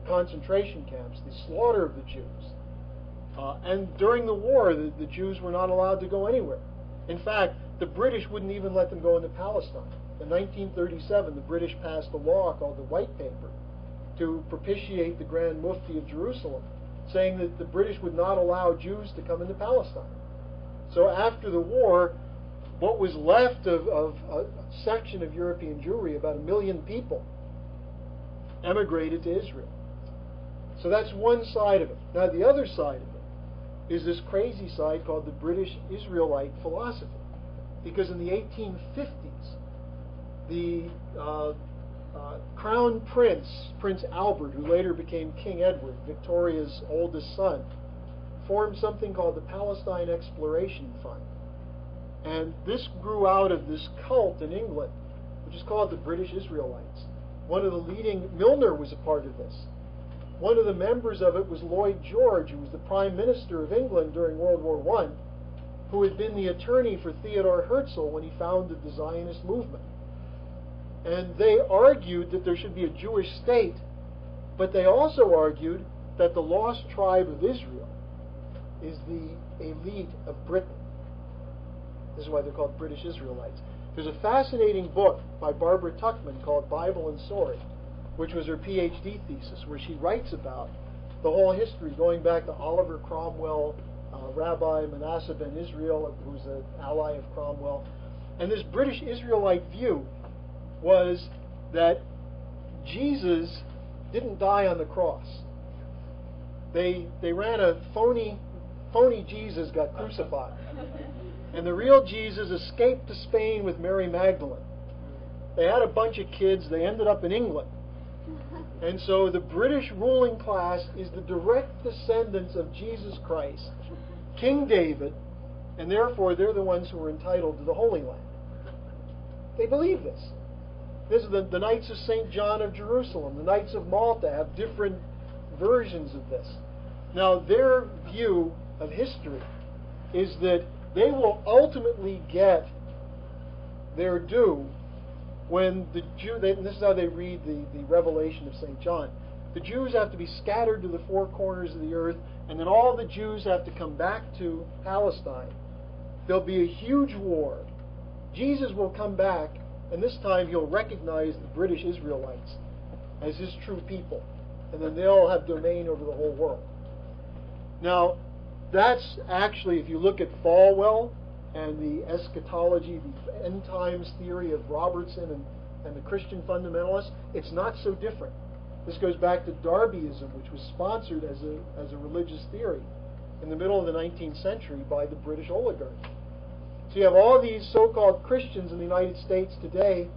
[SPEAKER 1] the concentration camps, the slaughter of the Jews, and during the war the Jews were not allowed to go anywhere. In fact, the British wouldn't even let them go into Palestine. In 1937, the British passed a law called the White Paper to propitiate the Grand Mufti of Jerusalem, saying that the British would not allow Jews to come into Palestine. So after the war, what was left of a section of European Jewry, about 1 million people, emigrated to Israel. So that's one side of it. Now the other side of it is this crazy side called the British Israelite philosophy. Because in the 1850s, the Crown Prince, Prince Albert, who later became King Edward, Victoria's oldest son, formed something called the Palestine Exploration Fund. And this grew out of this cult in England, which is called the British Israelites. One of the leading, Milner was a part of this. One of the members of it was Lloyd George, who was the Prime Minister of England during World War I, who had been the attorney for Theodor Herzl when he founded the Zionist movement. And they argued that there should be a Jewish state, but they also argued that the lost tribe of Israel is the elite of Britain. This is why they're called British Israelites. There's a fascinating book by Barbara Tuchman called Bible and Sword, which was her PhD thesis, where she writes about the whole history going back to Oliver Cromwell, Rabbi Manasseh ben Israel, who was an ally of Cromwell. And this British Israelite view was that Jesus didn't die on the cross. They ran a phony Jesus got crucified. And the real Jesus escaped to Spain with Mary Magdalene. They had a bunch of kids. They ended up in England. And so the British ruling class is the direct descendants of Jesus Christ, King David, and therefore they're the ones who are entitled to the Holy Land. They believe this. This is the Knights of St. John of Jerusalem. The Knights of Malta have different versions of this. Now, their view of history is that they will ultimately get their due when the Jew, and this is how they read the Revelation of St. John. The Jews have to be scattered to the four corners of the earth, and then all the Jews have to come back to Palestine. There'll be a huge war. Jesus will come back, and this time he'll recognize the British Israelites as his true people, and then they'll have domain over the whole world. Now, that's actually, if you look at Falwell and the eschatology, the end times theory of Robertson and the Christian fundamentalists, it's not so different. This goes back to Darbyism, which was sponsored as a religious theory in the middle of the 19th century by the British oligarchy. So you have all these so-called Christians in the United States today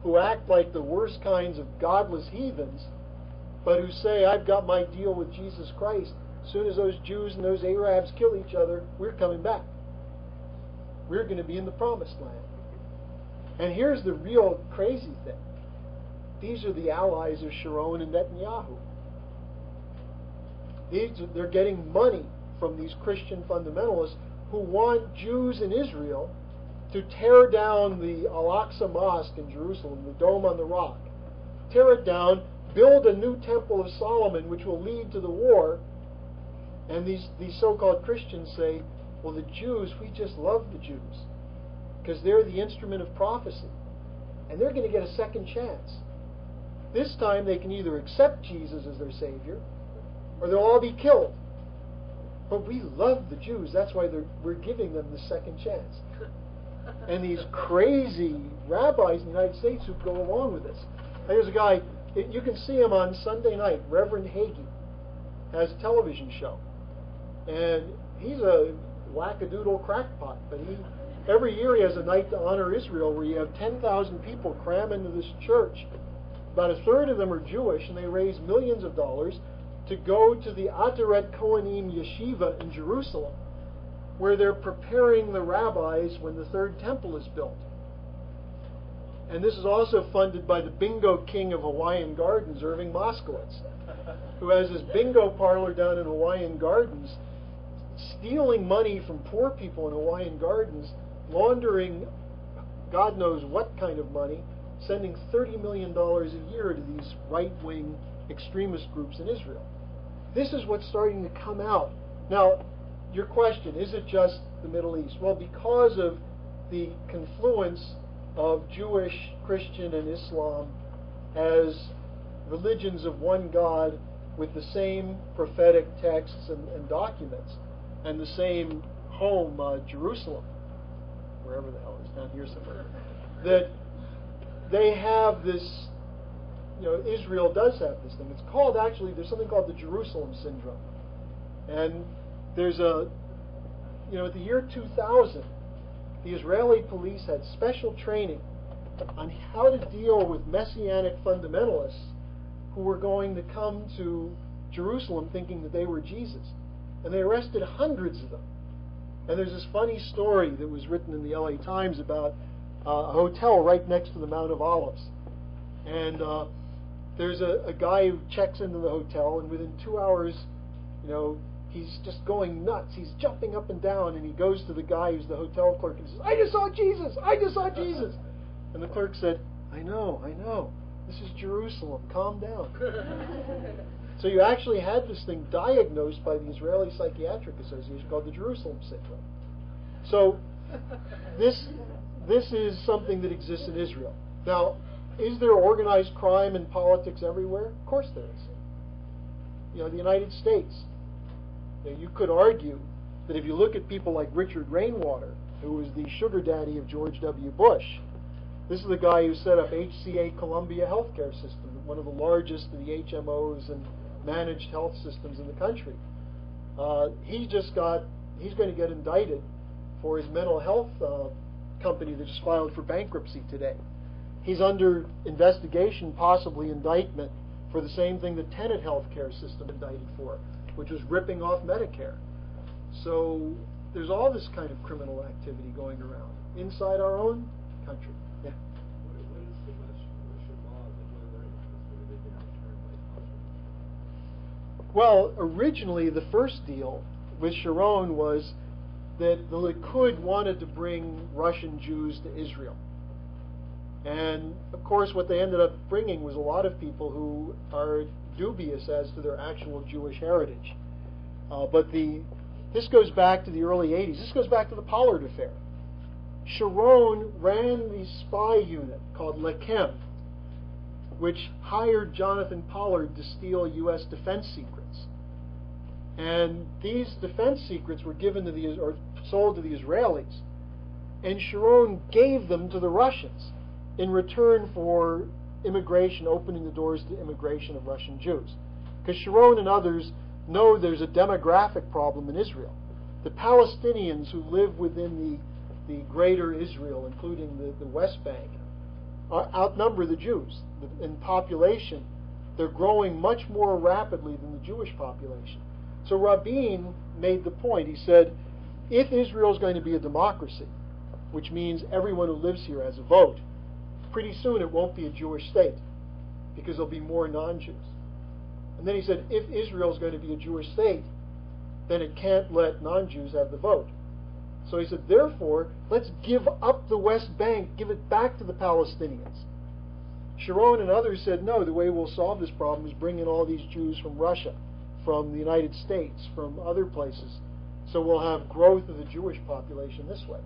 [SPEAKER 1] who act like the worst kinds of godless heathens, but who say, I've got my deal with Jesus Christ. As soon as those Jews and those Arabs kill each other, we're coming back. We're going to be in the promised land. And here's the real crazy thing. These are the allies of Sharon and Netanyahu. They're getting money from these Christian fundamentalists who want Jews in Israel to tear down the Al-Aqsa Mosque in Jerusalem, the Dome on the Rock. Tear it down, build a new Temple of Solomon, which will lead to the war. And these so-called Christians say, well, the Jews, we just love the Jews because they're the instrument of prophecy. And they're going to get a second chance. This time they can either accept Jesus as their Savior or they'll all be killed. But we love the Jews. That's why we're giving them the second chance. And these crazy rabbis in the United States who go along with this. There's a guy, you can see him on Sunday night, Reverend Hagee, has a television show. And he's a wackadoodle crackpot, but every year he has a night to honor Israel where you have 10,000 people cram into this church. About a third of them are Jewish, and they raise millions of dollars to go to the Ateret Kohanim Yeshiva in Jerusalem, where they're preparing the rabbis when the third temple is built. And this is also funded by the bingo king of Hawaiian Gardens, Irving Moskowitz, who has this bingo parlor down in Hawaiian Gardens, stealing money from poor people in Hawaiian Gardens, laundering God knows what kind of money, sending $30 million a year to these right-wing extremist groups in Israel. This is what's starting to come out. Now, your question, is it just the Middle East? Well, because of the confluence of Jewish, Christian, and Islam as religions of one God with the same prophetic texts and documents, and the same home, Jerusalem, wherever the hell it is, down here somewhere, that they have this, Israel does have this thing. It's called, actually, there's something called the Jerusalem Syndrome. And there's at the year 2000, the Israeli police had special training on how to deal with Messianic fundamentalists who were going to come to Jerusalem thinking that they were Jesus. And they arrested hundreds of them. And there's this funny story that was written in the LA Times about a hotel right next to the Mount of Olives. And there's a guy who checks into the hotel, and within 2 hours, he's just going nuts. He's jumping up and down, and he goes to the guy who's the hotel clerk and says, "I just saw Jesus! I just saw Jesus!" And the clerk said, I know. This is Jerusalem. Calm down." So you actually had this thing diagnosed by the Israeli Psychiatric Association called the Jerusalem Syndrome. So this is something that exists in Israel. Now, is there organized crime and politics everywhere? Of course there is. The United States. You could argue that if you look at people like Richard Rainwater, who was the sugar daddy of George W. Bush, this is the guy who set up HCA Columbia Healthcare System, one of the largest of the HMOs and managed health systems in the country. He's going to get indicted for his mental health company that just filed for bankruptcy today. He's under investigation, possibly indictment, for the same thing the Tenet healthcare system indicted for, which was ripping off Medicare. So there's all this kind of criminal activity going around inside our own country. Yeah.
[SPEAKER 3] What is the Russian law that were their interests? What did they get in return by
[SPEAKER 1] Well, originally the first deal with Sharon was that the Likud wanted to bring Russian Jews to Israel. And of course what they ended up bringing was a lot of people who are dubious as to their actual Jewish heritage. But this goes back to the early 80s. This goes back to the Pollard affair. Sharon ran the spy unit called Lechem, which hired Jonathan Pollard to steal U.S. defense secrets. And these defense secrets were given to or sold to the Israelis, and Sharon gave them to the Russians in return for immigration, opening the doors to immigration of Russian Jews. Because Sharon and others know there's a demographic problem in Israel. The Palestinians who live within the greater Israel, including the West Bank, outnumber the Jews. In population, they're growing much more rapidly than the Jewish population. So Rabin made the point. He said, if Israel is going to be a democracy, which means everyone who lives here has a vote, pretty soon it won't be a Jewish state, because there'll be more non-Jews. And then he said, if Israel is going to be a Jewish state, then it can't let non-Jews have the vote. So he said, therefore, let's give up the West Bank, give it back to the Palestinians. Sharon and others said, no, the way we'll solve this problem is bring in all these Jews from Russia, from the United States, from other places. So we'll have growth of the Jewish population this way.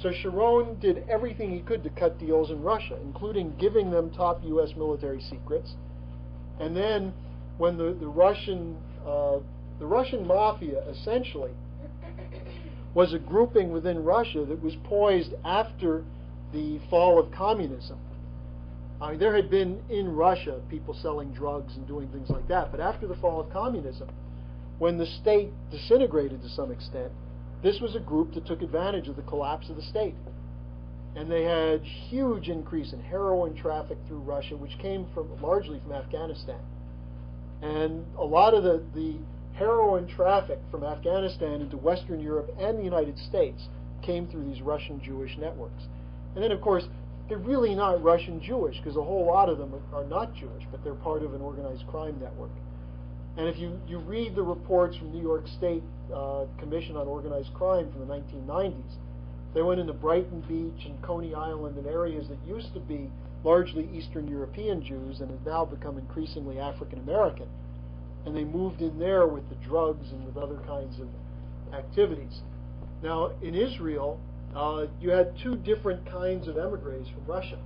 [SPEAKER 1] So Sharon did everything he could to cut deals in Russia, including giving them top U.S. military secrets. And then when the Russian Mafia, essentially, was a grouping within Russia that was poised after the fall of communism. I mean, there had been in Russia people selling drugs and doing things like that, but after the fall of communism, when the state disintegrated to some extent, this was a group that took advantage of the collapse of the state. And they had huge increase in heroin traffic through Russia, which came largely from Afghanistan. And a lot of the heroin traffic from Afghanistan into Western Europe and the United States came through these Russian Jewish networks. And then, of course, they're really not Russian Jewish, because a whole lot of them are not Jewish, but they're part of an organized crime network. And if you read the reports from New York State Commission on Organized Crime from the 1990s, they went into Brighton Beach and Coney Island and areas that used to be largely Eastern European Jews and have now become increasingly African American. And they moved in there with the drugs and with other kinds of activities. Now, in Israel, you had two different kinds of emigres from Russia.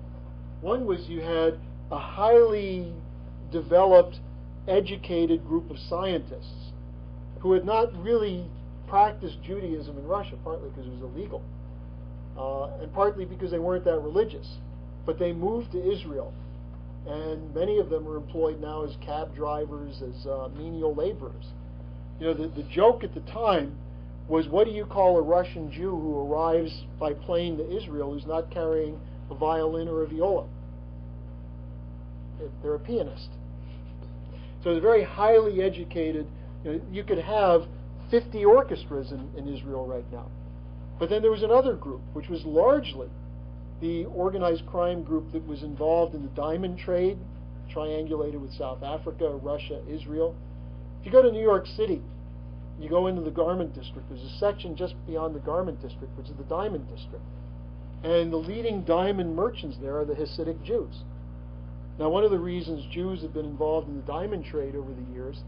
[SPEAKER 1] One was you had a highly developed, educated group of scientists who had not really practiced Judaism in Russia, partly because it was illegal, and partly because they weren't that religious. But they moved to Israel, and many of them are employed now as cab drivers, as menial laborers. You know, the joke at the time was, what do you call a Russian Jew who arrives by plane to Israel who's not carrying a violin or a viola? They're a pianist. So it's very highly educated. You could have 50 orchestras in Israel right now. But then there was another group, which was largely the organized crime group that was involved in the diamond trade, triangulated with South Africa, Russia, Israel. If you go to New York City, you go into the garment district. There's a section just beyond the garment district, which is the diamond district. And the leading diamond merchants there are the Hasidic Jews. Now, one of the reasons Jews have been involved in the diamond trade over the years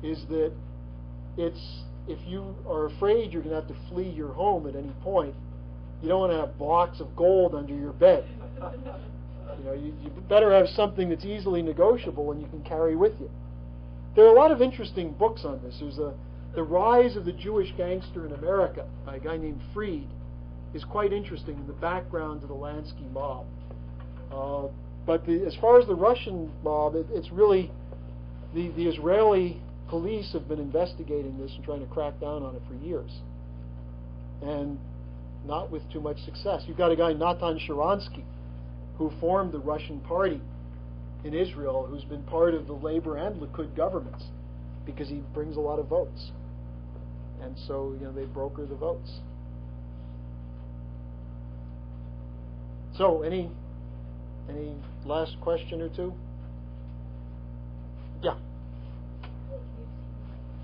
[SPEAKER 1] is that if you are afraid you're going to have to flee your home at any point, you don't want to have blocks of gold under your bed. You better have something that's easily negotiable and you can carry with you. There are a lot of interesting books on this. There's The Rise of the Jewish Gangster in America by a guy named Fried is quite interesting in the background to the Lansky mob. But as far as the Russian mob, it's really the Israeli police have been investigating this and trying to crack down on it for years, and not with too much success. You've got a guy, Natan Sharansky, who formed the Russian Party in Israel, who's been part of the Labor and Likud governments because he brings a lot of votes, and so they broker the votes. So, any last question or two? Yeah.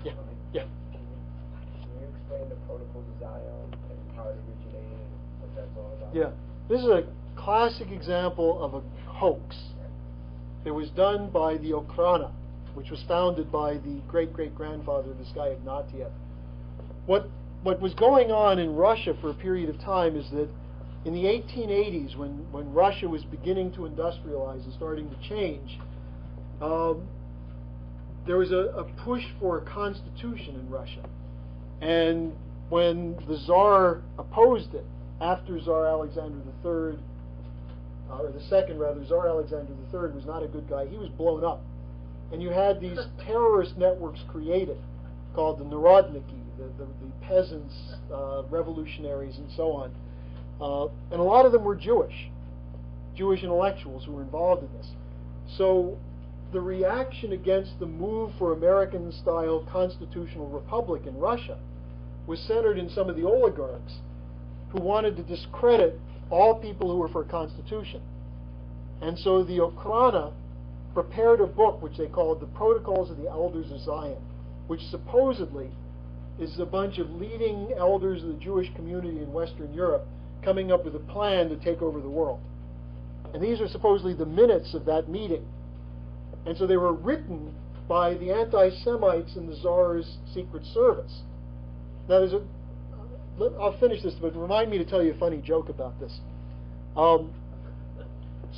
[SPEAKER 1] Yeah. Yeah.
[SPEAKER 8] Can you explain the Protocols of Zion and how it originated and what that's all about?
[SPEAKER 1] Yeah. This is a classic example of a hoax. It was done by the Okhrana, which was founded by the great-great-grandfather of this guy Ignatieff. What was going on in Russia for a period of time is that in the 1880s, when Russia was beginning to industrialize and starting to change, there was a push for a constitution in Russia. And when the Tsar opposed it, after Tsar Alexander III, or the second rather, Tsar Alexander III was not a good guy. He was blown up. And you had these terrorist networks created called the Narodniki, the peasants, revolutionaries, and so on. And a lot of them were Jewish intellectuals who were involved in this. So the reaction against the move for American-style constitutional republic in Russia was centered in some of the oligarchs who wanted to discredit all people who were for a constitution. And so the Okhrana prepared a book which they called the Protocols of the Elders of Zion, which supposedly is a bunch of leading elders of the Jewish community in Western Europe coming up with a plan to take over the world. And these are supposedly the minutes of that meeting. And so they were written by the anti-Semites in the Tsar's Secret Service. Now, I'll finish this, but remind me to tell you a funny joke about this.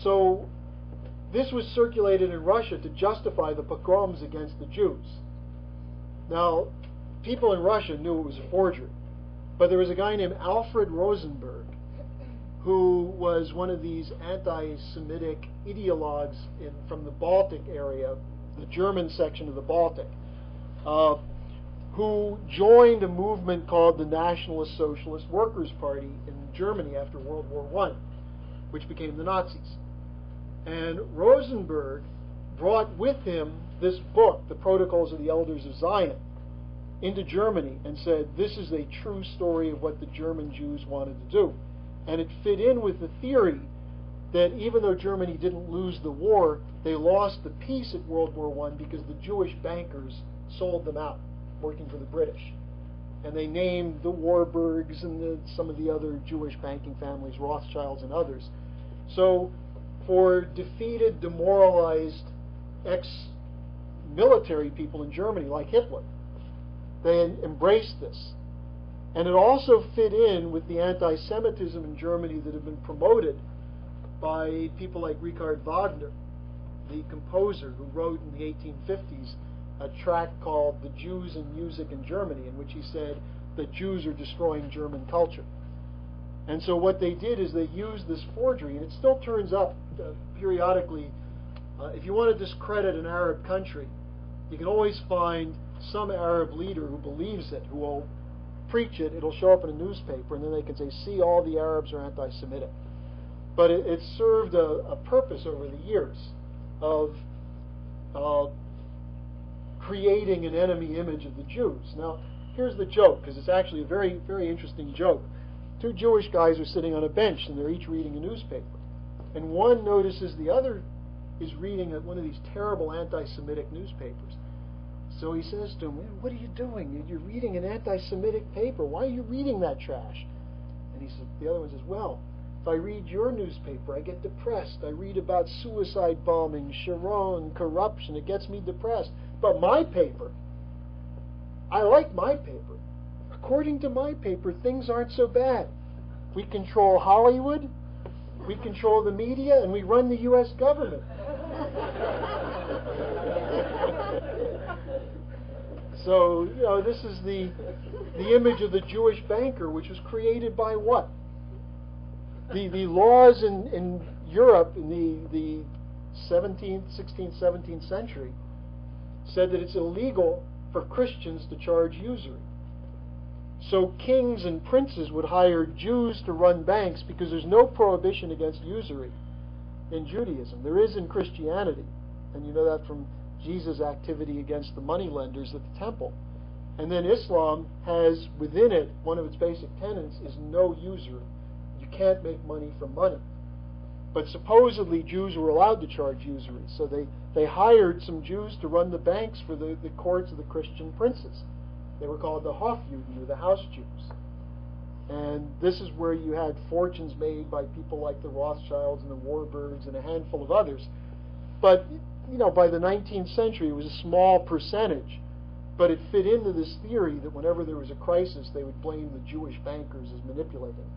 [SPEAKER 1] So this was circulated in Russia to justify the pogroms against the Jews. Now, people in Russia knew it was a forgery, but there was a guy named Alfred Rosenberg who was one of these anti-Semitic ideologues from the Baltic area, the German section of the Baltic, who joined a movement called the Nationalist Socialist Workers' Party in Germany after World War I, which became the Nazis. And Rosenberg brought with him this book, The Protocols of the Elders of Zion, into Germany and said, this is a true story of what the German Jews wanted to do. And it fit in with the theory that even though Germany didn't lose the war, they lost the peace at World War I because the Jewish bankers sold them out, working for the British. And they named the Warburgs and some of the other Jewish banking families, Rothschilds and others. So for defeated, demoralized ex-military people in Germany, like Hitler, they embraced this. And it also fit in with the anti-Semitism in Germany that had been promoted by people like Richard Wagner, the composer who wrote in the 1850s a tract called The Jews and Music in Germany, in which he said that Jews are destroying German culture. And so what they did is they used this forgery, and it still turns up periodically. If you want to discredit an Arab country, you can always find some Arab leader who believes it, who will preach it. It'll show up in a newspaper, and then they can say, see, all the Arabs are anti-Semitic. But it served a purpose over the years of creating an enemy image of the Jews. Now, here's the joke, because it's actually a very, very interesting joke. Two Jewish guys are sitting on a bench, and they're each reading a newspaper. And one notices the other is reading one of these terrible anti-Semitic newspapers. So he says to him, "What are you doing? You're reading an anti-Semitic paper. Why are you reading that trash?" And he said, the other one says, "Well, if I read your newspaper, I get depressed. I read about suicide bombing, Sharon, corruption. It gets me depressed. But my paper, I like my paper. According to my paper, things aren't so bad. We control Hollywood, we control the media, and we run the U.S. government." So, this is the image of the Jewish banker, which was created by what? The laws in Europe in the 17th, 16th, 17th century said that it's illegal for Christians to charge usury. So kings and princes would hire Jews to run banks because there's no prohibition against usury in Judaism. There is in Christianity, and you know that from Jesus' activity against the moneylenders at the temple. And then Islam has within it, one of its basic tenets is no usury. You can't make money from money. But supposedly Jews were allowed to charge usury, so they hired some Jews to run the banks for the courts of the Christian princes. They were called the Hofjuden, or the house Jews. And this is where you had fortunes made by people like the Rothschilds and the Warburgs and a handful of others. But, by the 19th century, it was a small percentage. But it fit into this theory that whenever there was a crisis, they would blame the Jewish bankers as manipulating.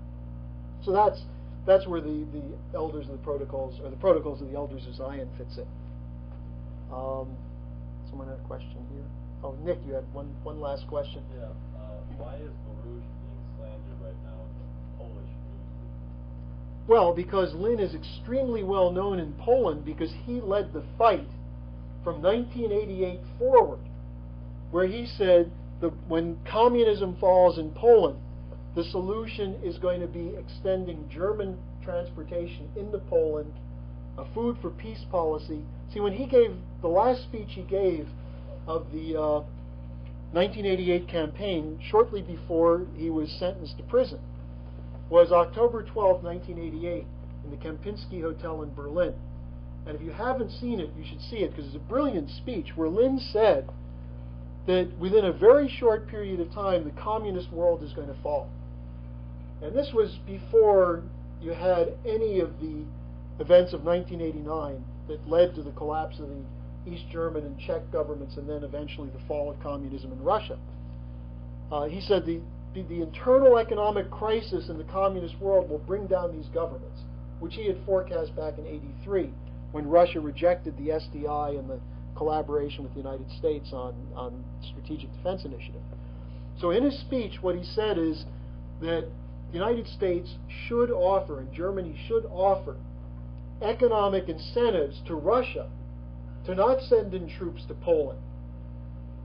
[SPEAKER 1] So that's where the Elders of the Protocols, or the Protocols of the Elders of Zion fits in. Someone had a question here. Oh, Nick, you had one last question.
[SPEAKER 3] Yeah. Why is Baruch being slandered right now in the Polish news?
[SPEAKER 1] Well, because Lynn is extremely well known in Poland because he led the fight from 1988 forward, where he said that when communism falls in Poland, the solution is going to be extending German transportation into Poland, a food for peace policy. See, when he gave the last speech he gave of the 1988 campaign, shortly before he was sentenced to prison, was October 12, 1988, in the Kempinski Hotel in Berlin. And if you haven't seen it, you should see it, because it's a brilliant speech where Lynn said that within a very short period of time, the communist world is going to fall. And this was before you had any of the events of 1989 that led to the collapse of the East German and Czech governments, and then eventually the fall of communism in Russia. He said the internal economic crisis in the communist world will bring down these governments, which he had forecast back in '83 when Russia rejected the SDI and the collaboration with the United States on strategic defense initiative. So in his speech, what he said is that the United States should offer, and Germany should offer, economic incentives to Russia to not send in troops to Poland.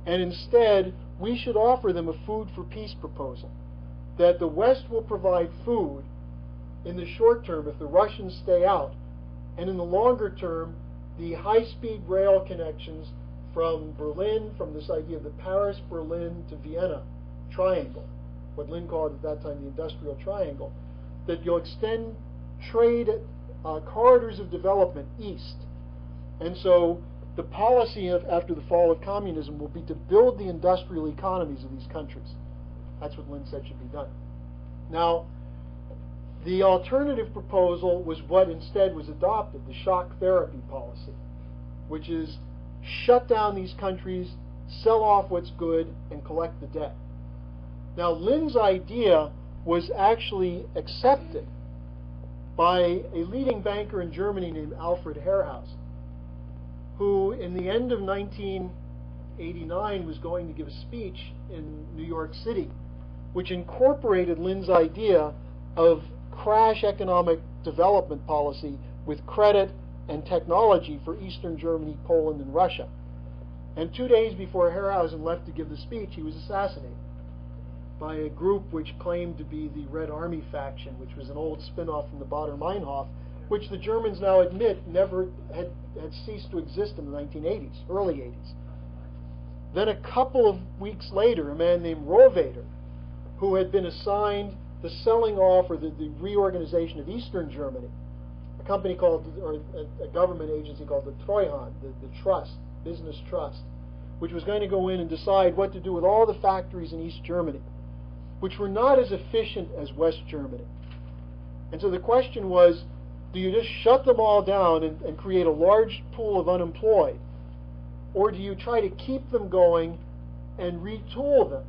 [SPEAKER 1] And instead, we should offer them a food for peace proposal, that the West will provide food in the short term if the Russians stay out, and in the longer term, the high-speed rail connections from Berlin, from this idea of the Paris, Berlin to Vienna triangle, what Lynn called at that time the industrial triangle, that you'll extend trade corridors of development east. And so the policy after the fall of communism will be to build the industrial economies of these countries. That's what Lynn said should be done. Now, the alternative proposal was what instead was adopted, the shock therapy policy, which is shut down these countries, sell off what's good, and collect the debt. Now, Lynn's idea was actually accepted by a leading banker in Germany named Alfred Herrhausen, who in the end of 1989 was going to give a speech in New York City, which incorporated Lynn's idea of crash economic development policy with credit and technology for Eastern Germany, Poland, and Russia. And 2 days before Herrhausen left to give the speech, he was assassinated by a group which claimed to be the Red Army faction, which was an old spin-off from the Baader-Meinhof, which the Germans now admit never had ceased to exist in the 1980s, early 80s. Then a couple of weeks later, a man named Rovator, who had been assigned the selling off or the reorganization of Eastern Germany, a company called, or a government agency called the Treuhand, the trust, business trust, which was going to go in and decide what to do with all the factories in East Germany, which were not as efficient as West Germany. And so the question was, do you just shut them all down and create a large pool of unemployed, or do you try to keep them going and retool them?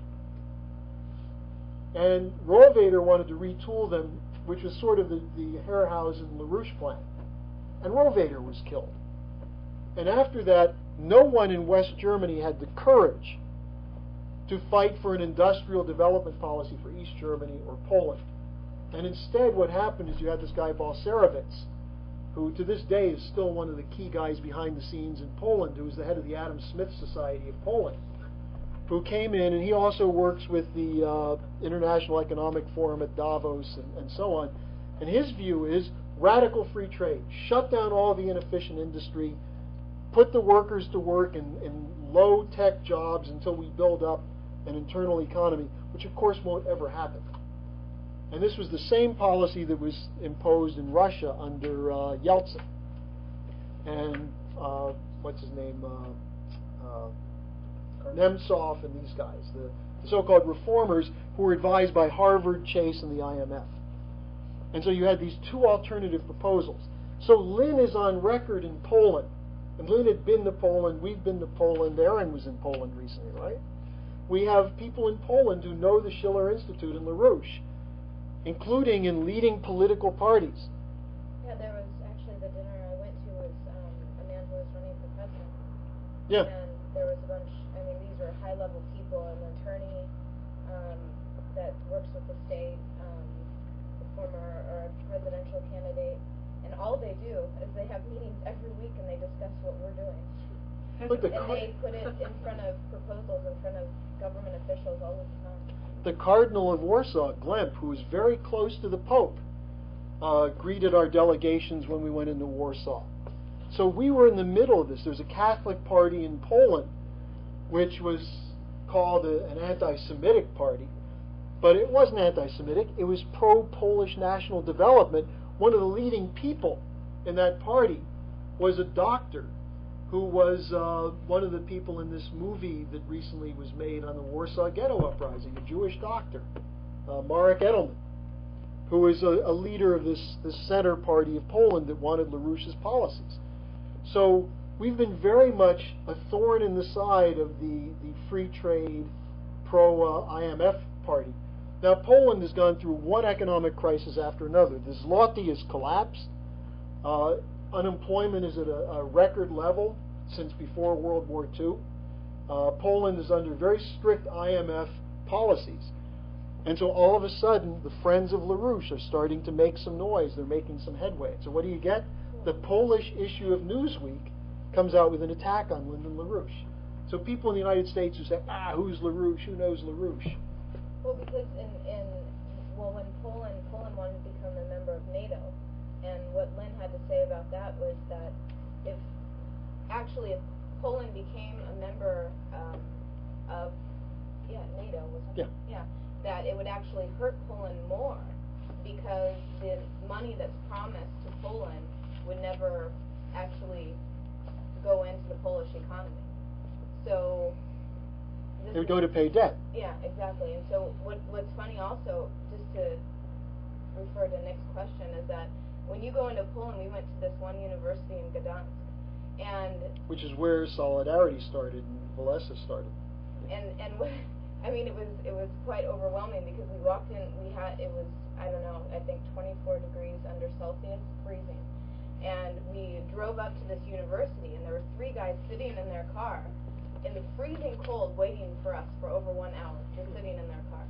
[SPEAKER 1] And Rovator wanted to retool them, which was sort of the Herrhausen-LaRouche plan. And Rovator was killed. And after that, no one in West Germany had the courage to fight for an industrial development policy for East Germany or Poland. And instead, what happened is you had this guy Balcerowicz, who to this day is still one of the key guys behind the scenes in Poland, who was the head of the Adam Smith Society of Poland, who came in, and he also works with the International Economic Forum at Davos and so on. And his view is radical free trade. Shut down all the inefficient industry, put the workers to work in low-tech jobs until we build up an internal economy, which of course won't ever happen. And this was the same policy that was imposed in Russia under Yeltsin. And what's his name? Nemtsov and these guys, the so-called reformers who were advised by Harvard, Chase, and the IMF. And so you had these two alternative proposals. So Lynn is on record in Poland. And Lynn had been to Poland, we've been to Poland, Aaron was in Poland recently, right? We have people in Poland who know the Schiller Institute and LaRouche, including in leading political parties.
[SPEAKER 7] Yeah, there was actually the dinner I went to was a man who was running for president.
[SPEAKER 1] Yeah.
[SPEAKER 7] And there was a bunch, I mean, these are high-level people, an attorney that works with the state, the former or presidential candidate, and all they do is they have meetings every week and they discuss what we're doing.
[SPEAKER 1] Look,
[SPEAKER 7] And they put it in front of proposals, in front of government officials all the time.
[SPEAKER 1] The Cardinal of Warsaw, Glemp, who was very close to the Pope, greeted our delegations when we went into Warsaw. So we were in the middle of this. There's a Catholic party in Poland, which was called an anti-Semitic party, but it wasn't anti-Semitic. It was pro-Polish national development. One of the leading people in that party was a doctor who was one of the people in this movie that recently was made on the Warsaw Ghetto Uprising, a Jewish doctor, Marek Edelman, who was a leader of this center party of Poland that wanted LaRouche's policies. So we've been very much a thorn in the side of the free trade, pro-IMF party. Now Poland has gone through one economic crisis after another. The zloty has collapsed. Unemployment is at a record level since before World War II. Poland is under very strict IMF policies. And so all of a sudden, the friends of LaRouche are starting to make some noise. They're making some headway. So what do you get? The Polish issue of Newsweek comes out with an attack on Lyndon LaRouche. So people in the United States who say, who's LaRouche? Who knows LaRouche?
[SPEAKER 7] Well, because when Poland wanted to become a member of NATO, and what Lynn had to say about that was that if Poland became a member of NATO, wasn't it? Yeah. That it would actually hurt Poland more because the money that's promised to Poland would never actually go into the Polish economy. So
[SPEAKER 1] they would go to pay debt.
[SPEAKER 7] Yeah, exactly. And so what's funny also, just to refer to Nick's question, is that when you go into Poland, we went to this one university in Gdansk, and
[SPEAKER 1] which is where Solidarity started and Walesa started.
[SPEAKER 7] And what, I mean, it was quite overwhelming because we walked in, it was, I don't know, I think 24 degrees under Celsius, freezing. And we drove up to this university, and there were 3 guys sitting in their car in the freezing cold waiting for us for over 1 hour, just sitting in their car.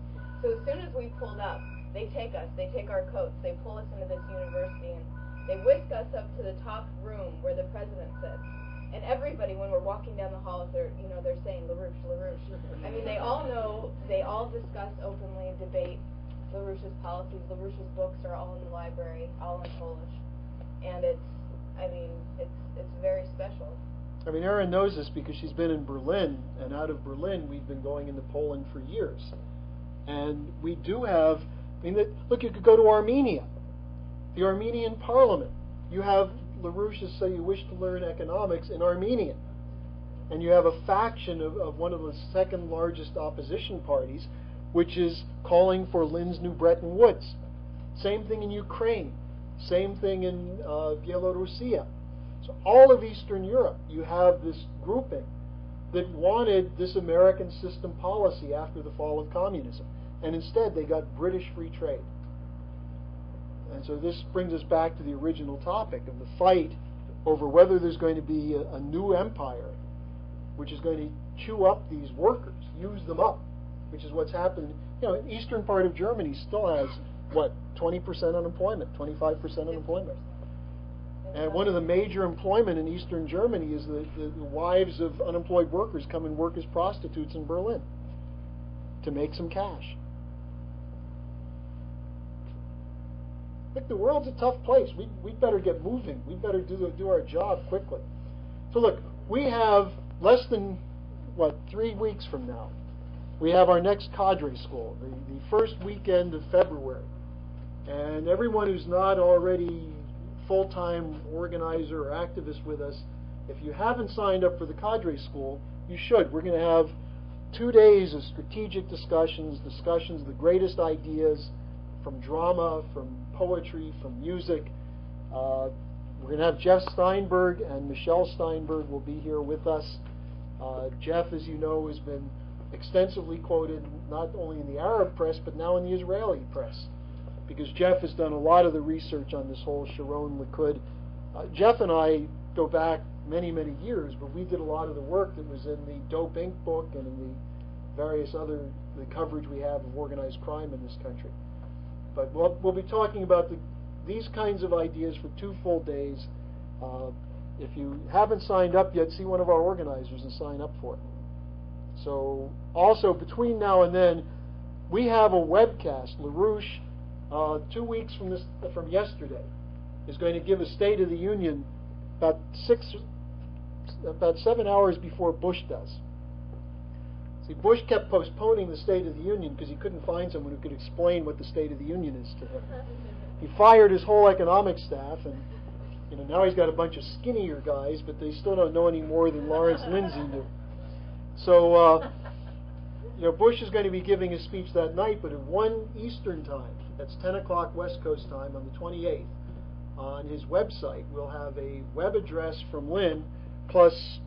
[SPEAKER 7] So as soon as we pulled up, they take our coats, they pull us into this university, and they whisk us up to the top room where the president sits. And everybody, when we're walking down the hall, they're saying LaRouche, LaRouche. I mean, they all know, they all discuss openly, debate LaRouche's policies. LaRouche's books are all in the library, all in Polish. And it's very special.
[SPEAKER 1] I mean, Erin knows this because she's been in Berlin, and out of Berlin we've been going into Poland for years. And we do have, I mean, look, you could go to Armenia, the Armenian parliament. You have LaRouche's Say You Wish to Learn Economics in Armenian. And you have a faction of one of the second largest opposition parties, which is calling for Lynn's New Bretton Woods. Same thing in Ukraine. Same thing in Belarusia. So all of Eastern Europe, you have this grouping that wanted this American system policy after the fall of communism. And instead they got British free trade. And so this brings us back to the original topic of the fight over whether there's going to be a new empire which is going to chew up these workers, use them up, which is what's happened. You know, the eastern part of Germany still has, what, 20% unemployment, 25% unemployment. And one of the major employment in eastern Germany is the wives of unemployed workers come and work as prostitutes in Berlin to make some cash. Look, the world's a tough place. We'd better get moving. We'd better do our job quickly. So look, we have less than, 3 weeks from now, we have our next cadre school, the first weekend of February. And everyone who's not already full-time organizer or activist with us, if you haven't signed up for the cadre school, you should. We're going to have 2 days of strategic discussions of the greatest ideas from drama, from poetry, from music. We're going to have Jeff Steinberg and Michelle Steinberg will be here with us. Jeff, as you know, has been extensively quoted not only in the Arab press, but now in the Israeli press, because Jeff has done a lot of the research on this whole Sharon Likud. Jeff and I go back many, many years, but we did a lot of the work that was in the Dope Inc. book and in the various other the coverage we have of organized crime in this country. But we'll be talking about these kinds of ideas for 2 full days. If you haven't signed up yet, see one of our organizers and sign up for it. So also between now and then, we have a webcast. LaRouche, 2 weeks from yesterday, is going to give a State of the Union about 7 hours before Bush does. See, Bush kept postponing the State of the Union because he couldn't find someone who could explain what the State of the Union is to him. He fired his whole economic staff, and now he's got a bunch of skinnier guys, but they still don't know any more than Lawrence Lindsay knew. So, Bush is going to be giving his speech that night, but at 1 Eastern time, that's 10 o'clock West Coast time on the 28th, on his website, we'll have a web address from Lynn, plus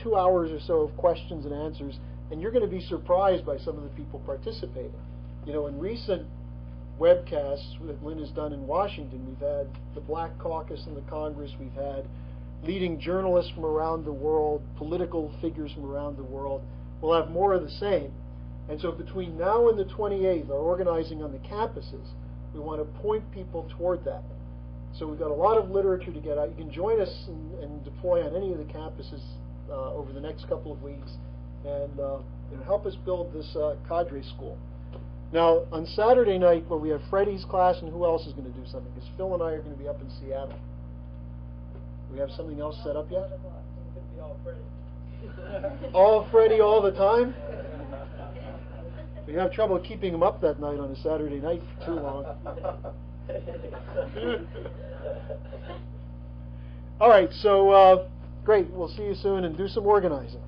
[SPEAKER 1] 2 hours or so of questions and answers, and you're going to be surprised by some of the people participating. In recent webcasts that Lynn has done in Washington, we've had the Black Caucus in the Congress, we've had leading journalists from around the world, political figures from around the world. We'll have more of the same. And so between now and the 28th, our organizing on the campuses, we want to point people toward that. So we've got a lot of literature to get out. You can join us and deploy on any of the campuses over the next couple of weeks and help us build this cadre school. Now, on Saturday night, we have Freddie's class, and who else is going to do something? Because Phil and I are going to be up in Seattle. Do we have something else set up yet? All Freddie all the time? We have trouble keeping him up that night on a Saturday night for too long. All right, so great. We'll see you soon, and do some organizing.